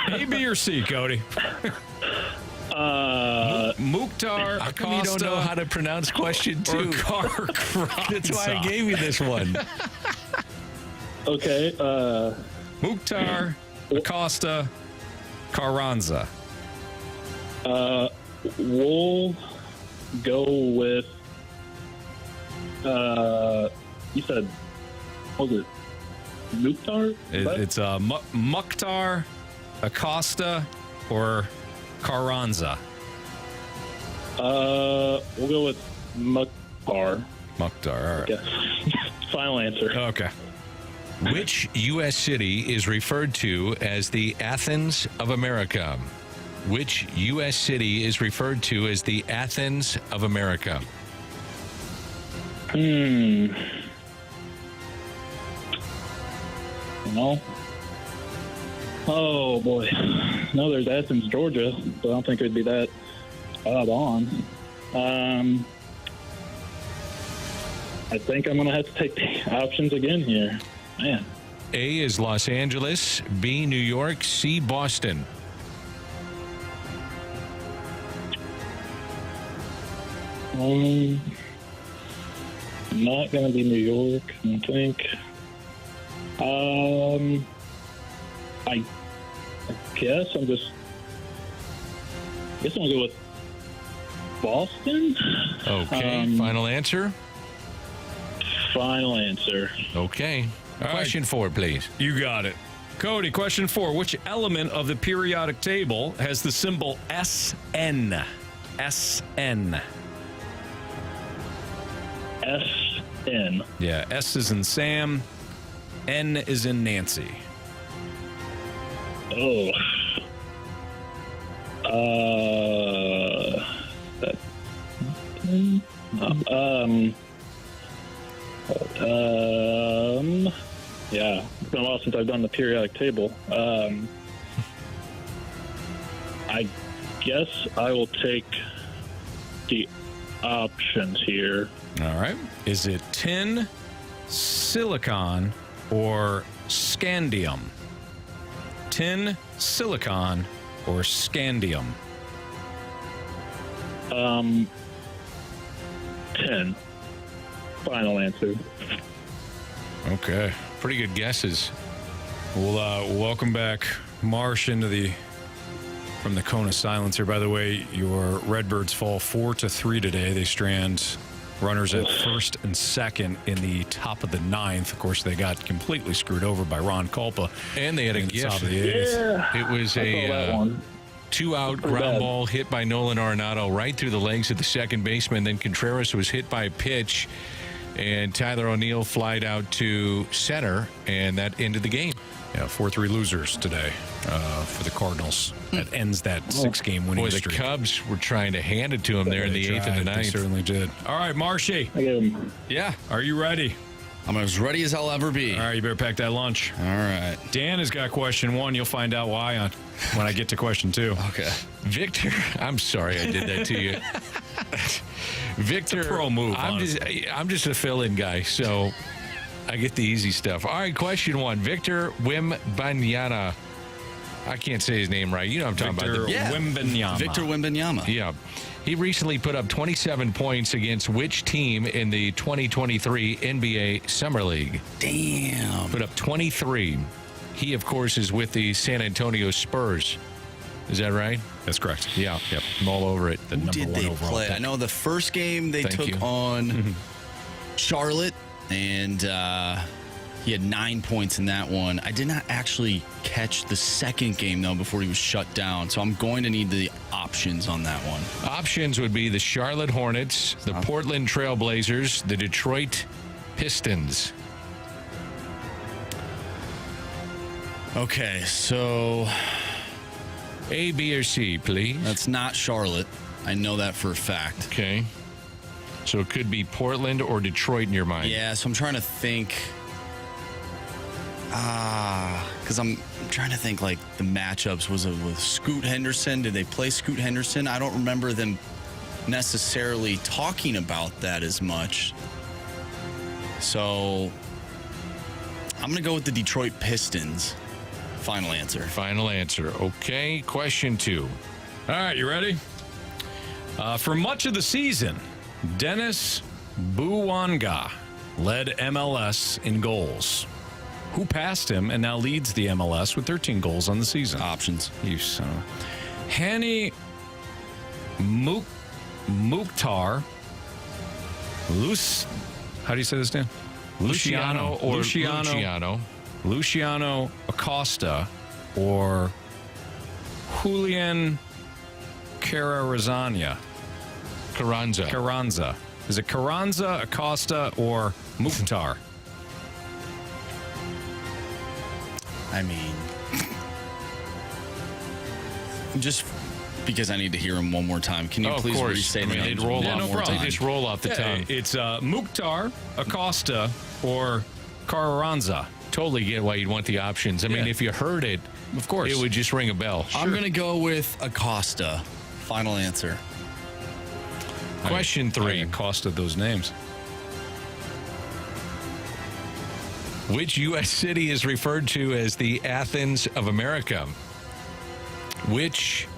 A, B, or C, Cody? Mukhtar How come Acosta. you don't know how to pronounce question 2? Or Carranza. That's why I gave you this one. Okay. Mukhtar Acosta Carranza. We'll go with, you said, what was it? Mukhtar? It's Mukhtar Acosta or Carranza. We'll go with Mukhtar. Mukhtar, all right. Yeah. Final answer. Okay. Which U.S. city is referred to as the Athens of America? Which U.S. city is referred to as the Athens of America? No. Oh, boy. No, there's Athens, Georgia, but I don't think it would be that spot on. I think I'm going to have to take the options again here. Man. A is Los Angeles, B, New York, C, Boston. Not going to be New York, I don't think. I guess I'm going to go with Boston. Okay, final answer? Final answer. Okay. All Question 4, please. You got it. Cody, question 4. Which element of the periodic table has the symbol SN? SN. SN. Yeah, S is in Sam. N is in Nancy. Oh. Yeah, it's been a while since I've done the periodic table. I guess I will take the options here. All right. Is it tin, silicon, or scandium? Tin, silicon, or scandium? 10. Final answer. Okay. Pretty good guesses. We'll welcome back Marsh from the cone of silence here. By the way, your Redbirds fall 4-3 today. They strand runners at first and second in the top of the ninth. Of course, they got completely screwed over by Ron Kulpa. And they had a gift. Yeah. It was a 2-out ground ball hit by Nolan Arenado right through the legs of the second baseman. Then Contreras was hit by a pitch, and Tyler O'Neill flied out to center, and that ended the game. Yeah, 4-3 losers today for the Cardinals. That ends that 6-game winning streak. The Cubs were trying to hand it to him there in the 8th and the 9th. They certainly did. All right, Marshy. Yeah. Are you ready? I'm as ready as I'll ever be. All right, you better pack that lunch. All right. Dan has got question 1. You'll find out why when I get to question 2. Okay. Victor, I'm sorry I did that to you. Victor, it's a pro move. I'm just a fill-in guy, so I get the easy stuff. All right, question 1. Victor Wembanyama. I can't say his name right. You know what I'm talking about. Wembanyama. Victor Wembanyama. Yeah. He recently put up 27 points against which team in the 2023 NBA Summer League? Damn. Put up 23. He, of course, is with the San Antonio Spurs. Is that right? That's correct. Yeah. Yep. I'm all over it. The number 1 overall play? pick. I know the first game they took on Charlotte, and he had 9 points in that one. I did not actually catch the second game, though, before he was shut down. So I'm going to need the options on that one. Options would be the Charlotte Hornets, the Portland Trail Blazers, the Detroit Pistons. Okay, so A, B, or C, please. That's not Charlotte. I know that for a fact. Okay. So it could be Portland or Detroit in your mind. Yeah, so I'm trying to think. Because I'm trying to think, like, the matchups. Was it with Scoot Henderson? Did they play Scoot Henderson? I don't remember them necessarily talking about that as much. So I'm going to go with the Detroit Pistons. Final answer. Final answer. Okay, question 2. All right, you ready? For much of the season, Dennis Buwanga led MLS in goals. Who passed him and now leads the MLS with 13 goals on the season? Options. You son of a... Hani Mukhtar. How do you say this, Dan? Luciano Acosta or Julian Carranza. Is it Carranza, Acosta, or Mukhtar? I mean, just because I need to hear him one more time. Can you please restate the names? They just roll off the tongue. It's Mukhtar, Acosta, or Carranza. Totally get why you'd want the options. I mean, if you heard it, of course, it would just ring a bell. I'm going to go with Acosta. Final answer. Question 3. Acosta those names. Which U.S. city is referred to as the Athens of America? Which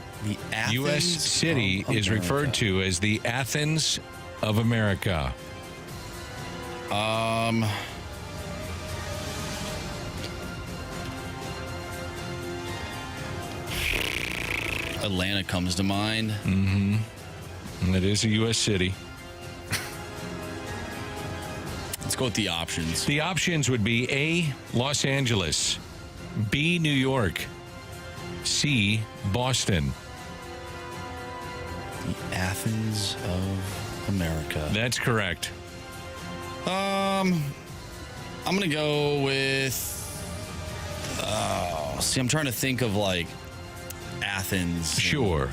U.S. city is referred to as the Athens of America? Atlanta comes to mind. Mm-hmm. And it is a U.S. city. Let's go with the options. The options would be A, Los Angeles, B, New York. C, Boston. The Athens of America. That's correct. I'm going to go with... I'm trying to think of, like, Athens. Sure.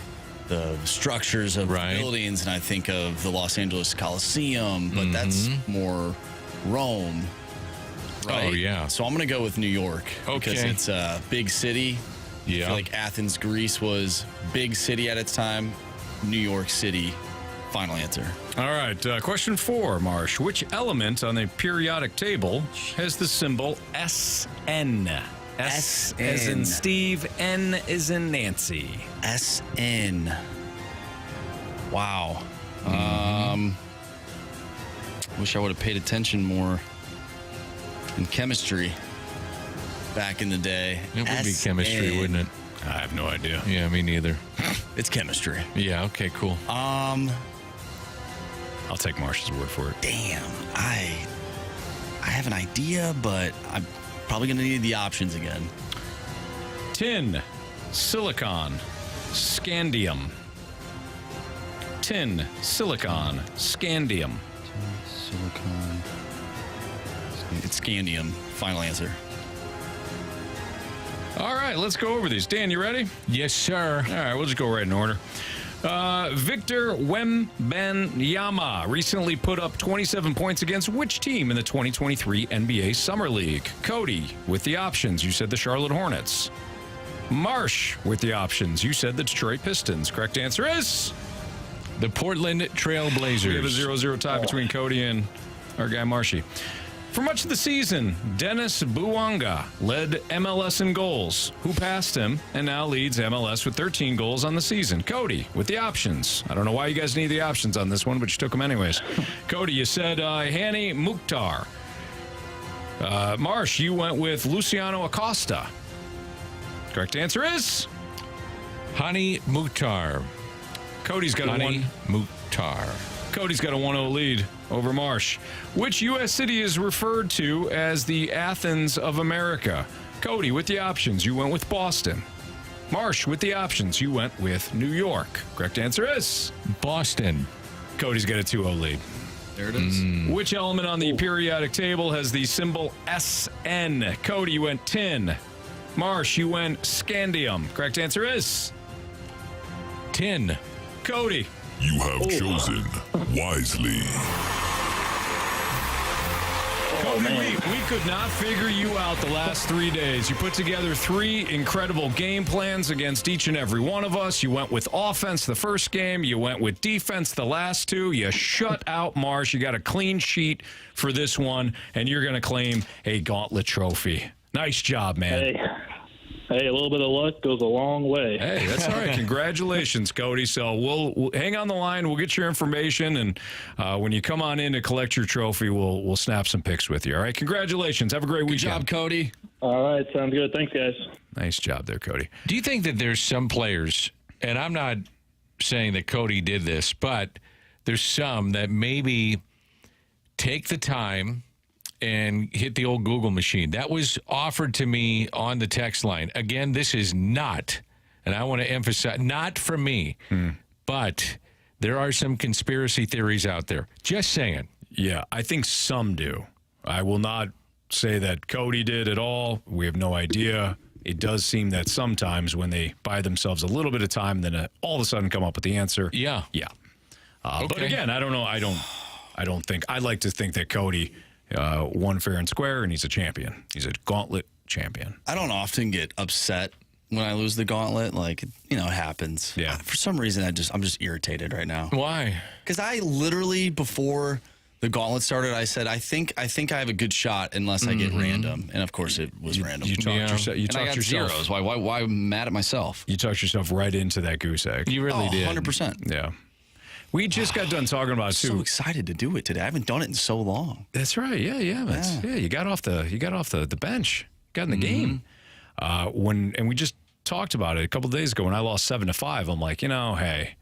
The structures of buildings, and I think of the Los Angeles Coliseum, but that's more Rome, right? Oh, yeah. So I'm going to go with New York because it's a big city. Yeah. I feel like Athens, Greece was big city at its time. New York City, final answer. All right, question 4, Marsh. Which element on the periodic table has the symbol SN? S as in Steve, N as in Nancy. SN. Wow. Wish I would have paid attention more in chemistry back in the day. It would be chemistry, wouldn't it? I have no idea. Yeah, me neither. It's chemistry. Yeah, okay, cool. I'll take Marsh's word for it. Damn. I have an idea, but I'm probably going to need the options again. Tin, silicon, scandium. Tin, silicon, scandium. Silicon. It's scandium. Final answer. All right, let's go over these. Dan, you ready? Yes, sir. All right, we'll just go right in order. Victor Wembanyama recently put up 27 points against which team in the 2023 NBA Summer League? Cody, with the options, you said the Charlotte Hornets. Marsh, with the options, you said the Detroit Pistons. Correct answer is... the Portland Trail Blazers. We have a 0-0 tie between Cody and our guy Marshy. For much of the season, Dennis Bouanga led MLS in goals. Who passed him and now leads MLS with 13 goals on the season? Cody, with the options. I don't know why you guys need the options on this one, but you took them anyways. Cody, you said Hani Mukhtar. Marsh, you went with Luciano Acosta. Correct answer is... Hani Mukhtar. Cody's got Hani Mukhtar. Cody's got a 1-0 lead over Marsh. Which U.S. city is referred to as the Athens of America? Cody, with the options, you went with Boston. Marsh, with the options, you went with New York. Correct answer is... Boston. Cody's got a 2-0 lead. There it is. Which element on the periodic table has the symbol SN? Cody, you went tin. Marsh, you went scandium. Correct answer is... Tin. Cody. You have chosen wisely. Cody, we could not figure you out the last 3 days. You put together 3 incredible game plans against each and every one of us. You went with offense the first game. You went with defense the last 2. You shut out Marsh. You got a clean sheet for this one, and you're going to claim a Gauntlet trophy. Nice job, man. Hey, a little bit of luck goes a long way. Hey, that's all right. Congratulations, Cody. So we'll hang on the line. We'll get your information, and when you come on in to collect your trophy, we'll snap some pics with you. All right. Congratulations. Have a great weekend. Good job, Cody. All right, sounds good. Thanks, guys. Nice job there, Cody. Do you think that there's some players, and I'm not saying that Cody did this, but there's some that maybe take the time and hit the old Google machine? That was offered to me on the text line. Again, this is not, and I want to emphasize, not from me, but there are some conspiracy theories out there. Just saying. Yeah, I think some do. I will not say that Cody did at all. We have no idea. It does seem that sometimes when they buy themselves a little bit of time, then all of a sudden come up with the answer. Yeah. Okay. But again, I don't know. I don't think. I like to think that Cody won fair and square, and he's a champion. He's a Gauntlet champion. I don't often get upset when I lose the Gauntlet. Like, it happens. Yeah. For some reason, I'm just irritated right now. Why? Because I literally, before the Gauntlet started, I said, I think I have a good shot unless I get random. And of course it was random. You talked yourself. You and I talked got yourself. zeros. Why am I mad at myself? You talked yourself right into that goose egg. You really did. 100%. Yeah. We just got done talking about too. So excited to do it today. I haven't done it in so long. That's right. Yeah. You got off the bench. Got in the game. And we just talked about it a couple of days ago when I lost 7-5. I'm like, hey,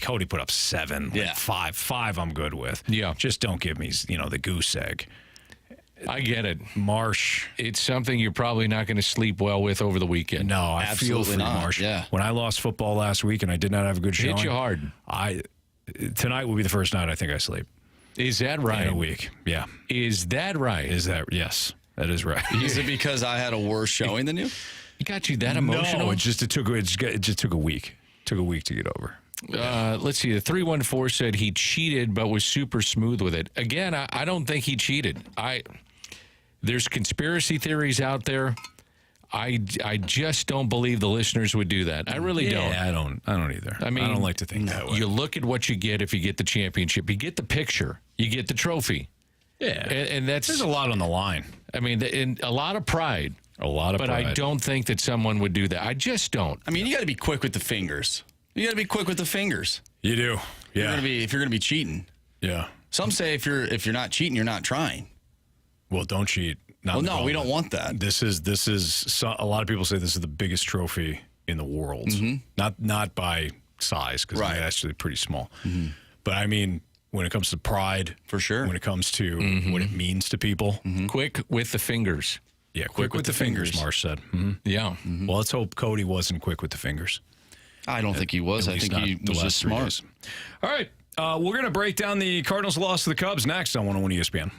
Cody put up 7, like 5. I'm good with. Yeah. Just don't give me, the goose egg. I get it. Marsh. It's something you're probably not going to sleep well with over the weekend. No, I feel for you, Marsh. Yeah. When I lost football last week and I did not have a good showing. Hit you hard. Tonight will be the first night I think I sleep. Is that right? In a week. Yeah. Is that right? Yes. That is right. Is it because I had a worse showing than you? It got you that emotional? No, it just took a week. Took a week to get over. Let's see. The 314 said he cheated, but was super smooth with it. Again, I don't think he cheated. There's conspiracy theories out there. I just don't believe the listeners would do that. I really don't. I don't either. I mean, I don't like to think that way. You look at what you get if you get the championship. You get the picture. You get the trophy. Yeah, and there's a lot on the line. I mean, and a lot of pride. But I don't think that someone would do that. I just don't. I mean, you got to be quick with the fingers. You got to be quick with the fingers. You do. Yeah. If you're gonna be cheating. Yeah. Some say if you're not cheating, you're not trying. Well, don't cheat. No, we don't want that. This is a lot of people say this is the biggest trophy in the world. Mm-hmm. Not by size, because it's actually pretty small. Mm-hmm. But I mean, when it comes to pride, for sure. When it comes to what it means to people, quick with the fingers. Yeah, quick with the fingers. Marsh said. Mm-hmm. Yeah. Mm-hmm. Well, let's hope Cody wasn't quick with the fingers. I don't think he was. I think he was just smart. All right. We're going to break down the Cardinals' loss to the Cubs next on 101 ESPN.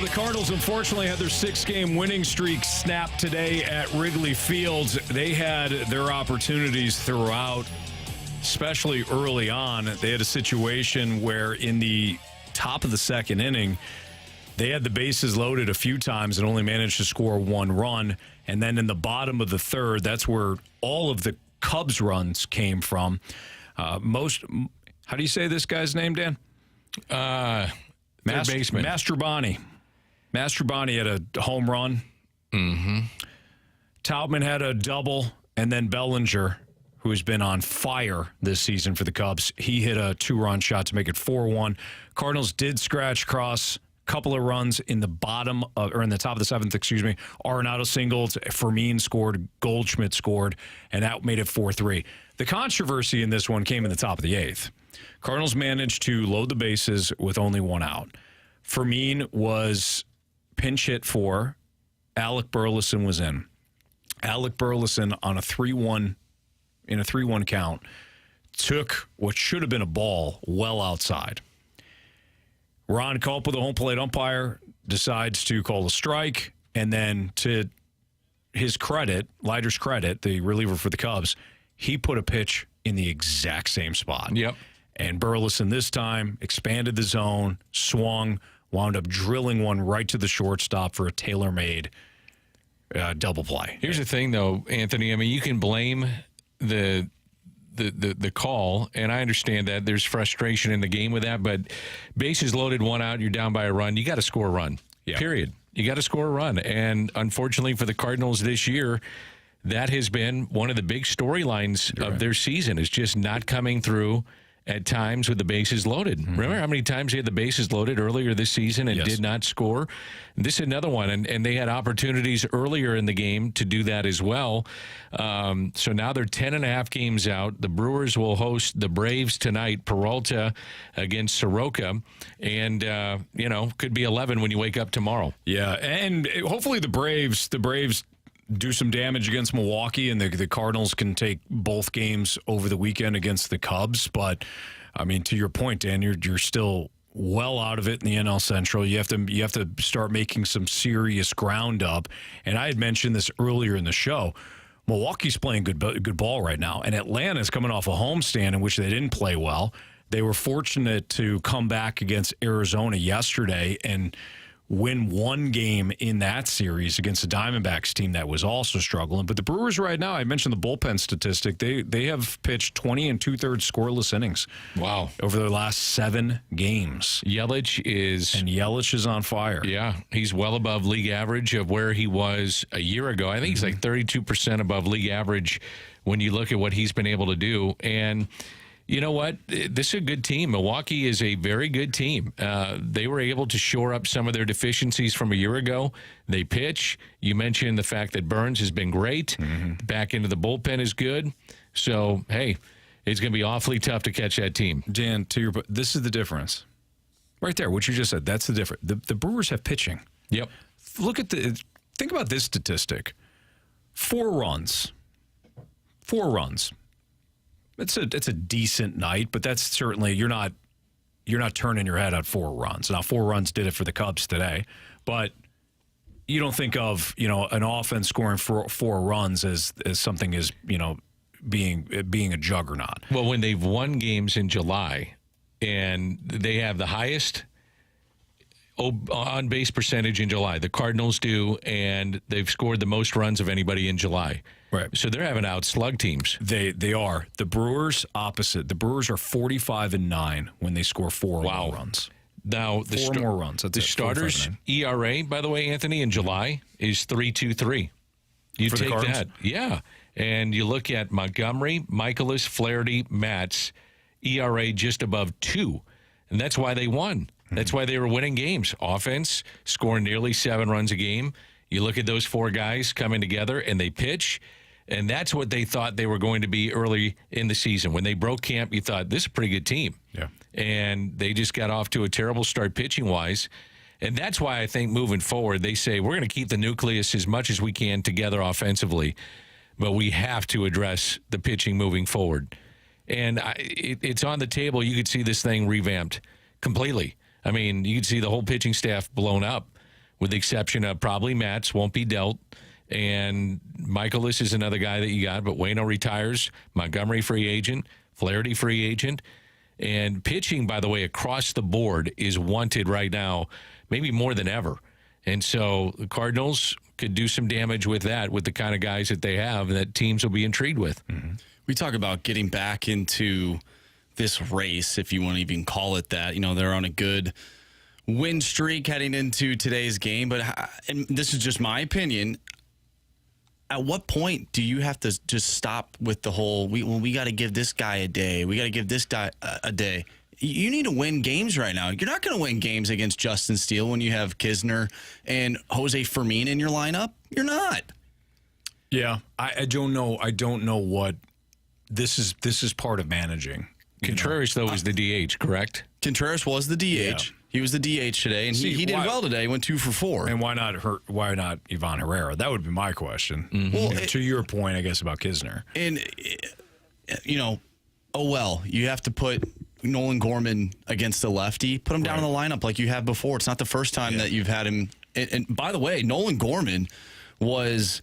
The Cardinals unfortunately had their 6-game winning streak snapped today at Wrigley Field. They had their opportunities throughout, especially early on. They had a situation where in the top of the second inning, they had the bases loaded a few times and only managed to score 1 run. And then in the bottom of the third, that's where all of the Cubs runs came from. How do you say this guy's name, Dan? Baseman. Mastrobuoni. Mastrobuoni had a home run. Mm-hmm. Taubman had a double, and then Bellinger, who has been on fire this season for the Cubs, he hit a 2-run shot to make it 4-1. Cardinals did scratch across a couple of runs in the in the top of the 7th, Arenado singled, Fermin scored, Goldschmidt scored, and that made it 4-3. The controversy in this one came in the top of the 8th. Cardinals managed to load the bases with only 1 out. Fermin was pinch hit for. Alec Burleson was in. Alec Burleson on a 3-1 count took what should have been a ball well outside. Ron Copa, the home plate umpire, decides to call a strike, and then to his credit, Leiter's credit, the reliever for the Cubs, he put a pitch in the exact same spot. Yep. And Burleson this time expanded the zone, swung, wound up drilling one right to the shortstop for a tailor-made double play. Here's the thing, though, Anthony. I mean, you can blame the call, and I understand that there's frustration in the game with that, but bases loaded, 1 out, you're down by a run. You got to score a run, period. You got to score a run. And unfortunately for the Cardinals this year, that has been one of the big storylines of their season, is just not coming through at times with the bases loaded. Mm-hmm. Remember how many times they had the bases loaded earlier this season and did not score? This is another one, and they had opportunities earlier in the game to do that as well. So now they're 10.5 games out. The Brewers will host the Braves tonight, Peralta against Soroka, and, could be 11 when you wake up tomorrow. Yeah, and hopefully the Braves do some damage against Milwaukee, and the Cardinals can take both games over the weekend against the Cubs. But I mean, to your point, Dan, you're still well out of it in the NL Central. You have to start making some serious ground up. And I had mentioned this earlier in the show. Milwaukee's playing good ball right now, and Atlanta's coming off a homestand in which they didn't play well. They were fortunate to come back against Arizona yesterday and win 1 game in that series against the Diamondbacks team that was also struggling. But the Brewers right now, I mentioned the bullpen statistic, they have pitched 20 2/3 scoreless innings. Wow. Over their last 7 games. Yelich is on fire. Yeah, he's well above league average of where he was a year ago. I think he's like 32% above league average when you look at what he's been able to do. And you know what? This is a good team. Milwaukee is a very good team. They were able to shore up some of their deficiencies from a year ago. They pitch. You mentioned the fact that Burns has been great. Mm-hmm. Back into the bullpen is good. So, hey, it's going to be awfully tough to catch that team. Dan, this is the difference. Right there, what you just said, that's the difference. The Brewers have pitching. Yep. Think about this statistic. 4 runs. 4 runs. It's a decent night, but that's certainly you're not turning your head at 4 runs. Now 4 runs did it for the Cubs today, but you don't think of an offense scoring 4 runs as something as being a juggernaut. Well, when they've won games in July, and they have the highest on base percentage in July, the Cardinals do, and they've scored the most runs of anybody in July. Right. So they're having outslug teams. They are. The Brewers opposite. The Brewers are 45-9 when they score 4 more runs. Now, 4 more runs. That's the starters' ERA, by the way, Anthony, in July is 3.23. You for take the that. Yeah. And you look at Montgomery, Michaelis, Flaherty, Matz, ERA just above 2. And that's why they won. That's why they were winning games. Offense, scoring nearly 7 runs a game. You look at those 4 guys coming together, and they pitch. And that's what they thought they were going to be early in the season. When they broke camp, you thought, this is a pretty good team. Yeah. And they just got off to a terrible start pitching-wise. And that's why I think moving forward, they say, we're going to keep the nucleus as much as we can together offensively, but we have to address the pitching moving forward. And it's on the table. You could see this thing revamped completely. I mean, you could see the whole pitching staff blown up. with the exception of probably Matz, won't be dealt. And Michaelis is another guy that you got, but Waino retires. Montgomery free agent. Flaherty free agent. And pitching, by the way, across the board is wanted right now, maybe more than ever. And so the Cardinals could do some damage with that, with the kind of guys that they have that teams will be intrigued with. Mm-hmm. We talk about getting back into this race, if you want to even call it that. You know, they're on a good win streak heading into today's game. But and this is just my opinion. At what point do you have to just stop with the whole, we got to give this guy a day. We got to give this guy a day. You need to win games right now. You're not going to win games against Justin Steele when you have Kisner and Jose Fermin in your lineup. You're not. Yeah, I don't know. I don't know what this is. This is part of managing. Contreras, though, was the DH, correct? Contreras was the DH. Yeah. He was the DH today, and he did well today. He went 2 for 4. And why not Ivan Herrera? That would be my question. Mm-hmm. Well, to your point, I guess, about Kisner. And, you have to put Nolan Gorman against the lefty. Put him down in the lineup like you have before. It's not the first time that you've had him. And by the way, Nolan Gorman was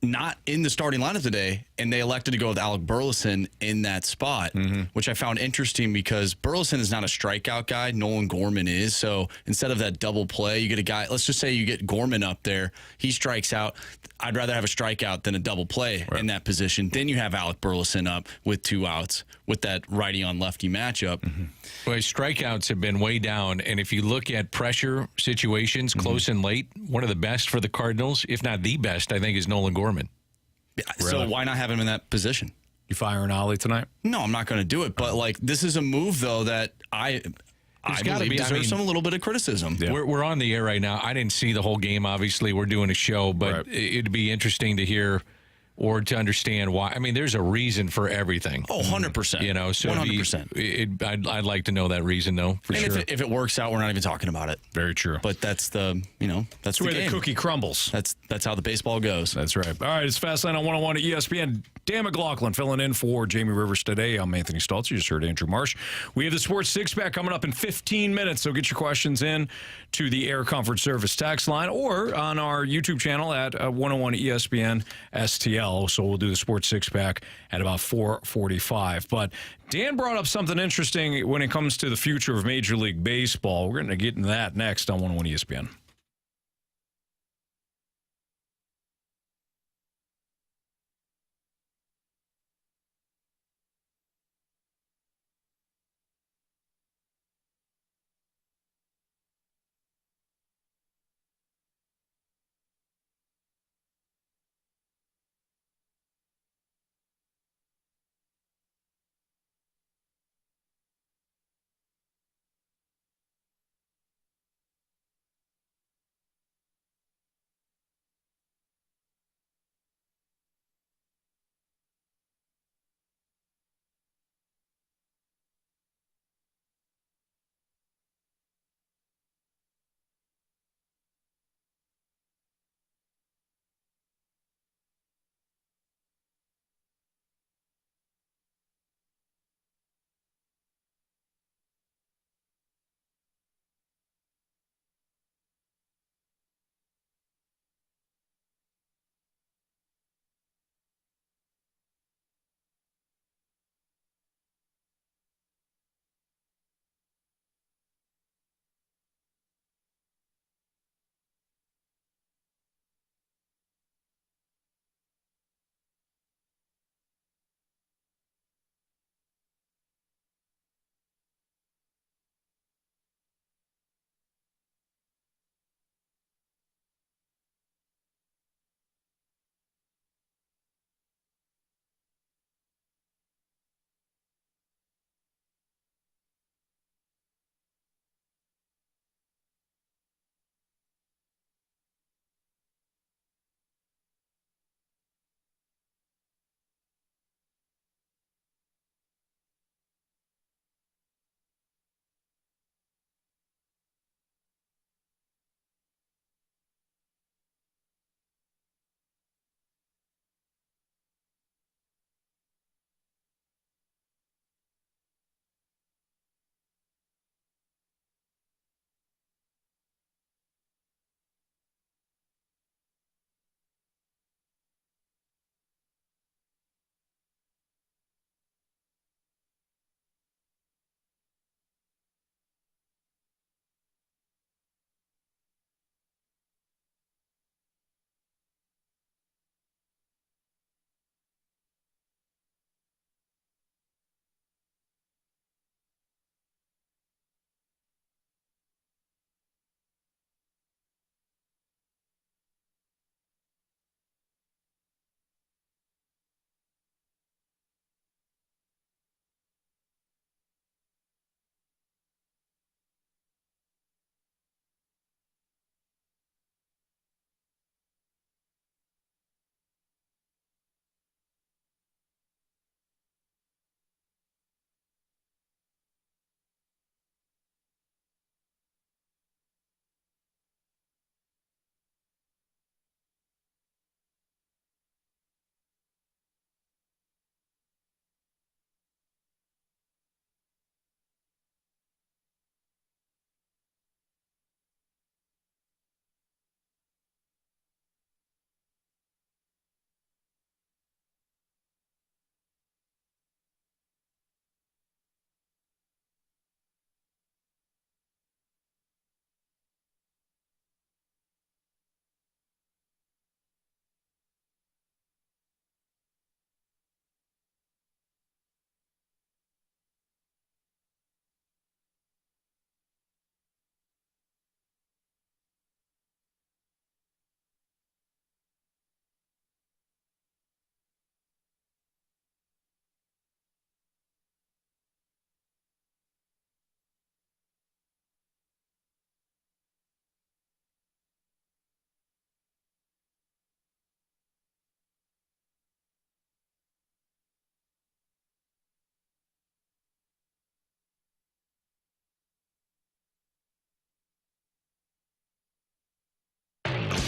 not in the starting lineup today, and they elected to go with Alec Burleson in that spot, which I found interesting because Burleson is not a strikeout guy. Nolan Gorman is. So instead of that double play, you get a guy, let's just say you get Gorman up there. He strikes out. I'd rather have a strikeout than a double play in that position. Then you have Alec Burleson up with 2 outs with that righty on lefty matchup. Well, strikeouts have been way down, and if you look at pressure situations, close and late, one of the best for the Cardinals, if not the best, I think, is Nolan Gorman. So why not have him in that position? You firing Ollie tonight? No, I'm not going to do it. But this is a move though that I believe deserves a little bit of criticism. Yeah. We're on the air right now. I didn't see the whole game. Obviously, we're doing a show, but it'd be interesting to hear or to understand why. I mean, there's a reason for everything. Oh, 100%. You know, so 100%. I'd like to know that reason, though, for sure. If it works out, we're not even talking about it. Very true. But that's the where game. The cookie crumbles. That's how the baseball goes. That's right. All right, it's Fastlane on 101 at ESPN. Dan McLaughlin filling in for Jamie Rivers today. I'm Anthony Stalter. You just heard Andrew Marsh. We have the Sports Six-Pack coming up in 15 minutes, so get your questions in to the Air Comfort Service text line or on our YouTube channel at 101 ESPN STL. So we'll do the Sports Six-Pack at about 4:45. But Dan brought up something interesting when it comes to the future of Major League Baseball. We're going to get into that next on 101 ESPN.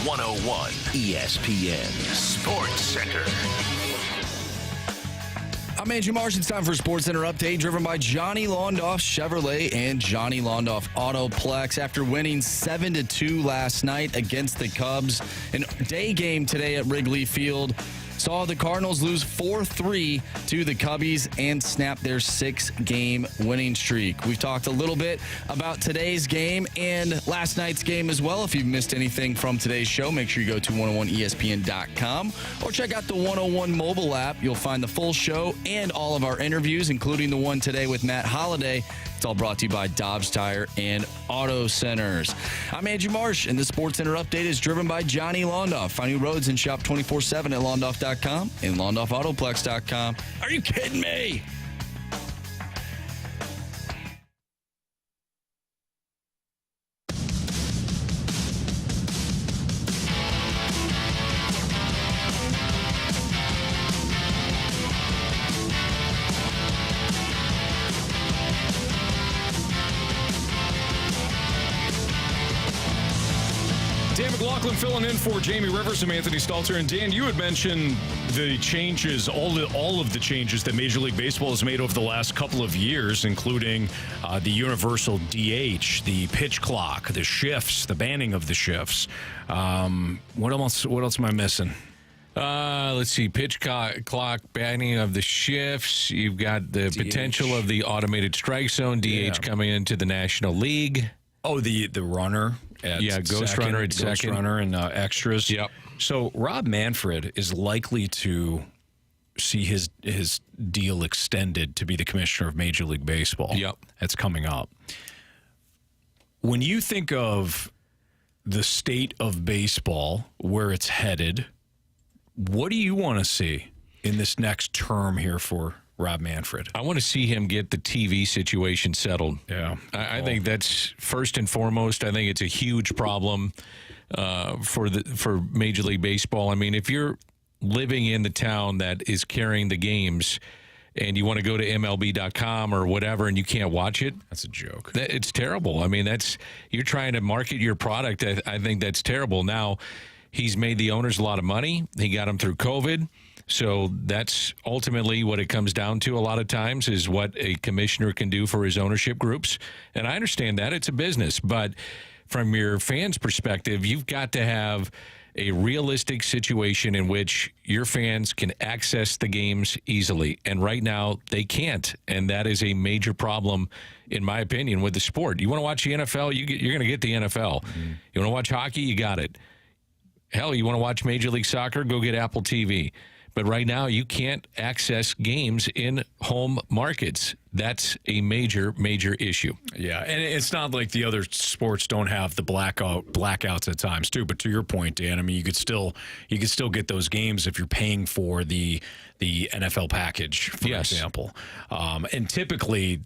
101 ESPN Sports Center. I'm Andrew Marsh. It's time for Sports Center Update, driven by Johnny Londoff Chevrolet and Johnny Londoff Autoplex. After winning 7-2 last night against the Cubs, a day game today at Wrigley Field saw the Cardinals lose 4-3 to the Cubbies and snap their 6-game winning streak. We've talked a little bit about today's game and last night's game as well. If you've missed anything from today's show, make sure you go to 101ESPN.com or check out the 101 mobile app. You'll find the full show and all of our interviews, including the one today with Matt Holliday. It's all brought to you by Dobbs Tire and Auto Centers. I'm Andrew Marsh, and the Sports Center Update is driven by Johnny Londoff. Find new roads and shop 24/7 at londoff.com and londoffautoplex.com. Are you kidding me? Dan McLaughlin filling in for Jamie Rivers and Anthony Stalter. And Dan, you had mentioned the changes, all of the changes that Major League Baseball has made over the last couple of years, including the universal DH, the pitch clock, the shifts, the banning of the shifts. What else am I missing? Let's see. Pitch clock, banning of the shifts. You've got the potential of the automated strike zone, DH coming into the National League. Oh, the runner. Ghost runner at second. Ghost runner and extras. Yep. So Rob Manfred is likely to see his deal extended to be the commissioner of Major League Baseball. Yep. That's coming up. When you think of the state of baseball, where it's headed, what do you want to see in this next term here for Rob Manfred? I want to see him get the TV situation settled. Yeah. I think that's first and foremost. I think it's a huge problem for Major League Baseball. I mean, if you're living in the town that is carrying the games and you want to go to MLB.com or whatever and you can't watch it, that's a joke. It's terrible. I mean, you're trying to market your product. I think that's terrible. Now, he's made the owners a lot of money. He got them through COVID. So that's ultimately what it comes down to a lot of times, is what a commissioner can do for his ownership groups. And I understand that. It's a business. But from your fans' perspective, you've got to have a realistic situation in which your fans can access the games easily. And right now, they can't. And that is a major problem, in my opinion, with the sport. You want to watch the NFL, you're going to get the NFL. Mm-hmm. You want to watch hockey, you got it. Hell, you want to watch Major League Soccer, go get Apple TV. But right now, you can't access games in home markets. That's a major, major issue. Yeah, and it's not like the other sports don't have the blackouts at times too. But to your point, Dan, I mean, you could still get those games if you're paying for the NFL package, for example. And typically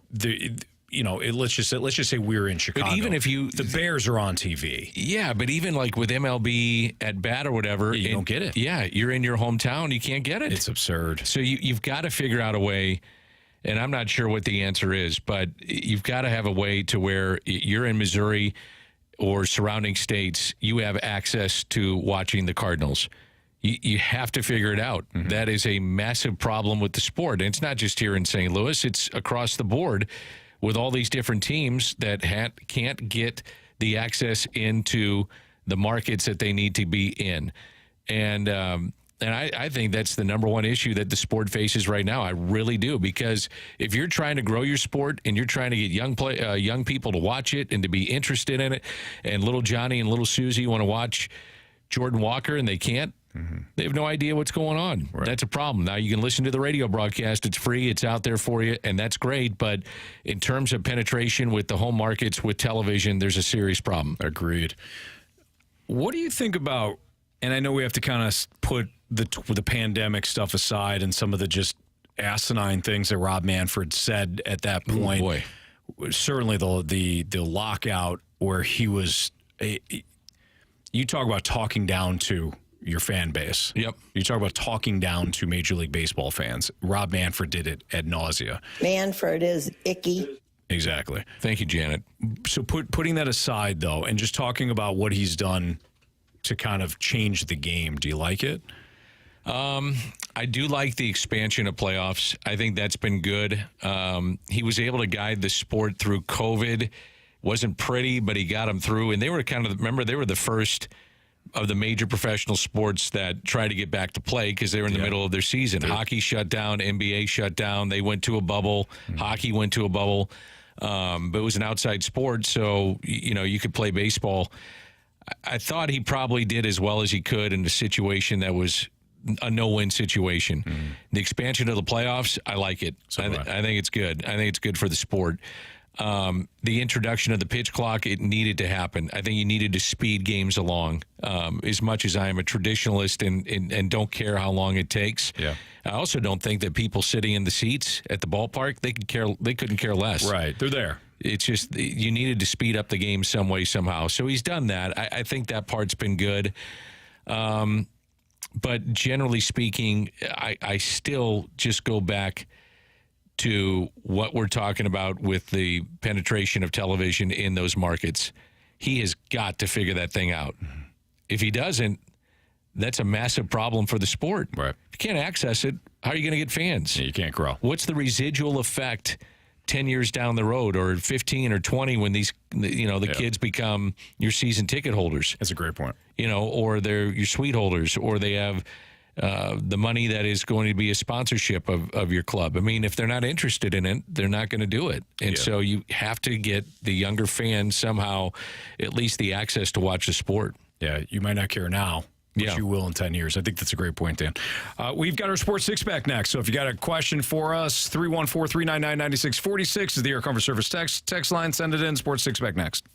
let's just say we're in Chicago. But even if the Bears are on TV. Yeah, but even like with MLB at bat or whatever, you don't get it. Yeah, you're in your hometown, you can't get it. It's absurd. So you've got to figure out a way, and I'm not sure what the answer is, but you've got to have a way to where you're in Missouri or surrounding states, you have access to watching the Cardinals. You have to figure it out. Mm-hmm. That is a massive problem with the sport. And it's not just here in St. Louis, it's across the board, with all these different teams that can't get the access into the markets that they need to be in. And I think that's the number one issue that the sport faces right now. I really do, because if you're trying to grow your sport and you're trying to get young people to watch it and to be interested in it, and little Johnny and little Susie want to watch Jordan Walker and they can't, they have no idea what's going on. Right. That's a problem. Now, you can listen to the radio broadcast. It's free. It's out there for you, and that's great. But in terms of penetration with the home markets, with television, there's a serious problem. Agreed. What do you think about, and I know we have to kind of put the pandemic stuff aside and some of the just asinine things that Rob Manfred said at that point. Oh, boy. Certainly the lockout where he was, you talk about talking down to your fan base. Yep. You talk about talking down to Major League Baseball fans. Rob Manfred did it ad nausea. Manfred is icky. Exactly. Thank you, Janet. So putting that aside, though, and just talking about what he's done to kind of change the game. Do you like it? I do like the expansion of playoffs. I think that's been good. He was able to guide the sport through COVID. Wasn't pretty, but he got them through. And they were they were the first of the major professional sports that tried to get back to play because they were in the middle of their season. Hockey shut down, NBA shut down. They went to a bubble. Hockey went to a bubble. But it was an outside sport, so, you could play baseball. I thought he probably did as well as he could in a situation that was a no-win situation. The expansion of the playoffs, I like it. I think it's good. I think it's good for the sport. The introduction of the pitch clock, it needed to happen. I think you needed to speed games along. As much as I am a traditionalist and don't care how long it takes, I also don't think that people sitting in the seats at the ballpark, they couldn't care less. Right, they're there. It's just you needed to speed up the game some way, somehow. So he's done that. I think that part's been good. But generally speaking, I still just go back to what we're talking about with the penetration of television in those markets. He has got to figure that thing out. If he doesn't, that's a massive problem for the sport. Right. If you can't access it, how are you going to get fans? Yeah, you can't grow. What's the residual effect 10 years down the road, or 15 or 20 when these, the kids become your season ticket holders? That's a great point. Or they're your suite holders, or they have the money that is going to be a sponsorship of your club. I mean, if they're not interested in it, they're not going to do it. And so you have to get the younger fans somehow at least the access to watch the sport. Yeah, you might not care now, but you will in 10 years. I think that's a great point, Dan. We've got our Sports Six-Pack next. So if you got a question for us, 314-399-9646 is the Air Comfort Service text line. Send it in. Sports Six-Pack next.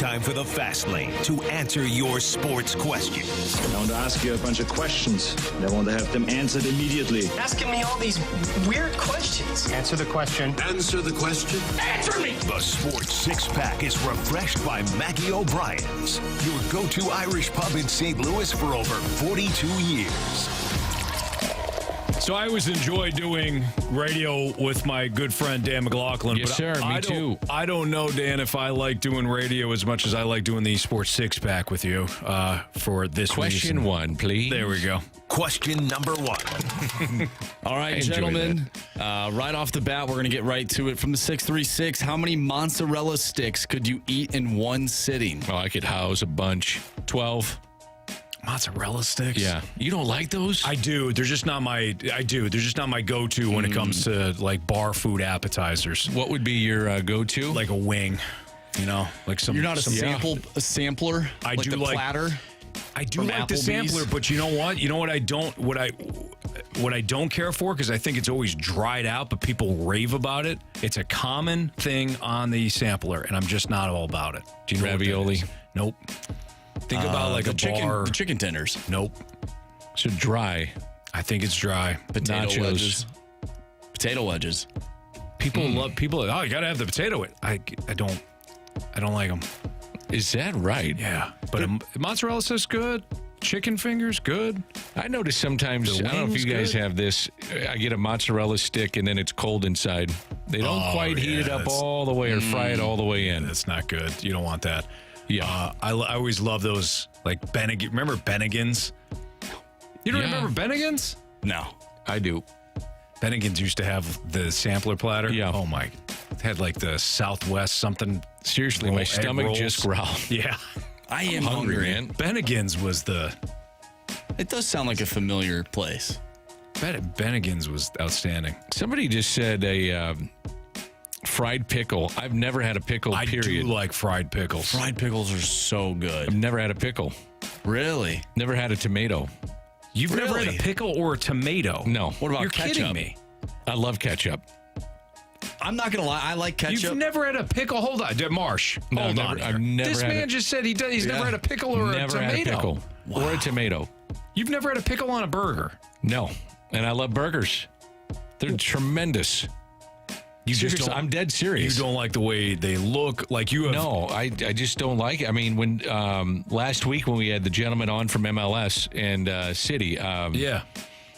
time for the Fast Lane to answer your sports questions. I want to ask you a bunch of questions. I want to have them answered immediately. Asking me all these weird questions. Answer the question. Answer the question. Answer me! The Sports Six-Pack is refreshed by Maggie O'Brien's, your go-to Irish pub in St. Louis for over 42 years. So I always enjoy doing radio with my good friend Dan McLaughlin. Yes, sir. Me too. I don't know, Dan, if I like doing radio as much as I like doing the Sports Six-Pack with you for this Question reason. 1, please. There we go. Question number 1. All right, gentlemen. Right off the bat, we're going to get right to it. From the 636, how many mozzarella sticks could you eat in one sitting? Oh, I could house a bunch. 12. Mozzarella sticks? Yeah. You don't like those? I do. They're just not my They're just not my go-to when it comes to like bar food appetizers. What would be your go-to? Like a wing. You know, like some. You're not a sampler? I like do the like platter? I do from like the Applebee's? sampler, but you know what? You know what I don't care for, because I think it's always dried out, but people rave about it. It's a common thing on the sampler, and I'm just not all about it. Do you know ravioli? What that is? Nope. Think about like a bar. The chicken tenders. Nope. So dry. I think it's dry. Potato wedges. Potato wedges. People love people. Oh, you got to have the potato. I don't like them. Is that right? Yeah, but mozzarella sauce good. Chicken fingers good. I notice sometimes, I don't know if you guys have this, I get a mozzarella stick and then it's cold inside. They don't quite heat it up all the way or fry it all the way in. That's not good. You don't want that. Yeah. I always love those, like Bennigan. Remember Bennigan's? You don't remember Bennigan's? No. I do. Bennigan's used to have the sampler platter. Yeah. Oh, my. It had like the Southwest something. Seriously, my stomach just growled. Yeah. I am hungry, man. Bennigan's was the... It does sound like a familiar place. Bennigan's was outstanding. Somebody just said a fried pickle. I've never had a pickle, period. I do like fried pickles. Fried pickles are so good. I've never had a pickle. Really? Never had a tomato. You've never had a pickle or a tomato? No. What about You're ketchup? kidding me. I love ketchup. I'm not going to lie. I like ketchup. You've never had a pickle? Hold on. Marsh. No, hold never, on. I've never this had man just said he's never had a pickle or never a tomato. had a pickle or a tomato. You've never had a pickle on a burger? No. And I love burgers. They're tremendous. I'm dead serious. You don't like the way they look? Like you have... No, I just don't like it. I mean, when last week when we had the gentleman on from MLS and City. Yeah.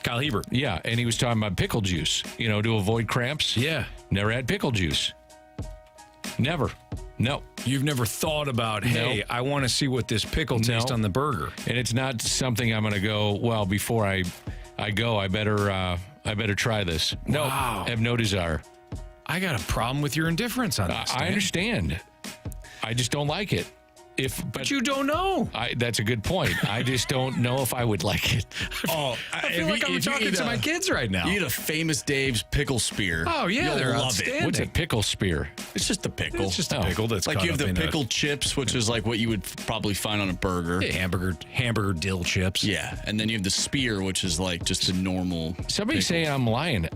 Kyle Hebert. Yeah, and he was talking about pickle juice, to avoid cramps. Yeah. Never had pickle juice. Never. No. You've never thought about, hey, I want to see what this pickle tastes on the burger. And it's not something I'm going to go, well, before I go, I better try this. No, I have no desire. I got a problem with your indifference on this. I understand. I just don't like it. But you don't know. That's a good point. I just don't know if I would like it. I feel like I'm talking to my kids right now. You eat a Famous Dave's pickle spear. Oh, yeah, they're love outstanding. it. What's a pickle spear? It's just a pickle. It's just a pickle that's like cut you have up the in pickled chips, which is like what you would probably find on a burger. Hamburger dill chips. Yeah, and then you have the spear, which is like just a normal. Somebody's saying I'm lying.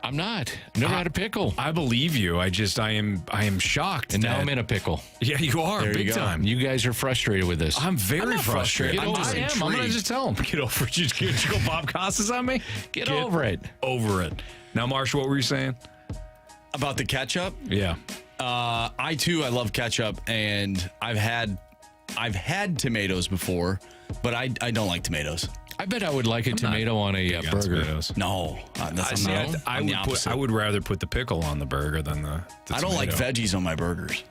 I'm not. Never had a pickle. I believe you. I am shocked. And now I'm in a pickle. Yeah, you are. There you big go. time. You guys are frustrated with this. I'm very not frustrated. frustrated. I'm going to just tell him. Get over it. You go Bob Costas on me? Get over it. Over it. Now, Marsh, what were you saying? About the ketchup? Yeah. I love ketchup, and I've had tomatoes before, but I don't like tomatoes. I bet I would like a tomato on a burger. No, I would rather put the pickle on the burger than the I don't like veggies on my burgers.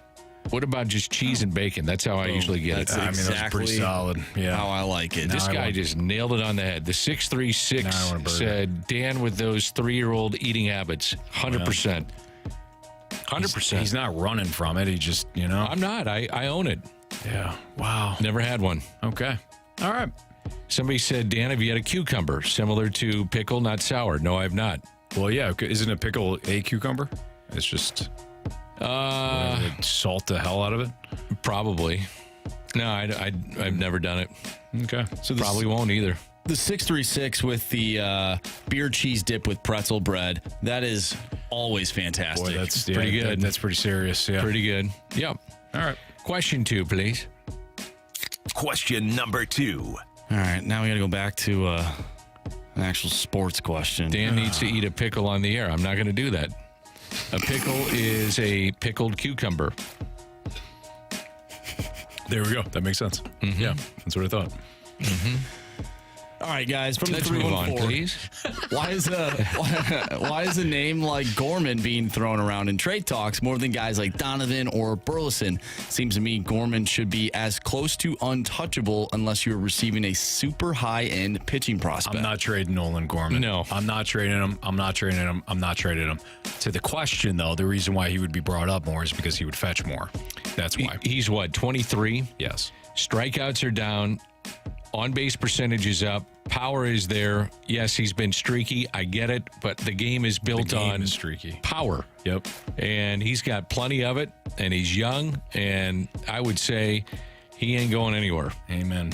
What about just cheese and bacon? That's how I usually get it. That's exactly pretty solid. Yeah. how I like it. This guy just nailed it on the head. The 636 said, Dan with those 3-year-old eating habits, 100%. 100%. He's not running from it. He just, I'm not. I own it. Yeah. Wow. Never had one. Okay. All right. Somebody said, Dan, have you had a cucumber? Similar to pickle, not sour. No, I have not. Well, yeah. Isn't a pickle a cucumber? It's just salt the hell out of it? Probably. No, I've never done it. Okay. So probably won't either. The 636 with the beer cheese dip with pretzel bread, that is always fantastic. Boy, that's pretty good. That's pretty serious. Yeah. Pretty good. Yep. All right. Question 2, please. Question number 2. All right, now we got to go back to an actual sports question. Dan needs to eat a pickle on the air. I'm not going to do that. A pickle is a pickled cucumber. There we go. That makes sense. Mm-hmm. Yeah, that's what I thought. Mm-hmm. All right, guys, from Let's the move on, 314. please. Why is a name like Gorman being thrown around in trade talks more than guys like Donovan or Burleson? Seems to me Gorman should be as close to untouchable unless you're receiving a super high-end pitching prospect. I'm not trading Nolan Gorman. No. I'm not trading him. I'm not trading him. I'm not trading him. To the question, though, the reason why he would be brought up more is because he would fetch more. That's why. He's what, 23? Yes. Strikeouts are down. On-base percentage is up. Power is there. Yes, he's been streaky. I get it. But the game is built on streaky power. Yep. And he's got plenty of it. And he's young. And I would say he ain't going anywhere. Amen.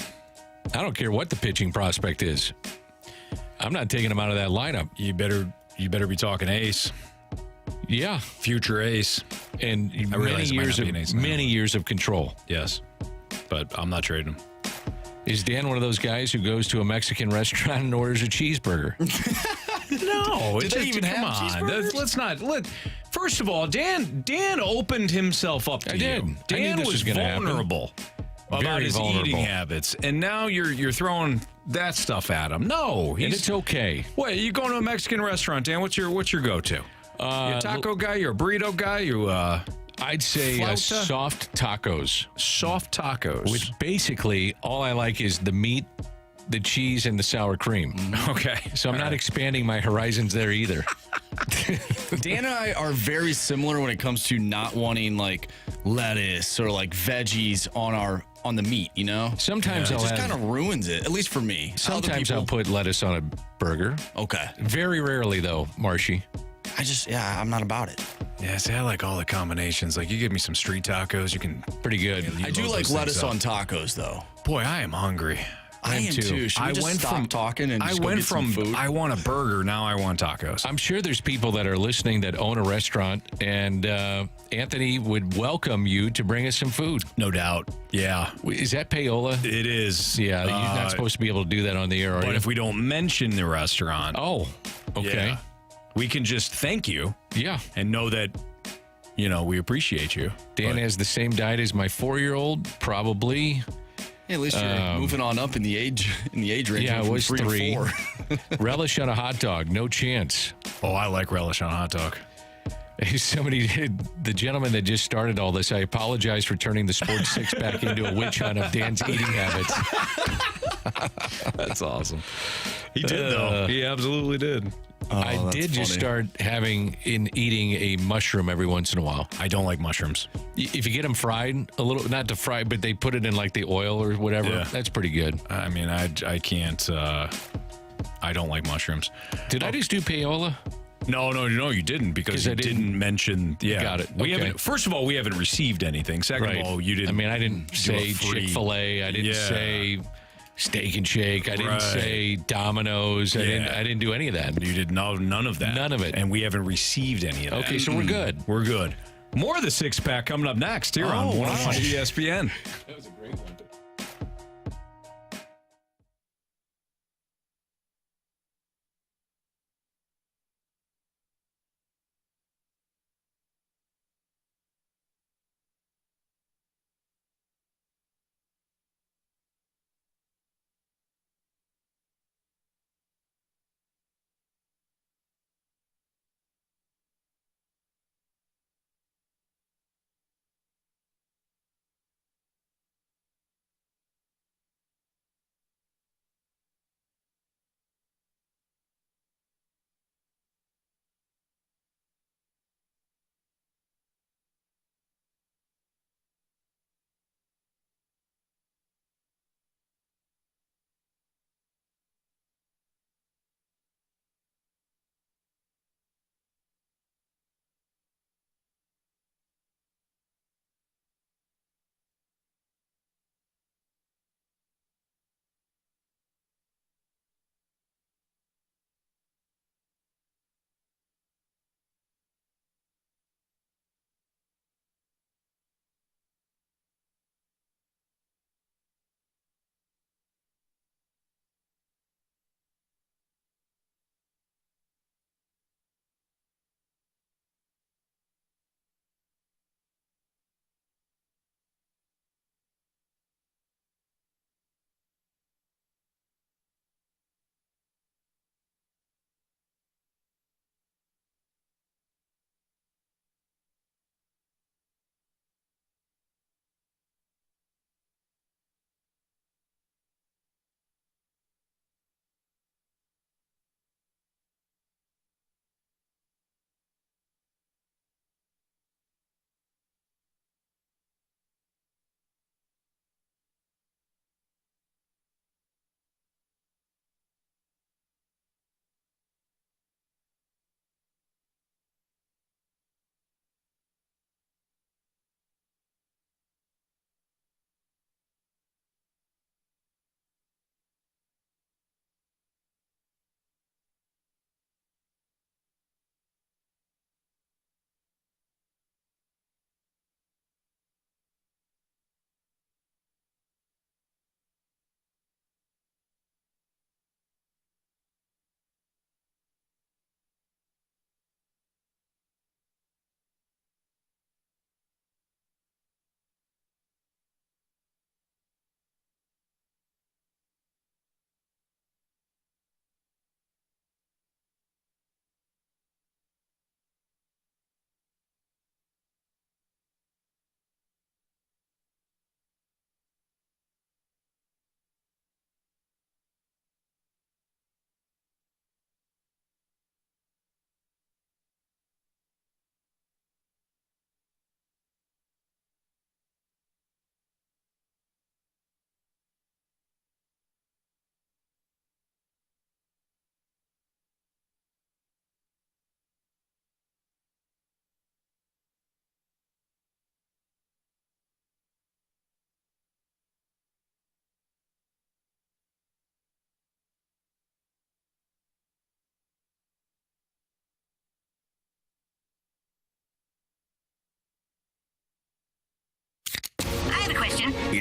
I don't care what the pitching prospect is. I'm not taking him out of that lineup. You better be talking ace. Yeah. Future ace. And many years of control. Yes. But I'm not trading him. Is Dan one of those guys who goes to a Mexican restaurant and orders a cheeseburger? No. Did they even have cheeseburgers? Let's not. First of all, Dan opened himself up to I did. you. I knew Dan this was was gonna happen. vulnerable about Very his vulnerable. eating habits, and now you're throwing that stuff at him. No, And it's okay. Wait, you going to a Mexican restaurant, Dan? What's your go-to? You a taco guy? You're a burrito guy? You I'd say Flauta? soft tacos. Soft tacos. Which basically all I like is the meat, the cheese, and the sour cream. Okay. So I'm not expanding my horizons there either. Dan and I are very similar when it comes to not wanting like lettuce or like veggies on the meat, you know? Sometimes it I'll just have- kind of ruins it, at least for me. Sometimes I'll put lettuce on a burger. Okay. Very rarely though, Marshy. I'm not about it. Yeah, see, I like all the combinations. Like, you give me some street tacos, you can... Pretty good. I do like lettuce on tacos, though. Boy, I am hungry. I am too. Should we just stop talking and just go get some food? I want a burger, now I want tacos. I'm sure there's people that are listening that own a restaurant, and Anthony would welcome you to bring us some food. No doubt. Yeah. Is that payola? It is. Yeah, you're not supposed to be able to do that on the air, are But you? if we don't mention the restaurant... Oh, okay. Yeah, we can just thank you. Yeah. And know that, we appreciate you. Dan has the same diet as my 4-year-old, probably. Yeah, at least you're moving on up in the age range. Yeah, it was 3 to 3. 4. Relish on a hot dog, no chance. Oh, I like relish on a hot dog. Somebody did. The gentleman that just started all this, I apologize for turning the sports six back into a witch hunt of Dan's eating habits. That's awesome. He did, though. He absolutely did. I did just start eating a mushroom every once in a while. I don't like mushrooms. If you get them fried a little, not to fry, but they put it in like the oil or whatever, Yeah. that's pretty good. I mean, I can't. I don't like mushrooms. Did I just do payola? No, you didn't, because you didn't mention. Yeah, Got it. We Okay. haven't. First of all, we haven't received anything. Second Right. of all, you didn't. I mean, I didn't do say a free- Chick-fil-A. I didn't say Steak and Shake. I didn't Right. say Domino's. I didn't do any of that. You did none of that. None of it. And we haven't received any of that. Okay, so we're good. We're good. More of the six pack coming up next here on 101 ESPN. That was a great one.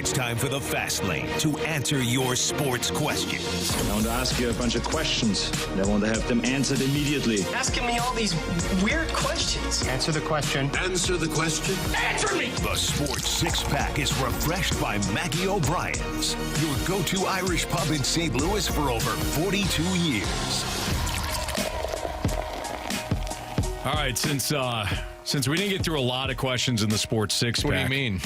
It's time for the Fast Lane to answer your sports questions. I want to ask you a bunch of questions, and I want to have them answered immediately. Asking me all these weird questions. Answer the question. Answer the question. Answer me! The Sports Six-Pack is refreshed by Maggie O'Brien's, your go-to Irish pub in St. Louis for over 42 years. All right, since we didn't get through a lot of questions in the Sports Six-Pack. What do you mean?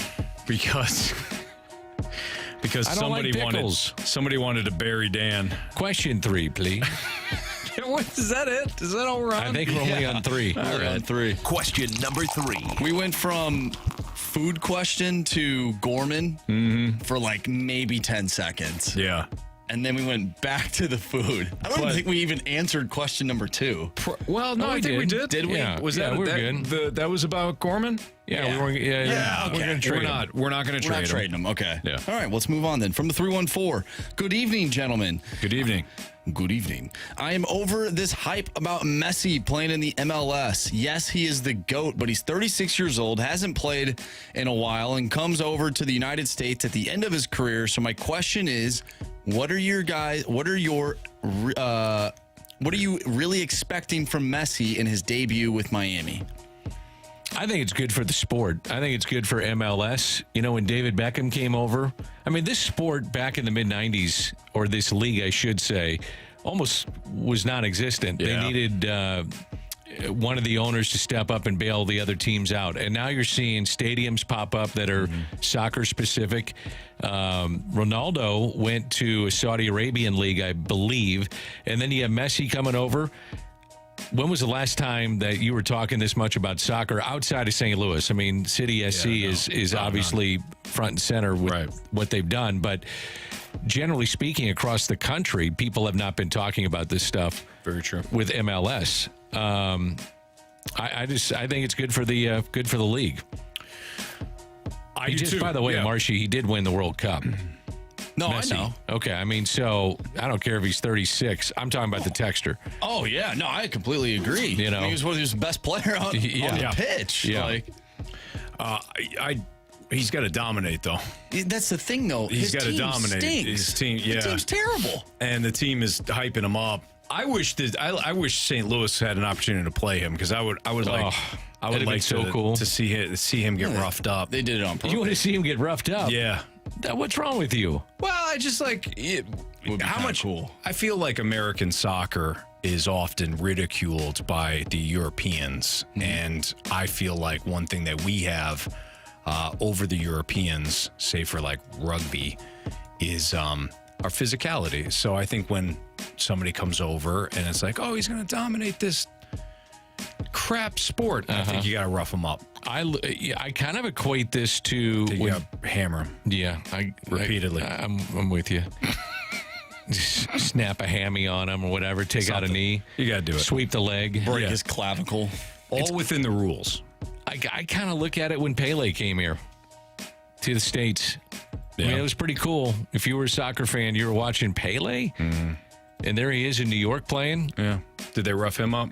Because somebody wanted to bury Dan. Question 3, please. Is that it? Is that all right? I think we're only on 3. All right, on 3. Question number 3. We went from food question to Gorman for like maybe 10 seconds. Yeah. And then we went back to the food. I don't think we even answered question number 2. Well, no, I think we did. Did we? Yeah. Was that we're good. That was about Gorman? Yeah, we weren't. Yeah, we're going to trade him. We're not going to trade him. trading him. Okay. Yeah. All right, let's move on then. From the 314. Good evening, gentlemen. Good evening. Good evening. I am over this hype about Messi playing in the MLS. Yes, he is the GOAT, but he's 36 years old, hasn't played in a while, and comes over to the United States at the end of his career. So my question is, what are you really expecting from Messi in his debut with Miami? I think it's good for the sport. I think it's good for MLS. You know, when David Beckham came over, I mean, this sport back in the mid-90s, or this league, I should say, almost was non-existent. Yeah. They needed one of the owners to step up and bail the other teams out. And now you're seeing stadiums pop up that are soccer-specific. Ronaldo went to a Saudi Arabian league, I believe. And then you have Messi coming over. When was the last time that you were talking this much about soccer outside of St. Louis? I mean, City SC is obviously front and center with what they've done. But generally speaking, across the country, people have not been talking about this stuff. Very true. With MLS. I think it's good for the league. By the way, Marshy, he did win the World Cup. No, Messi. I know. Okay, I mean, so I don't care if he's 36. I'm talking about the texter. Oh, yeah. No, I completely agree. You know, I mean, he was the best player on the pitch. Yeah. He's got to dominate, though. That's the thing, though. He's got to dominate stinks. his team. Yeah, the team's terrible, and the team is hyping him up. I wish St. Louis had an opportunity to play him, because I would like so cool to see him get roughed up. They did it on purpose. You want to see him get roughed up? Yeah. What's wrong with you? Well, I just how much cool. I feel like American soccer is often ridiculed by the Europeans, and I feel like one thing that we have over the Europeans, say for like rugby, is our physicality. So I think when somebody comes over and it's like, oh, he's going to dominate this crap sport, I think you got to rough him up. I kind of equate this to you got to hammer him. Yeah, repeatedly. I'm with you. Snap a hammy on him or whatever. Take out a knee. You got to do it. Sweep the leg. Break his clavicle. All within the rules. I kind of look at it when Pele came here to the States. Yeah. I mean, it was pretty cool. If you were a soccer fan, you were watching Pele, and there he is in New York playing. Yeah. Did they rough him up?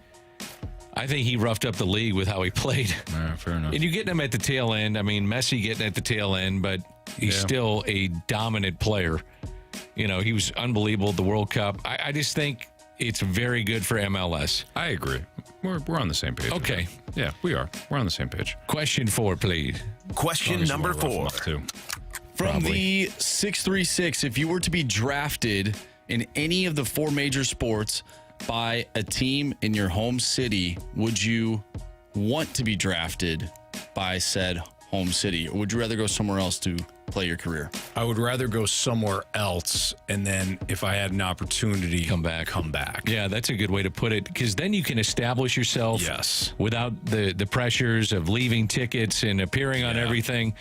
I think he roughed up the league with how he played. Fair enough. And you get him at the tail end. I mean, Messi getting at the tail end, but he's still a dominant player. You know, he was unbelievable at the World Cup. I just think it's very good for MLS. I agree. We're on the same page. Okay. Yeah, we are. We're on the same page. Question 4, please. Question number 4. From the 636, if you were to be drafted in any of the 4 major sports by a team in your home city, would you want to be drafted by said home city, or would you rather go somewhere else to play your career? I would rather go somewhere else, and then if I had an opportunity, come back. Yeah, that's a good way to put it, because then you can establish yourself without the pressures of leaving tickets and appearing on everything.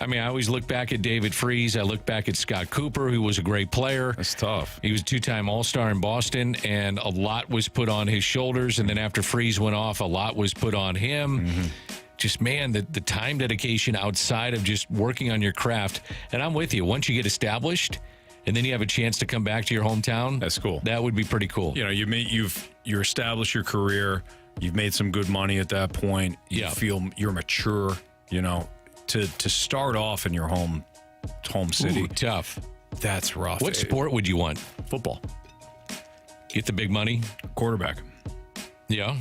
I mean, I always look back at David Freese. I look back at Scott Cooper, who was a great player. That's tough. He was a 2-time All-Star in Boston, and a lot was put on his shoulders. And then after Freese went off, a lot was put on him. Just, man, the time dedication outside of just working on your craft. And I'm with you. Once you get established, and then you have a chance to come back to your hometown. That's cool. That would be pretty cool. You know, you established your career. You've made some good money at that point. You feel you're mature, you know. To start off in your home home city. Ooh, tough. That's rough. What sport would you want? Football. Get the big money? Quarterback. Yeah.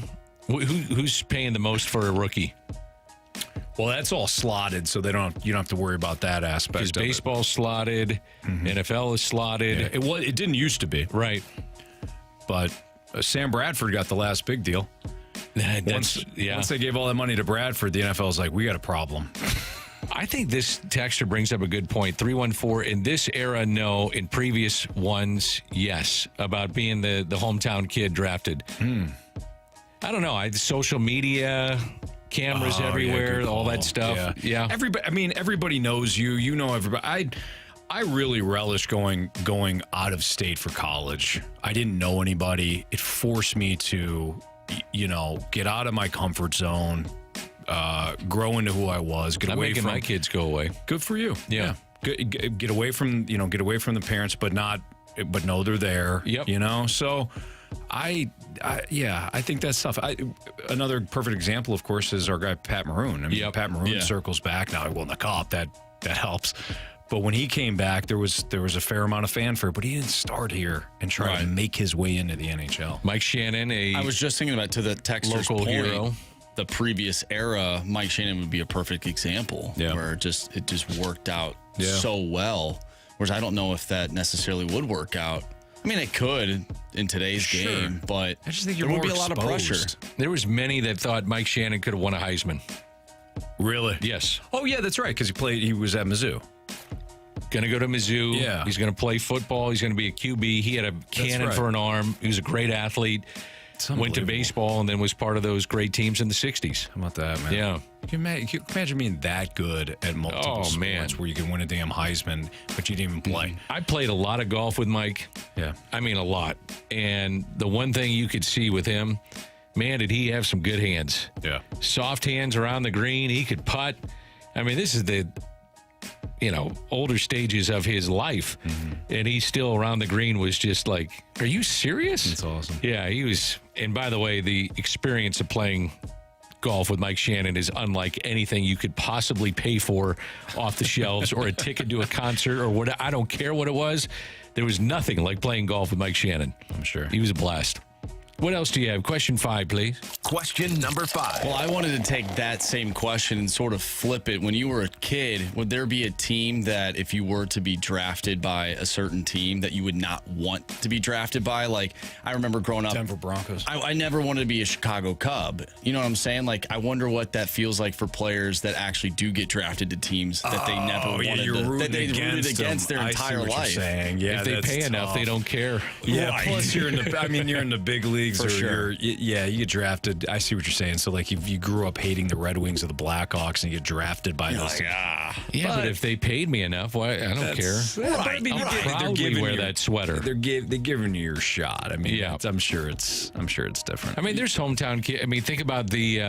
Who's paying the most for a rookie? Well, that's all slotted, so you don't have to worry about that aspect. Because baseball's slotted, NFL is slotted. Yeah, it didn't used to be. Right. But Sam Bradford got the last big deal. Once they gave all that money to Bradford, the NFL was like, we got a problem. I think this texter brings up a good point. 314, in this era, no. In previous ones, yes. About being the hometown kid drafted. I don't know. Social media, cameras everywhere, all that stuff. Yeah. Everybody knows you. You know everybody. I really relish going out of state for college. I didn't know anybody. It forced me to, get out of my comfort zone, grow into who I was. I'm making my kids go away. Good for you. Yeah. Get away from the parents, but know they're there. Yep. So I think that's tough. Another perfect example, of course, is our guy Pat Maroon. Pat Maroon circles back now. Well, in the Cup, that helps. But when he came back, there was a fair amount of fanfare, but he didn't start here and try to make his way into the NHL. Mike Shannon, I was just thinking about, to the texter's local point, hero. The previous era, Mike Shannon would be a perfect example where it just worked out so well. Whereas I don't know if that necessarily would work out. I mean, it could in today's game, but I just think there would be a lot of pressure. There was many that thought Mike Shannon could have won a Heisman. Really? Yes. Oh, yeah, that's right, because he was at Mizzou. Going to go to Mizzou. Yeah. He's going to play football. He's going to be a QB. He had a cannon for an arm. He was a great athlete. Went to baseball and then was part of those great teams in the 60s. How about that, man? Yeah. Can you imagine being that good at multiple sports where you can win a damn Heisman, but you didn't even play? I played a lot of golf with Mike. Yeah. I mean, a lot. And the one thing you could see with him, man, did he have some good hands. Yeah. Soft hands around the green. He could putt. I mean, this is the older stages of his life, and he still around the green was just like, are you serious? That's awesome. Yeah, he was. And by the way, the experience of playing golf with Mike Shannon is unlike anything you could possibly pay for off the shelves or a ticket to a concert or what. I don't care what it was. There was nothing like playing golf with Mike Shannon. I'm sure. He was a blast. What else do you have? Question 5, please. Question number 5. Well, I wanted to take that same question and sort of flip it. When you were a kid, would there be a team that if you were to be drafted by a certain team that you would not want to be drafted by? Like, I remember growing up, Denver Broncos. I never wanted to be a Chicago Cub. You know what I'm saying? Like, I wonder what that feels like for players that actually do get drafted to teams that they never wanted that they rooted against their entire life. Yeah, if they pay enough, they don't care. Yeah, plus you're in the big leagues. For sure. You get drafted. I see what you're saying. So, like, if you grew up hating the Red Wings or the Blackhawks and you get drafted by those, but if they paid me enough, why? I don't care. Right. I'll proudly wear that sweater. They're giving you your shot. I mean, I'm sure it's different. I mean, there's hometown kids. I mean, think about the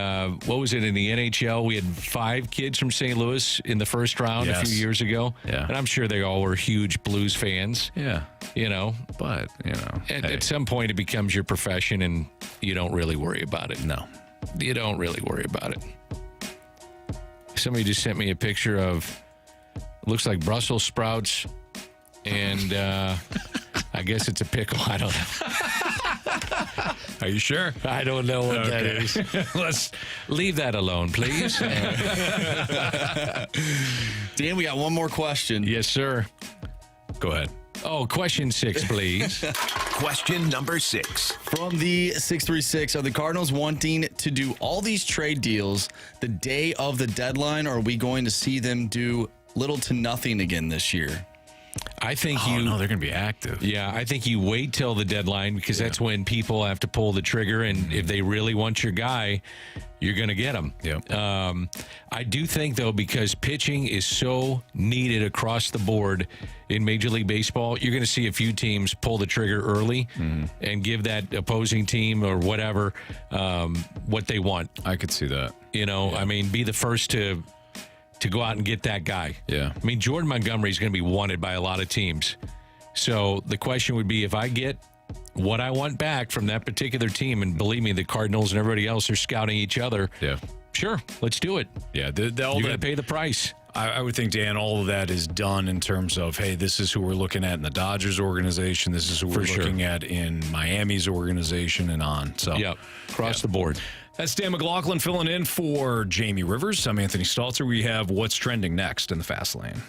what was it in the NHL? We had 5 kids from St. Louis in the first round a few years ago. Yeah, and I'm sure they all were huge Blues fans. Yeah, but at some point it becomes your profession, and you don't really worry about it. No, you don't really worry about it. Somebody just sent me a picture of looks like Brussels sprouts, and I guess it's a pickle. I don't know. Are you sure? I don't know what that is. Let's leave that alone, please. Dan, we got one more question. Yes, sir. Go ahead. Oh, question 6, please. Question number 6. From the 636, are the Cardinals wanting to do all these trade deals the day of the deadline, or are we going to see them do little to nothing again this year? I think they're going to be active. Yeah, I think you wait till the deadline because that's when people have to pull the trigger, and if they really want your guy, you're going to get him. Yeah. I do think, though, because pitching is so needed across the board in Major League Baseball, you're going to see a few teams pull the trigger early and give that opposing team or whatever what they want. I could see that. I mean, be the first to go out and get that guy. Yeah. I mean, Jordan Montgomery is going to be wanted by a lot of teams. So the question would be, if I get what I want back from that particular team, and believe me, the Cardinals and everybody else are scouting each other. Yeah. Sure, let's do it. Yeah. You're going to pay the price. I would think, Dan, all of that is done in terms of, hey, this is who we're looking at in the Dodgers organization. This is who we're looking at in Miami's organization and on. So, across the board. That's Dan McLaughlin filling in for Jamie Rivers. I'm Anthony Stalter. We have what's trending next in the Fast Lane.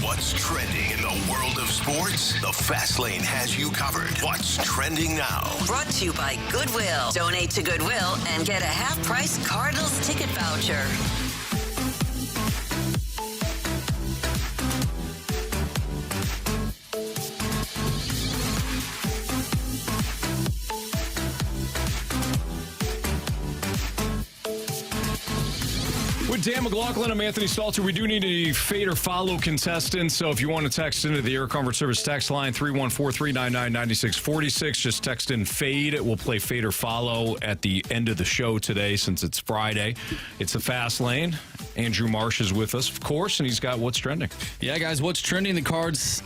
What's trending in the world of sports? The Fast Lane has you covered. What's trending now? Brought to you by Goodwill. Donate to Goodwill and get a half-price Cardinals ticket voucher. With Dan McLaughlin, I'm Anthony Stalter. We do need a fade or follow contestant, so if you want to text into the Air Comfort Service text line, 314-399-9646, just text in fade. We'll play fade or follow at the end of the show today since it's Friday. It's the Fast Lane. Andrew Marsh is with us, of course, and he's got what's trending. Yeah, guys, what's trending? The Cards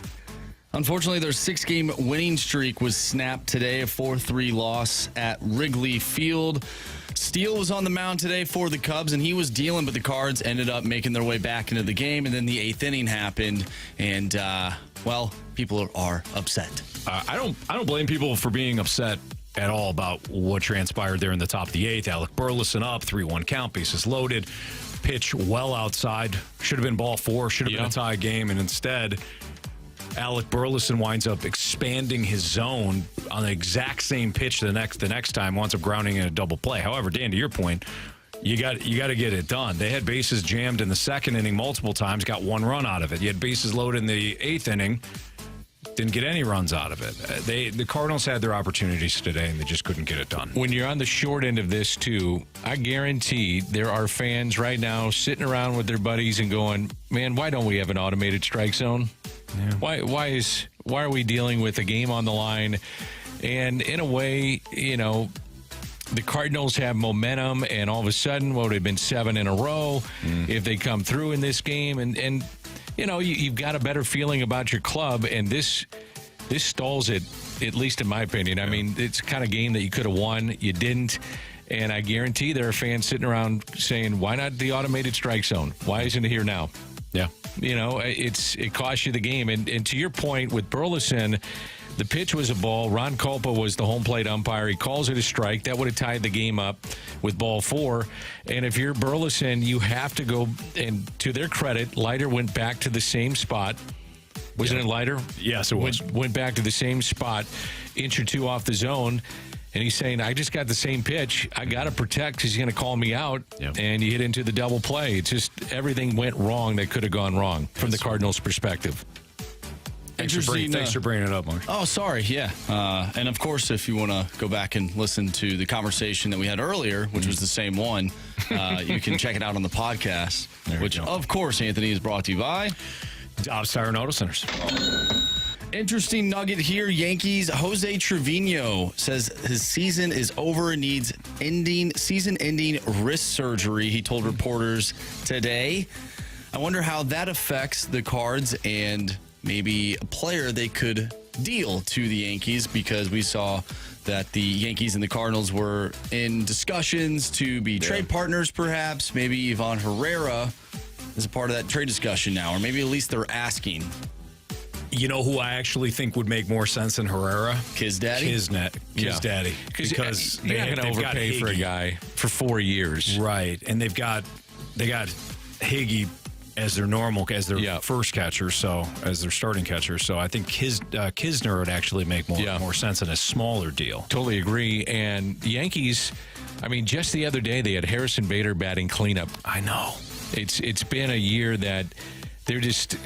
Unfortunately, their 6-game winning streak was snapped today, a 4-3 loss at Wrigley Field. Steele was on the mound today for the Cubs, and he was dealing, but the Cards ended up making their way back into the game, and then the 8th inning happened, and, people are upset. I don't blame people for being upset at all about what transpired there in the top of the 8th. Alec Burleson up, 3-1 count, bases loaded, pitch well outside. Should have been ball 4, should have been a tie game, and instead Alec Burleson winds up expanding his zone on the exact same pitch the next time, winds up grounding in a double play. However, Dan, to your point, you got to get it done. They had bases jammed in the 2nd inning multiple times, got 1 run out of it. You had bases loaded in the 8th inning, didn't get any runs out of it. The Cardinals had their opportunities today, and they just couldn't get it done. When you're on the short end of this, too, I guarantee there are fans right now sitting around with their buddies and going, man, why don't we have an automated strike zone? Yeah. Why are we dealing with a game on the line? And in a way, the Cardinals have momentum, and all of a sudden, what would have been 7 in a row if they come through in this game, and you've got a better feeling about your club, and this stalls it, at least in my opinion. I mean, it's the kind of game that you could have won, you didn't, and I guarantee there are fans sitting around saying, why not the automated strike zone? Why isn't it here now? Yeah. It cost you the game. And to your point with Burleson, the pitch was a ball. Ron Culpa was the home plate umpire. He calls it a strike. That would have tied the game up with ball 4. And if you're Burleson, you have to go, and to their credit, Leiter went back to the same spot. Wasn't it Leiter? Yes, it was. Went back to the same spot, inch or two off the zone. And he's saying, I just got the same pitch. I got to protect because he's going to call me out. Yep. And you hit into the double play. It's just everything went wrong that could have gone wrong from the Cardinals' perspective. Thanks for bringing it up, Mark. Oh, sorry. Yeah. And, of course, if you want to go back and listen to the conversation that we had earlier, which was the same one, you can check it out on the podcast, which, of course, Anthony, is brought to you by Dobbs Tire and Auto Centers. Interesting nugget here. Yankees Jose Trevino says his season is over and needs season-ending wrist surgery, he told reporters today. I wonder how that affects the Cards and maybe a player they could deal to the Yankees, because we saw that the Yankees and the Cardinals were in discussions to be trade partners, perhaps. Maybe Ivan Herrera is a part of that trade discussion now, or maybe at least they're asking. You know who I actually think would make more sense than Herrera? Kiz Daddy? Kiz Daddy. Because you're not going to overpay for a guy for 4 years. Right. And they got Higgy as their first catcher, so as their starting catcher. So I think Kisner would actually make more sense in a smaller deal. Totally agree. And the Yankees, I mean, just the other day they had Harrison Bader batting cleanup. I know. It's been a year that they're just,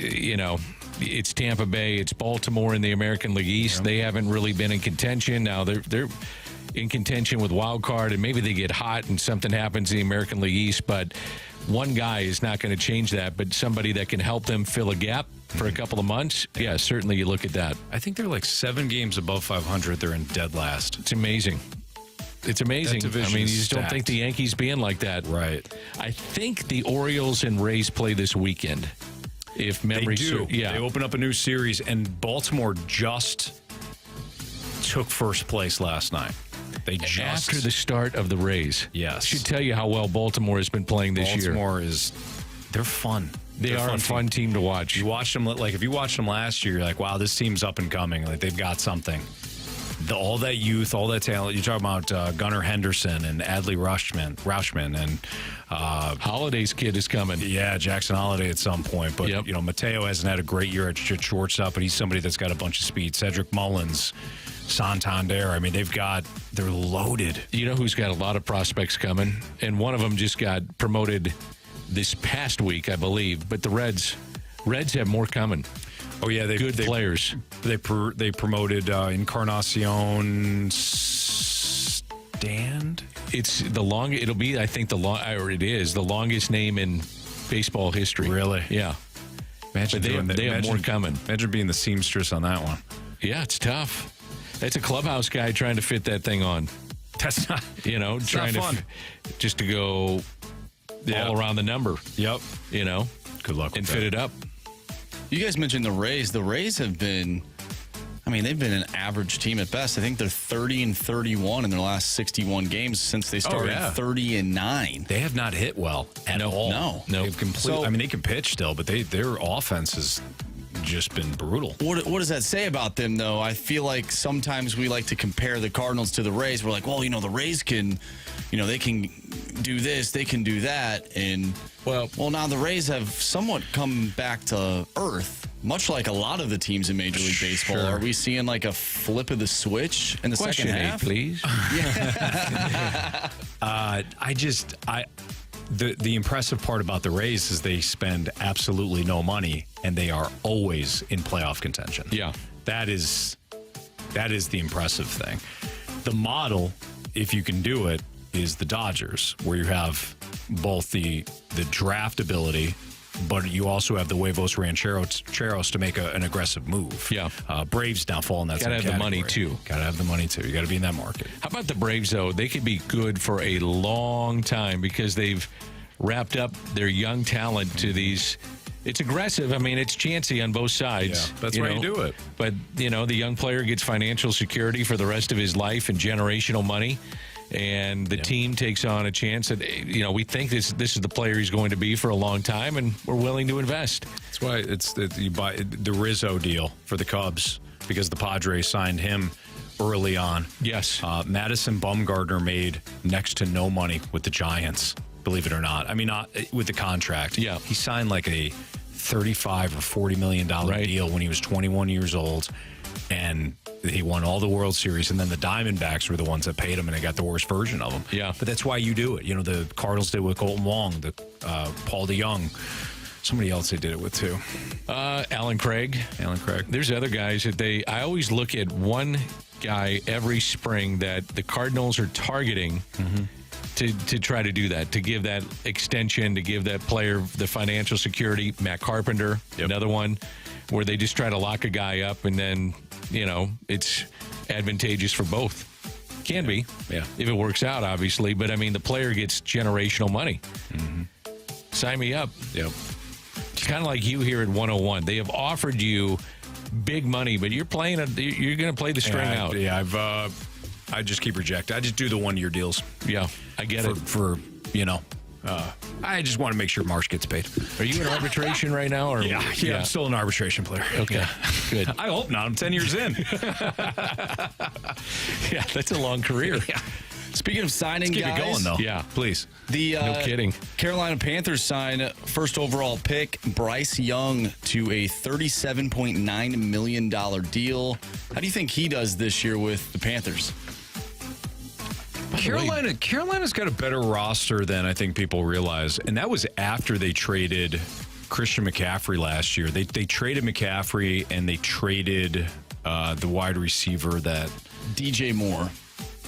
it's Tampa Bay, it's Baltimore in the American League East. Yeah. They haven't really been in contention. Now they're in contention with wild card, and maybe they get hot and something happens in the American League East, but one guy is not going to change that, but somebody that can help them fill a gap for a couple of months, certainly you look at that. I think they're like 7 games above 500. They're in dead last. It's amazing. It's amazing. I mean, you just don't think the Yankees being like that. Right. I think the Orioles and Rays play this weekend. If memory serves. Yeah. They open up a new series, and Baltimore just took first place last night. After the start of the Rays. Yes. Should tell you how well Baltimore has been playing this year. They're fun. They're a fun team to watch. You watch them, if you watched them last year, you're like, wow, this team's up and coming. Like, they've got something. All that youth, all that talent. You're talking about Gunnar Henderson and Adley Rauschman and Holliday's kid is coming. Yeah, Jackson Holliday at some point. But, Mateo hasn't had a great year at shortstop, but he's somebody that's got a bunch of speed. Cedric Mullins, Santander. I mean, they're loaded. You know who's got a lot of prospects coming? And one of them just got promoted this past week, I believe. But the Reds have more coming. Oh, yeah. Good players. They promoted Encarnacion Stand. It's the long. It'll be, I think, it is the longest name in baseball history. Really? Yeah. Imagine they have more coming. Imagine being the seamstress on that one. Yeah, it's tough. That's a clubhouse guy trying to fit that thing on. That's not, trying not fun. Just to go all around the number. Yep. Good luck with and fit it up. You guys mentioned the Rays. The Rays have been I mean, they've been an average team at best. I think they're 30-31 in their last 61 games since they started 30-9. They have not hit well at all. No. I mean, they can pitch still, but their offense has just been brutal. What does that say about them, though? I feel like sometimes we like to compare the Cardinals to the Rays. We're like, well, the Rays can, they can do this, they can do that. And, well, now the Rays have somewhat come back to earth, much like a lot of the teams in Major League Baseball. Sure. Are we seeing like a flip of the switch in the second half? Please. The impressive part about the Rays is they spend absolutely no money, and they are always in playoff contention. Yeah. That is the impressive thing. The model, if you can do it, is the Dodgers, where you have both the draft ability, but you also have the huevos rancheros to make an aggressive move. Yeah. Braves now fall in that same category. Gotta have the money, too. Gotta have the money, too. You gotta be in that market. How about the Braves, though? They could be good for a long time because they've wrapped up their young talent to these. It's aggressive. I mean, it's chancy on both sides. Yeah, that's why you do it. But, the young player gets financial security for the rest of his life and generational money. And the team takes on a chance that, we think this is the player he's going to be for a long time, and we're willing to invest. That's why you buy the Rizzo deal for the Cubs, because the Padres signed him early on. Yes. Madison Bumgarner made next to no money with the Giants, believe it or not. I mean, not with the contract. Yeah. He signed like a $35 or $40 million deal when he was 21 years old, and he won all the World Series, and then the Diamondbacks were the ones that paid him, and they got the worst version of him. Yeah. But that's why you do it. The Cardinals did it with Colton Wong, Paul DeYoung. Somebody else they did it with, too. Alan Craig. There's other guys that I always look at one guy every spring that the Cardinals are targeting to try to do that, to give that extension, to give that player the financial security. Matt Carpenter, another one, where they just try to lock a guy up, and then, it's advantageous for both. Can be, if it works out, obviously. But, I mean, the player gets generational money. Sign me up. Yep. It's kind of like you here at 101. They have offered you big money, but you're going to play the string out. Yeah, I just keep rejecting. I just do the 1-year deals. Yeah, I get it. I just want to make sure Marsh gets paid. Are you in arbitration right now? Or Yeah, I'm still an arbitration player. Okay, good. I hope not. I'm 10 years in. Yeah, that's a long career. Yeah. Speaking of signing Let's keep guys, it going, though. Yeah, please. No kidding. Carolina Panthers sign first overall pick Bryce Young to a $37.9 million deal. How do you think he does this year with the Panthers? Carolina's got a better roster than I think people realize, and that was after they traded Christian McCaffrey last year. They traded McCaffrey, and they traded the wide receiver that DJ Moore.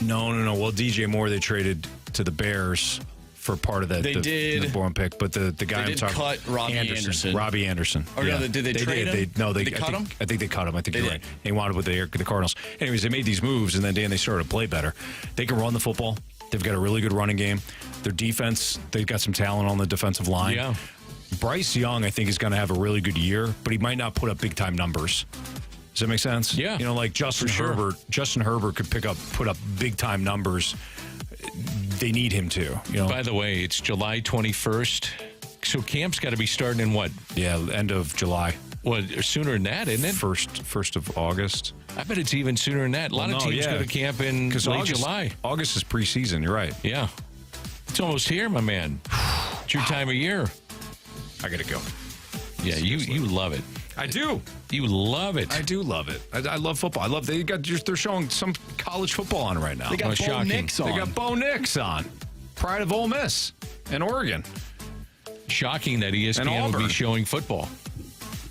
No. Well, DJ Moore they traded to the Bears for part of that. They did. The Bourne pick, but the guy they I'm talking cut Robbie Anderson. Robbie Anderson. Or no, did they trade him? They cut him? I think they cut him. I think They you're did. right. He wanted with the Cardinals. Anyways, they made these moves, and then they started to play better. They can run the football. They've got a really good running game. Their defense, they've got some talent on the defensive line. Yeah. Bryce Young, I think, is going to have a really good year, but he might not put up big-time numbers. Does that make sense? Yeah. Like Justin Herbert. Justin Herbert could put up big-time numbers. They need him to. By the way, it's July 21st. So camp's got to be starting in what? Yeah, end of July. Well, sooner than that, isn't it? First of August. I bet it's even sooner than that. A lot of teams go to camp in late July. August is preseason. You're right. Yeah. It's almost here, my man. It's your time of year. I got to go. Yeah, you love it. I do. You love it. I do love it. I love football. They're showing some college football on right now. They got Bo Nix on. They got Bo Nix on. Pride of Ole Miss and Oregon. Shocking that ESPN will be showing football.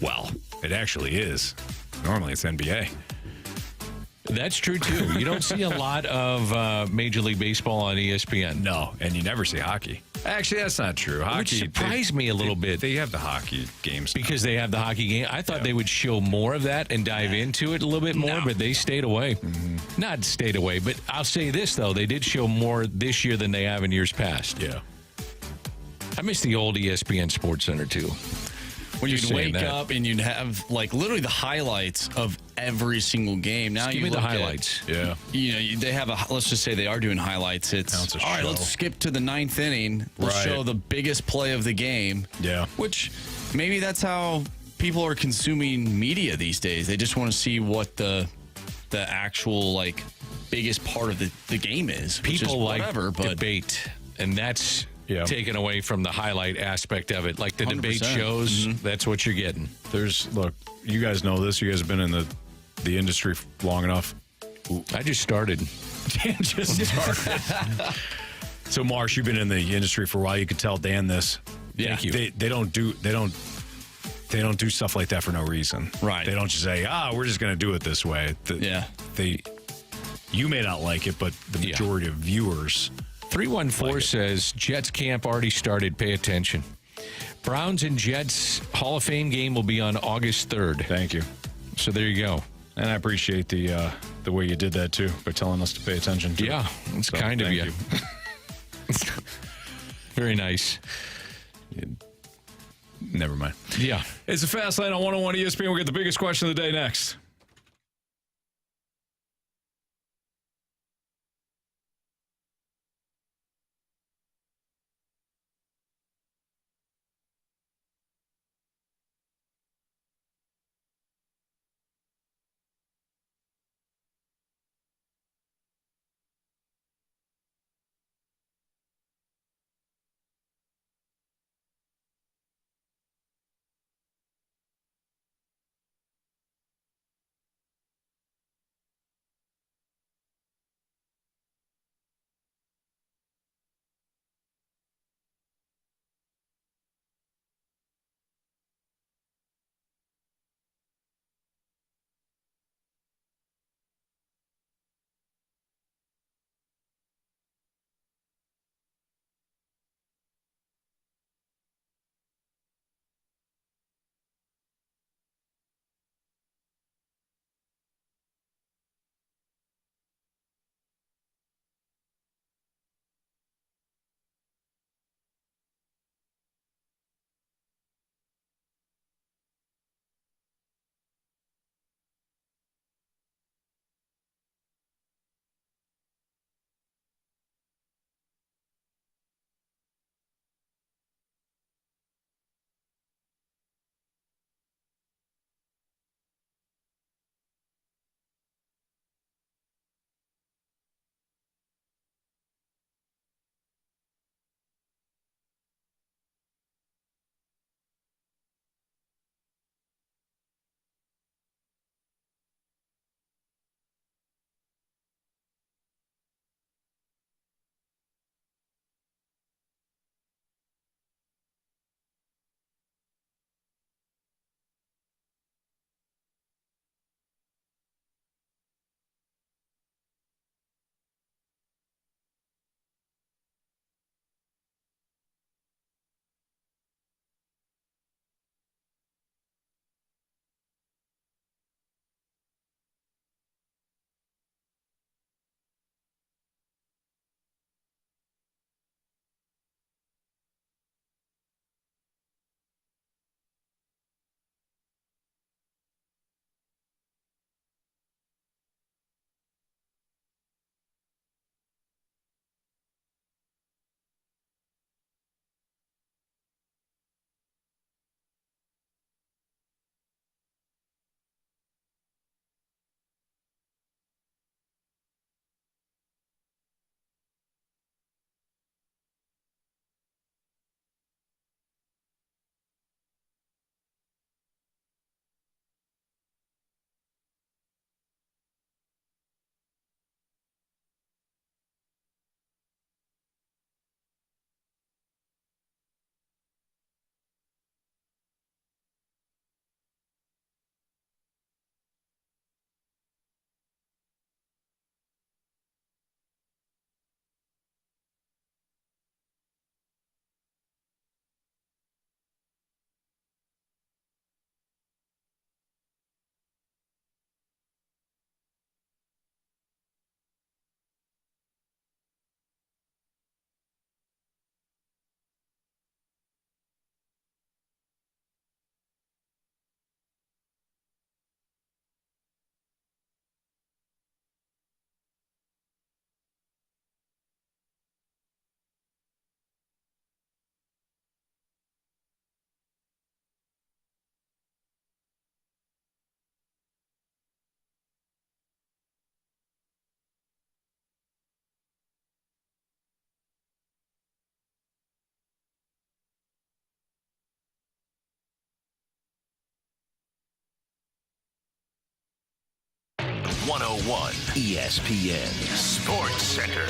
Well, it actually is. Normally it's NBA. That's true, too. You don't see a lot of Major League Baseball on ESPN. No, and you never see hockey. Actually, that's not true. Hockey, which surprised me a little bit. They have the hockey games now. Because they have the hockey game. I thought they would show more of that and dive into it a little bit more, but they stayed away. Mm-hmm. Not stayed away, but I'll say this, though. They did show more this year than they have in years past. Yeah. I miss the old ESPN Sports Center, too. When you'd wake up and you'd have, like, literally the highlights of every single game. Now Just give you me the look at, highlights. Yeah. They have let's just say they are doing highlights. It's Counts a all right. show. Let's skip to the 9th inning. Let's Right. show the biggest play of the game. Yeah. Which maybe that's how people are consuming media these days. They just want to see what the actual like biggest part of the game is. Which People is like whatever, but debate, and that's taken away from the highlight aspect of it. Like the debate 100%. shows, that's what you're getting. Look, you guys know this. You guys have been in the industry long enough. I just started. Just started. So, Marsh, you've been in the industry for a while. You could tell Dan this. Thank you. They don't do stuff like that for no reason. Right. They don't just say, we're just going to do it this way. You may not like it, but the majority of viewers. 314 says Jets camp already started. Pay attention. Browns and Jets Hall of Fame game will be on August 3rd. Thank you. So there you go. And I appreciate the way you did that, too, by telling us to pay attention to it. Yeah, it's kind of you. Very nice. Never mind. Yeah. It's a Fast Lane on 101 ESPN. We'll get the biggest question of the day next. 101 ESPN Sports Center.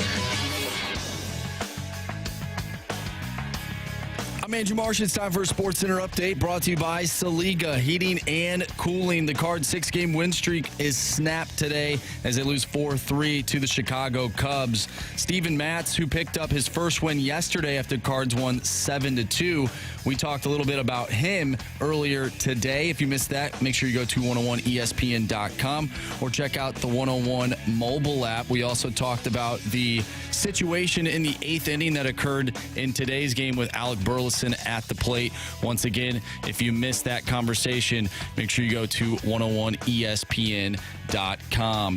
I'm Andrew Marsh. It's time for a Sports Center update brought to you by Saliga Heating and Cooling. The Cards' 6-game win streak is snapped today as they lose 4-3 to the Chicago Cubs. Steven Matz, who picked up his first win yesterday after the Cards won 7-2. We talked a little bit about him earlier today. If you missed that, make sure you go to 101ESPN.com or check out the 101 mobile app. We also talked about the situation in the 8th inning that occurred in today's game with Alec Burleson at the plate. Once again, if you missed that conversation, make sure you go to 101ESPN.com.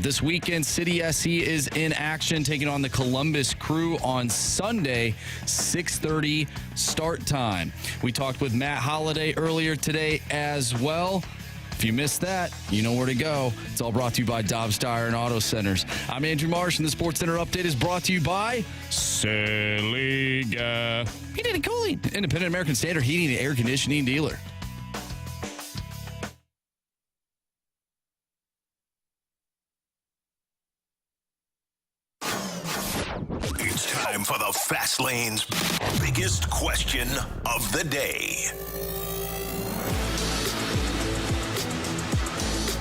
This weekend, City SC is in action, taking on the Columbus Crew on Sunday, 6:30 start time. We talked with Matt Holliday earlier today as well. If you missed that, you know where to go. It's all brought to you by Dobbs Tire and Auto Centers. I'm Andrew Marsh, and the Sports Center update is brought to you by Saliga Heating and Cooling, independent American Standard heating and air conditioning dealer. It's time for the Fast Lane's biggest question of the day.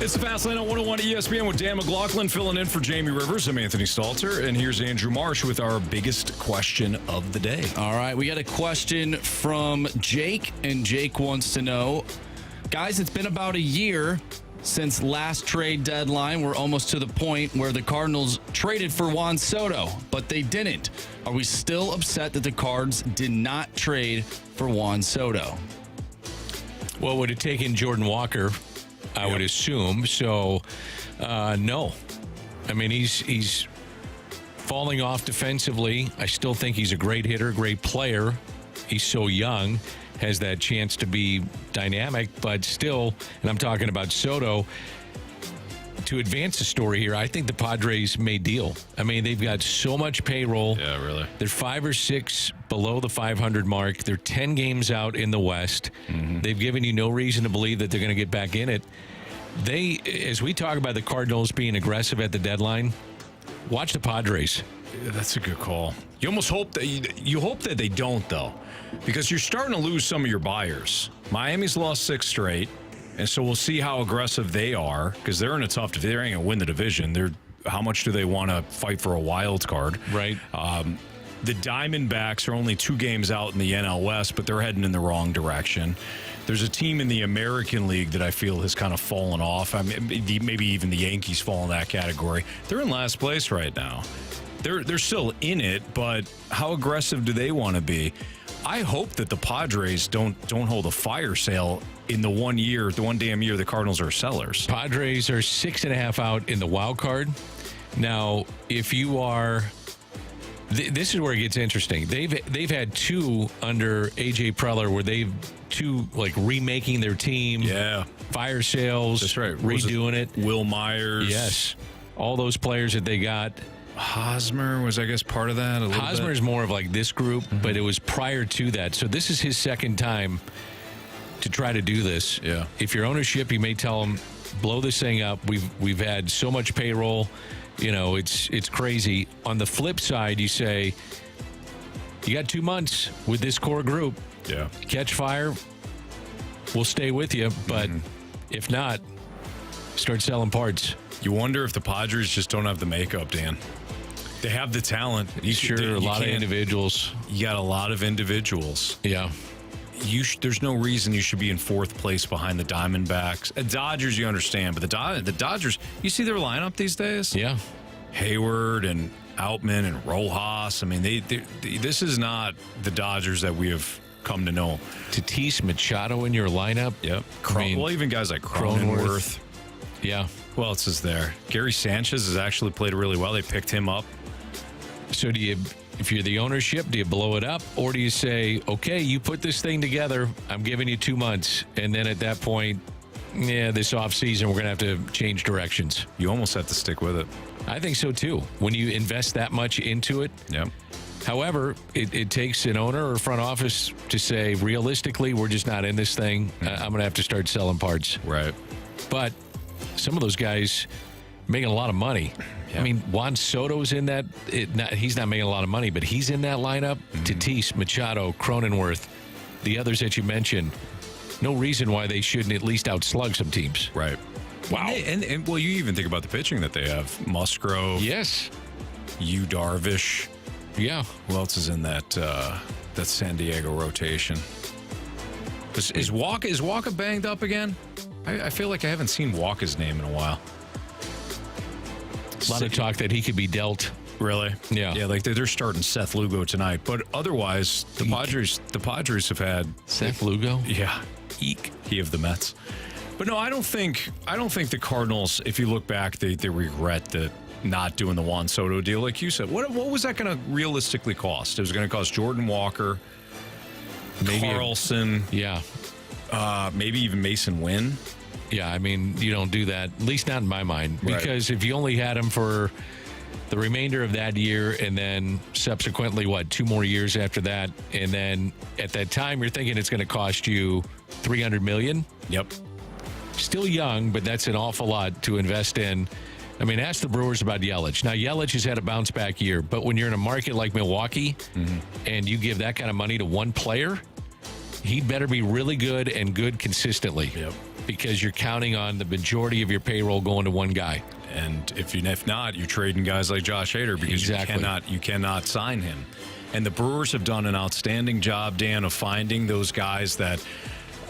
It's the Fast Lane on 101 ESPN with Dan McLaughlin filling in for Jamie Rivers. I'm Anthony Stalter, and here's Andrew Marsh with our biggest question of the day. All right, we got a question from Jake, and Jake wants to know, guys, it's been about a year since last trade deadline. We're almost to the point where the Cardinals traded for Juan Soto, but they didn't. Are we still upset that the Cards did not trade for Juan Soto? Well, would it taken Jordan Walker? I would assume. So, no. I mean, he's falling off defensively. I still think he's a great hitter, great player. He's so young, has that chance to be dynamic, but still, and I'm talking about Soto, to advance the story here, I think the Padres may deal. I mean, they've got so much payroll. Yeah, really. They're 5 or 6 below the 500 mark. They're 10 games out in the West. Mm-hmm. They've given you no reason to believe that they're going to get back in it. They, as we talk about the Cardinals being aggressive at the deadline, watch the Padres. That's a good call. You almost hope that you hope that they don't, though, because you're starting to lose some of your buyers. Miami's lost 6 straight. And so we'll see how aggressive they are, because they're in a tough division. They ain't going to win the division. How much do they want to fight for a wild card? Right. The Diamondbacks are only 2 games out in the NL West, but they're heading in the wrong direction. There's a team in the American League that I feel has kind of fallen off. I mean, maybe even the Yankees fall in that category. They're in last place right now. They're still in it, but how aggressive do they want to be? I hope that the Padres don't hold a fire sale in the one damn year the Cardinals are sellers. Padres are 6.5 out in the wild card. Now, if you are, this is where it gets interesting. They've had 2 under AJ Preller where they've 2 like remaking their team. Yeah, fire sales. That's right. Redoing it. Will Myers. Yes, all those players that they got. Hosmer was, I guess, part of that. Hosmer is more of like this group, but it was prior to that. So this is his second time to try to do this. Yeah. If your ownership, you may tell them, blow this thing up. We've had so much payroll, it's crazy. On the flip side, you say you got 2 months with this core group. Yeah. Catch fire, we'll stay with you. But if not, start selling parts. You wonder if the Padres just don't have the makeup, Dan. They have the talent. A lot of individuals. You got a lot of individuals. Yeah. There's no reason you should be in 4th place behind the Diamondbacks. Dodgers, you understand, but the Dodgers, you see their lineup these days? Yeah. Hayward and Outman and Rojas. I mean, this is not the Dodgers that we have come to know. Tatis Machado in your lineup. Yep. Even guys like Cronenworth. Yeah. Who else is there? Gary Sanchez has actually played really well. They picked him up. So if you're the ownership, do you blow it up? Or do you say, okay, you put this thing together, I'm giving you 2 months. And then at that point, this offseason, we're going to have to change directions. You almost have to stick with it. I think so, too. When you invest that much into it. Yeah. However, it takes an owner or front office to say, realistically, we're just not in this thing. I'm going to have to start selling parts. Right. But some of those guys, making a lot of money. Yeah. I mean, Juan Soto's in that. He's not making a lot of money, but he's in that lineup. Tatis, Machado, Cronenworth, the others that you mentioned. No reason why they shouldn't at least outslug some teams. Right. Wow. And well, you even think about the pitching that they have. Musgrove. Yes. Yu Darvish. Yeah. Who else is in that San Diego rotation? Is Walker banged up again? I feel like I haven't seen Walker's name in a while. A lot of talk that he could be dealt. Really? Yeah. Yeah, like they're starting Seth Lugo tonight. But otherwise, the Padres have had Seth Lugo? Yeah. Eek. He of the Mets. But no, I don't think the Cardinals, if you look back, they regret that not doing the Juan Soto deal. Like you said, what was that going to realistically cost? It was going to cost Jordan Walker, maybe Carlson. Maybe even Mason Wynn. Yeah, I mean, you don't do that, at least not in my mind. Because if you only had him for the remainder of that year and then subsequently, 2 more years after that, and then at that time you're thinking it's going to cost you $300 million. Yep. Still young, but that's an awful lot to invest in. I mean, ask the Brewers about Yelich. Now, Yelich has had a bounce-back year, but when you're in a market like Milwaukee and you give that kind of money to one player, he'd better be really good and good consistently. Yep. Because you're counting on the majority of your payroll going to one guy. And if not, you're trading guys like Josh Hader because you cannot sign him. And the Brewers have done an outstanding job, Dan, of finding those guys that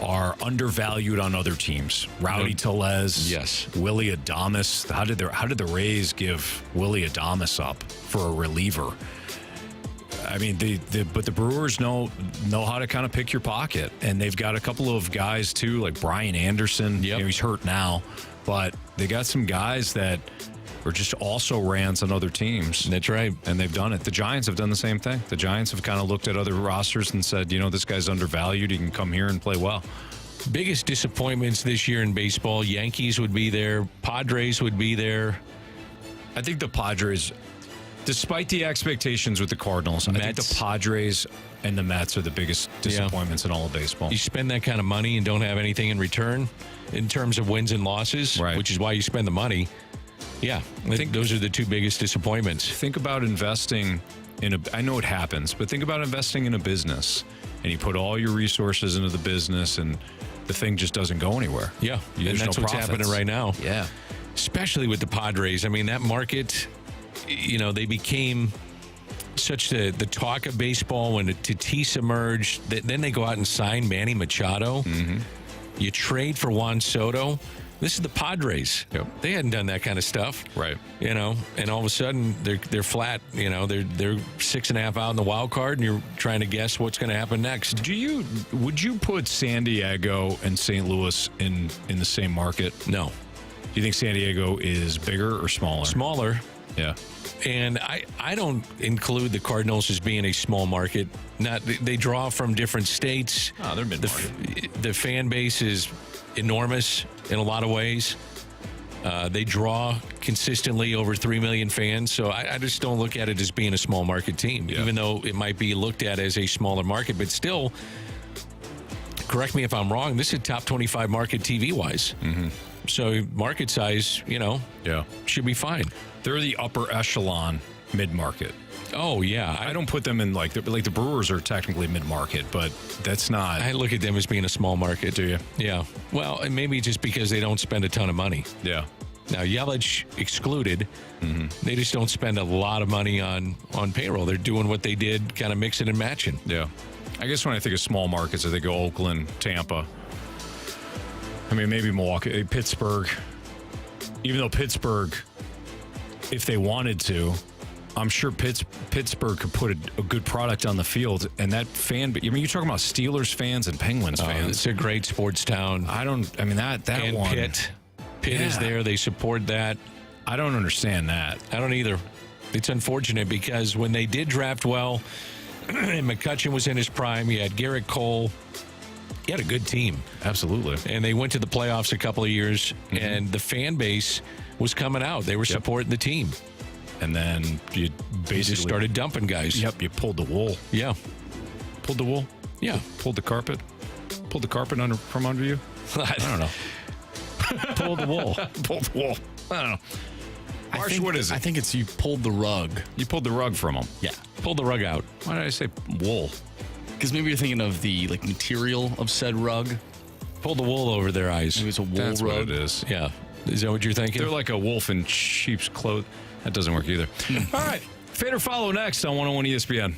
are undervalued on other teams. Rowdy Tellez, yes, Willie Adames. How did the Rays give Willie Adames up for a reliever? I mean, but the Brewers know how to kind of pick your pocket, and they've got a couple of guys too, like Brian Anderson. Yep. He's hurt now, but they got some guys that are just also rans on other teams. That's right, and they've done it. The Giants have done the same thing. The Giants have kind of looked at other rosters and said, this guy's undervalued. He can come here and play well. Biggest disappointments this year in baseball: Yankees would be there, Padres would be there. I think the Padres, despite the expectations with the Cardinals, I think the Padres and the Mets are the biggest disappointments in all of baseball. You spend that kind of money and don't have anything in return in terms of wins and losses, which is why you spend the money. Yeah, I think those are the two biggest disappointments. Think about investing in I know it happens, but think about investing in a business, and you put all your resources into the business, and the thing just doesn't go anywhere. Yeah, and that's what's happening right now. Yeah. Especially with the Padres. I mean, that market, they became such the talk of baseball when Tatis emerged. Then they go out and sign Manny Machado. Mm-hmm. You trade for Juan Soto. This is the Padres. Yep. They hadn't done that kind of stuff. Right. And all of a sudden they're flat. They're 6.5 out in the wild card, and you're trying to guess what's going to happen next. Would you put San Diego and St. Louis in the same market? No. Do you think San Diego is bigger or smaller? Smaller. Yeah. And I don't include the Cardinals as being a small market. They draw from different states. Oh, they're mid-market. The fan base is enormous in a lot of ways. They draw consistently over 3 million fans. So I just don't look at it as being a small market team, even though it might be looked at as a smaller market. But still, correct me if I'm wrong, this is top 25 market TV-wise. Mm-hmm. So market size, should be fine. They're the upper echelon mid-market. Oh, yeah. I don't put them in like the Brewers are technically mid-market, but that's not. I look at them as being a small market. Do you? Yeah. Well, and maybe just because they don't spend a ton of money. Yeah. Now, Yelich excluded. Mm-hmm. They just don't spend a lot of money on payroll. They're doing what they did, kind of mixing and matching. Yeah. I guess when I think of small markets, I think of Oakland, Tampa. I mean, maybe Milwaukee, Pittsburgh. Even though Pittsburgh, if they wanted to, I'm sure Pittsburgh could put a good product on the field, and that fan. I mean, you're talking about Steelers fans and Penguins fans. It's a great sports town. That and one. Pitt is there. They support that. I don't understand that. I don't either. It's unfortunate because when they did draft well, and McCutchen was in his prime, you had Garrett Cole. He had a good team. Absolutely. And they went to the playoffs a couple of years, and the fan base was coming out. They were supporting the team. And then you basically just started dumping guys. Yep, you pulled the wool. Yeah. Pulled the wool? Yeah. Pulled the carpet? Pulled the carpet from under you? I don't know. Pulled the wool. Pulled the wool. I don't know. Marsh, what is it? I think it's you pulled the rug. You pulled the rug from them. Yeah. Pull the rug out. Why did I say wool? Because maybe you're thinking of the material of said rug. Pull the wool over their eyes. Maybe it's a wool That's rug. what it is. Yeah. Is that what you're thinking? They're like a wolf in sheep's clothes. That doesn't work either. All right. Fade or follow next on 101 ESPN.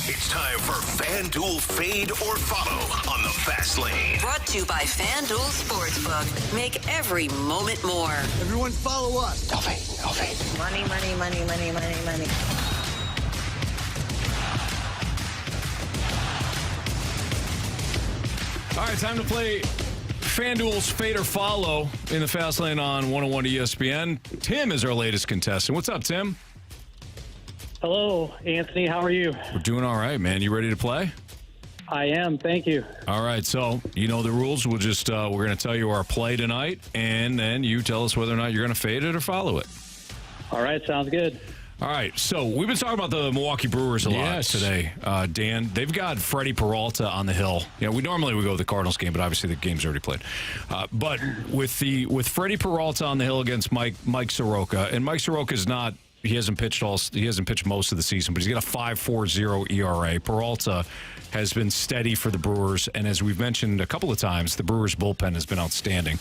It's time for FanDuel Fade or Follow on the Fast Lane. Brought to you by FanDuel Sportsbook. Make every moment more. Everyone follow us. No fade, no fade. Money, money, money, money, money, money. All right, time to play FanDuel's Fade or Follow in the Fast Lane on 101 ESPN. Tim is our latest contestant. What's up, Tim? Hello, Anthony. How are you? We're doing all right, man. You ready to play? I am. Thank you. All right, so you know the rules. We'll just we're going to tell you our play tonight, and then you tell us whether or not you're going to fade it or follow it. All right, sounds good. All right, so we've been talking about the Milwaukee Brewers a lot today, Dan. They've got Freddie Peralta on the hill. You know, we normally would go to the Cardinals game, but obviously the game's already played. But with Freddie Peralta on the hill against Mike Soroka, and Mike Soroka's not. He hasn't pitched most of the season, but he's got a 5.40 ERA. Peralta has been steady for the Brewers, and as we've mentioned a couple of times, the Brewers bullpen has been outstanding.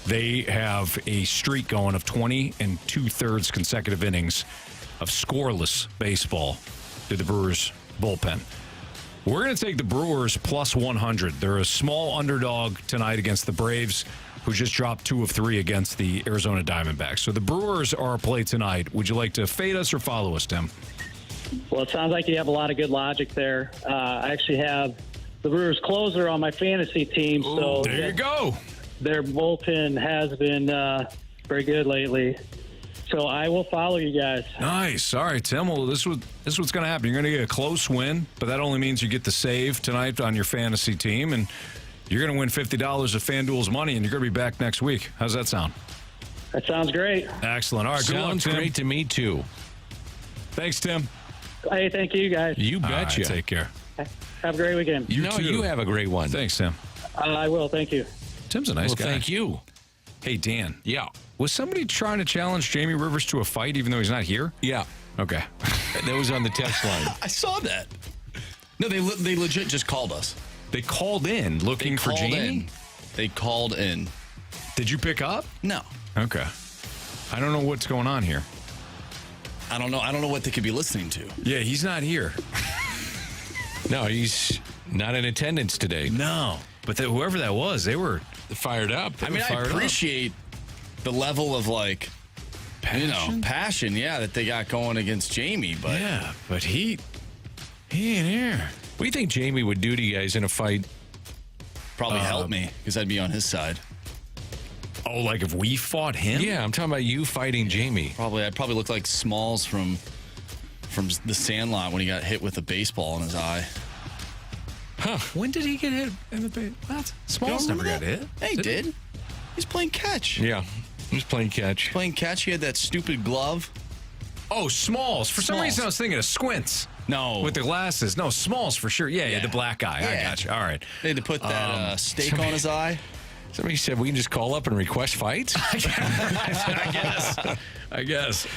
They have a streak going of 20 2/3 consecutive innings of scoreless baseball to the Brewers bullpen. We're going to take the Brewers plus 100. They're a small underdog tonight against the Braves, who just dropped 2 of 3 against the Arizona Diamondbacks. So the Brewers are a play tonight. Would you like to fade us or follow us, Tim? Well, it sounds like you have a lot of good logic there. I actually have the Brewers closer on my fantasy team. So there you go. Their bullpen has been very good lately. So I will follow you guys. Nice. All right, Tim. Well, this is what's going to happen. You're going to get a close win, but that only means you get the save tonight on your fantasy team, and you're going to win $50 of FanDuel's money, and you're going to be back next week. How's that sound? That sounds great. Excellent. All right, good luck, Sounds Tim. great to me, too. Thanks, Tim. Hey, thank you, guys. You betcha. Right, take care. Have a great weekend. You too. You have a great one. Thanks, Tim. I will. Thank you. Tim's a nice guy. Thank you. Hey, Dan. Yeah. Was somebody trying to challenge Jamie Rivers to a fight even though he's not here? Yeah. Okay. That was on the text line. I saw that. No, they legit just called us. They called in looking for Jamie? They called in. Did you pick up? No. Okay. I don't know what's going on here. I don't know what they could be listening to. Yeah, he's not here. No, he's not in attendance today. No. But whoever that was, they were fired up. I appreciate the level of passion, that they got going against Jamie, but yeah, but he ain't here. What do you think Jamie would do to you guys in a fight? Probably help me because I'd be on his side. Oh, like if we fought him? Yeah, I'm talking about you fighting Jamie. I'd probably look like Smalls from The Sandlot when he got hit with a baseball in his eye. Huh? When did he get hit in the face? What? Smalls never got hit. Yeah, he did. He's playing catch. Yeah, he was playing catch. He had that stupid glove. Oh, Smalls. For some reason, I was thinking of Squints. No. With the glasses. No, Smalls for sure. Yeah, the black guy. I got you. All right. They had to put that steak on his eye. Somebody said we can just call up and request fights? I guess.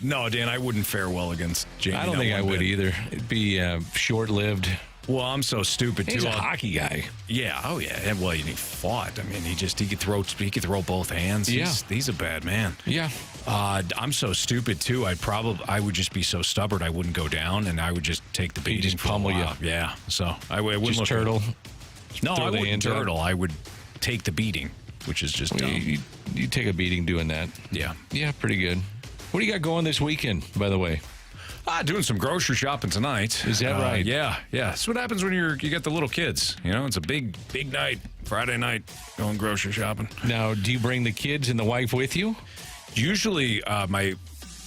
No, Dan, I wouldn't fare well against Jamie. I don't think I would either. It'd be short-lived. Well, I'm so stupid, too. He's a hockey guy. Yeah. Oh, yeah. And, well, he fought. I mean, he could throw both hands. Yeah. He's a bad man. Yeah. I'm so stupid, too. I would just be so stubborn I wouldn't go down, and I would just take the beating. Just pummel you. Yeah. So I wouldn't just look turtle. No, I wouldn't turtle. I would take the beating, which is just dumb. You take a beating doing that. Yeah. Yeah, pretty good. What do you got going this weekend, by the way? Doing some grocery shopping tonight. Is that right? Yeah. That's what happens when you get the little kids. It's a big night, Friday night, going grocery shopping. Now, do you bring the kids and the wife with you? Usually, my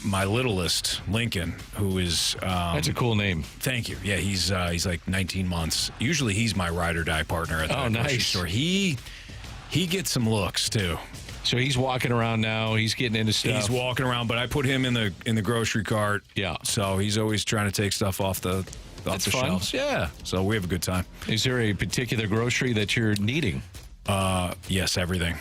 littlest, Lincoln, who is... That's a cool name. Thank you. Yeah, he's like 19 months. Usually, he's my ride or die partner at the grocery store. He gets some looks, too. So he's walking around now. He's getting into stuff. He's walking around, but I put him in the grocery cart. Yeah. So he's always trying to take stuff off the shelves. Yeah. So we have a good time. Is there a particular grocery that you're needing? Yes, everything.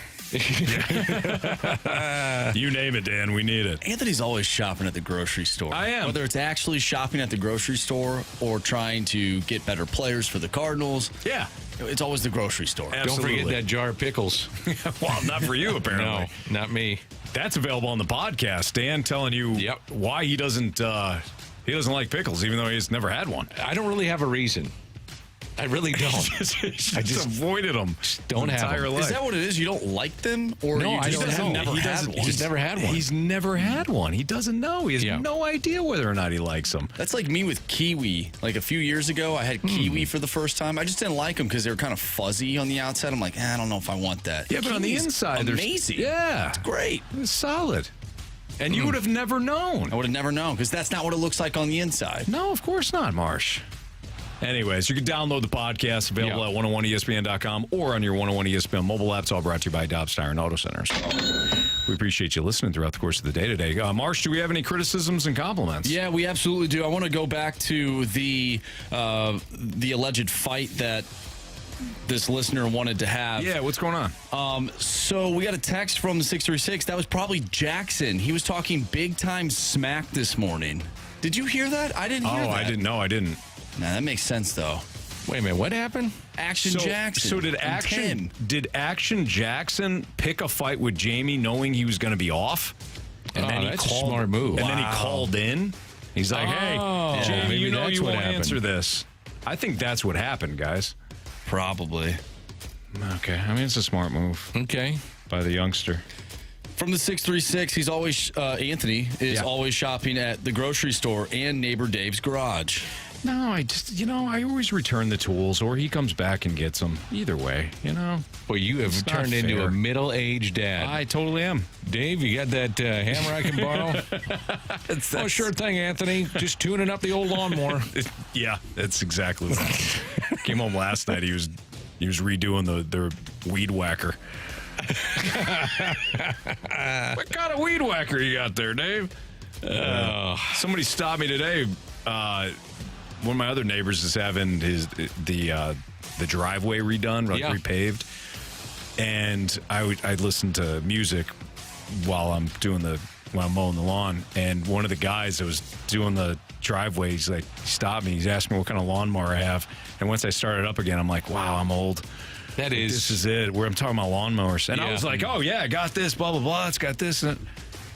You name it, Dan. We need it. Anthony's always shopping at the grocery store. I am. Whether it's actually shopping at the grocery store or trying to get better players for the Cardinals. Yeah. It's always the grocery store. Absolutely. Don't forget that jar of pickles. Well, not for you, apparently. No, not me. That's available on the podcast. Dan telling you why he doesn't like pickles, even though he's never had one. I don't really have a reason. I really don't. I just avoided them. Don't have them. Is that what it is? You don't like them, or no? I don't know. Never had one. He's never had one. He's never had one. He doesn't know. He has no idea whether or not he likes them. That's like me with kiwi. Like a few years ago, I had kiwi for the first time. I just didn't like them because they were kind of fuzzy on the outside. I'm like, I don't know if I want that. Yeah, but on the inside, they're amazing. Yeah, it's great. It's solid. And you would have never known. I would have never known because that's not what it looks like on the inside. No, of course not, Marsh. Anyways, you can download the podcast available at 101ESPN.com or on your 101 ESPN mobile app. It's all brought to you by Dobbs Tire and Auto Centers. We appreciate you listening throughout the course of the day today. Marsh, do we have any criticisms and compliments? Yeah, we absolutely do. I want to go back to the alleged fight that this listener wanted to have. Yeah, what's going on? So we got a text from the 636. That was probably Jackson. He was talking big-time smack this morning. Did you hear that? I didn't hear that. I didn't know. I didn't. Nah, that makes sense, though. Wait a minute. What happened? Jackson. So did Action Jackson pick a fight with Jamie knowing he was going to be off? And then that's a smart move. And then he called in. He's like, hey, Jamie, you won't answer this. I think that's what happened, guys. Probably. Okay. I mean, it's a smart move. Okay. By the youngster. From the 636, he's always Anthony is always shopping at the grocery store and neighbor Dave's garage. No, I always return the tools, or he comes back and gets them. Either way, Well, you have turned into a middle-aged dad. I totally am. Dave, you got that hammer I can borrow? Oh, sure thing, Anthony. Just tuning up the old lawnmower. Yeah, that's exactly what came home last night. He was redoing the weed whacker. What kind of weed whacker you got there, Dave? Somebody stopped me today. One of my other neighbors is having the driveway redone, repaved, and I listen to music while I'm mowing the lawn. And one of the guys that was doing the driveway, he stopped me. He's asked me what kind of lawnmower I have, and once I started up again, I'm like, wow, I'm old. This is it. Where I'm talking about lawnmowers, and I was like, oh yeah, I got this. Blah blah blah. It's got this. And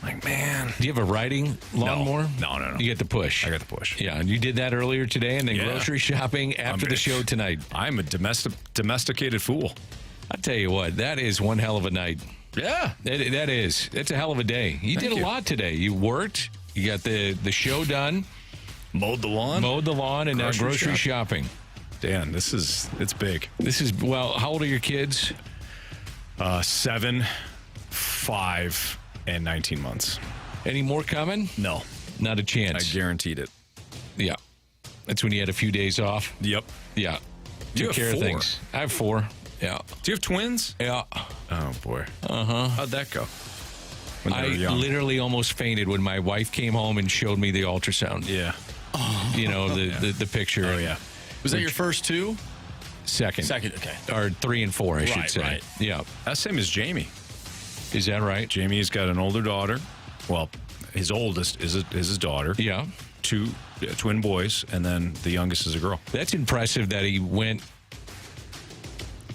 like, man, do you have a riding lawnmower? No. You get the push. I got the push. Yeah, and you did that earlier today, and then grocery shopping after the show tonight. I'm a domesticated fool. I'll tell you what, that is one hell of a night. Yeah, that is. It's a hell of a day. You did a lot today. You worked. You got the show done. Mowed the lawn, and now grocery shopping. Dan, it's big. How old are your kids? 7, 5, and 19 months. Any more coming? No. Not a chance. I guaranteed it. Yeah. That's when you had a few days off? Yep. Yeah. You Took care of things. I have 4. Yeah. Do you have twins? Yeah. Oh, boy. Uh-huh. How'd that go? I literally almost fainted when my wife came home and showed me the ultrasound. Yeah. The picture. Oh, yeah. Was that your first 2? Second. Okay. Or 3 and 4, I should say. Right. Yeah. That's same as Jamie. Is that right? Jamie's got an older daughter. Well, his oldest is his daughter. Yeah. 2 twin boys, and then the youngest is a girl. That's impressive that he went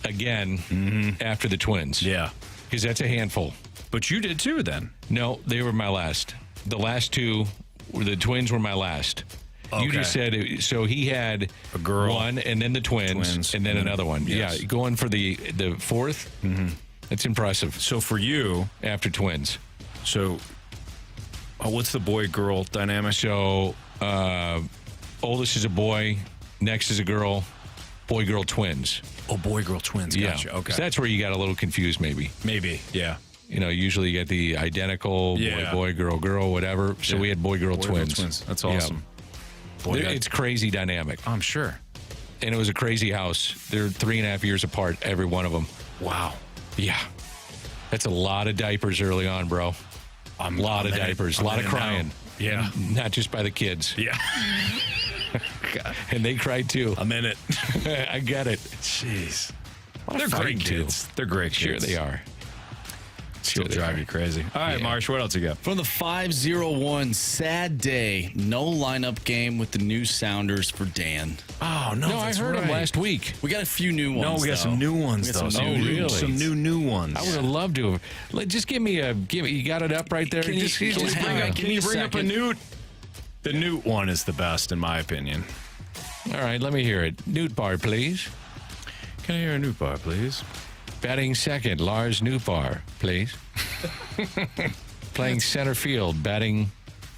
again after the twins. Yeah. Because that's a handful. But you did too then. No, they were my last. The last 2, the twins were my last. Okay. You just said, so he had a girl, 1, and then the twins and then another one. Yes. Yeah, going for the 4th. Mm-hmm. That's impressive. So for you, after twins. So what's the boy-girl dynamic? So oldest is a boy, next is a girl, boy-girl twins. Oh, boy-girl twins. Gotcha. Yeah. Okay. So that's where you got a little confused, maybe. Maybe, yeah. Usually you get the identical boy, girl, whatever. So we had boy-girl twins. That's awesome. Yeah. Boy, it's crazy dynamic. I'm sure. And it was a crazy house. They're 3.5 years apart, every one of them. Wow. Yeah. That's a lot of diapers early on, bro. A lot of diapers. A lot of crying. Now. Yeah. Not just by the kids. Yeah. And they cried too. I'm in it. I get it. Jeez. They're great kids. They're great kids. Sure they are. Still drive you crazy. All right, Marsh, what else you got? From the 501, sad day. No lineup game with the new Sounders for Dan. Oh, no, I heard him last week. We got a few new ones. No, we got some new ones, though. Some new ones. I would have loved to have. Just give me you got it up right there? Can you bring up a Newt? The Newt one is the best, in my opinion. All right, let me hear it. Newt Bar, please. Can I hear a Newt Bar, please? Batting second, Lars Newbar, please. Playing center field, batting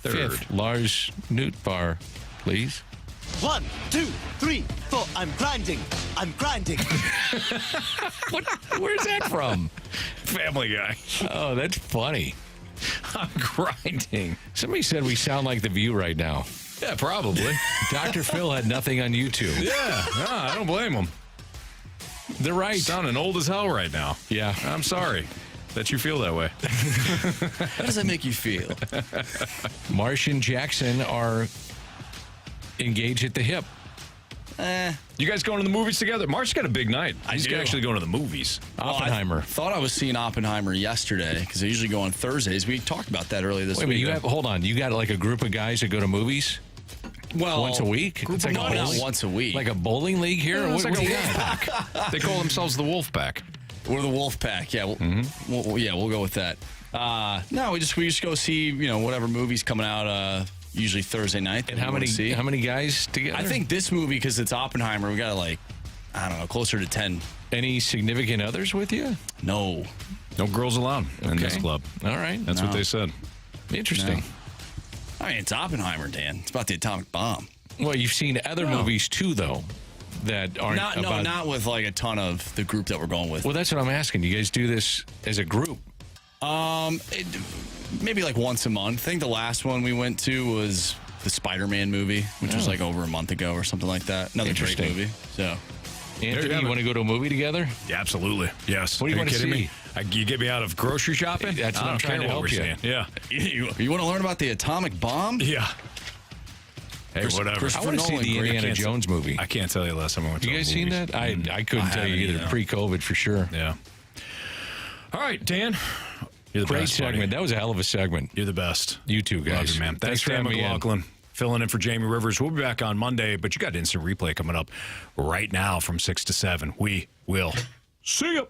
third, fifth, Lars Newbar, please. 1, 2, 3, 4. I'm grinding. Where's that from? Family Guy. Oh, that's funny. I'm grinding. Somebody said we sound like The View right now. Yeah, probably. Dr. Phil had nothing on YouTube. Yeah, I don't blame him. They're right. Sounding old as hell right now. Yeah. I'm sorry that you feel that way. How does that make you feel? Marsh and Jackson are engaged at the hip. You guys going to the movies together? Marsh's got a big night. He's actually going to the movies. Oppenheimer. I thought I was seeing Oppenheimer yesterday because I usually go on Thursdays. We talked about that earlier this week. Hold on. You got like a group of guys that go to movies? Well, once a week? It's like not once a week. Like a bowling league here? It's like a wolf pack. They call themselves the Wolf Pack. We're the Wolf Pack. Yeah, we'll go with that. No, we just go see whatever movie's coming out usually Thursday night. And how many guys together? I think this movie, because it's Oppenheimer, we got like, I don't know, closer to 10. Any significant others with you? No. No girls allowed in this club. All right. That's what they said. Interesting. No. I mean, it's Oppenheimer, Dan. It's about the atomic bomb. Well, you've seen other movies too, though, that aren't not with like a ton of the group that we're going with. Well, that's what I'm asking. You guys do this as a group? Maybe like once a month. I think the last one we went to was the Spider-Man movie, which was like over a month ago or something like that. Another great movie. So, Anthony, you want to go to a movie together? Yeah, absolutely. Yes. What do you want to see? Me? You get me out of grocery shopping? That's what I'm trying to help you. Saying. Yeah. You want to learn about the atomic bomb? Yeah. Hey, whatever. I want to see the Indiana Jones movie. I can't tell you last time I went to You guys seen that? I couldn't tell you either. Pre-COVID for sure. Yeah. All right, Dan. You're the Great best, segment. buddy. That was a hell of a segment. You're the best. You too, guys. Love you, man. Thanks for Dan McLaughlin. Filling in for Jamie Rivers. We'll be back on Monday, but you got instant replay coming up right now from 6 to 7. We will see you.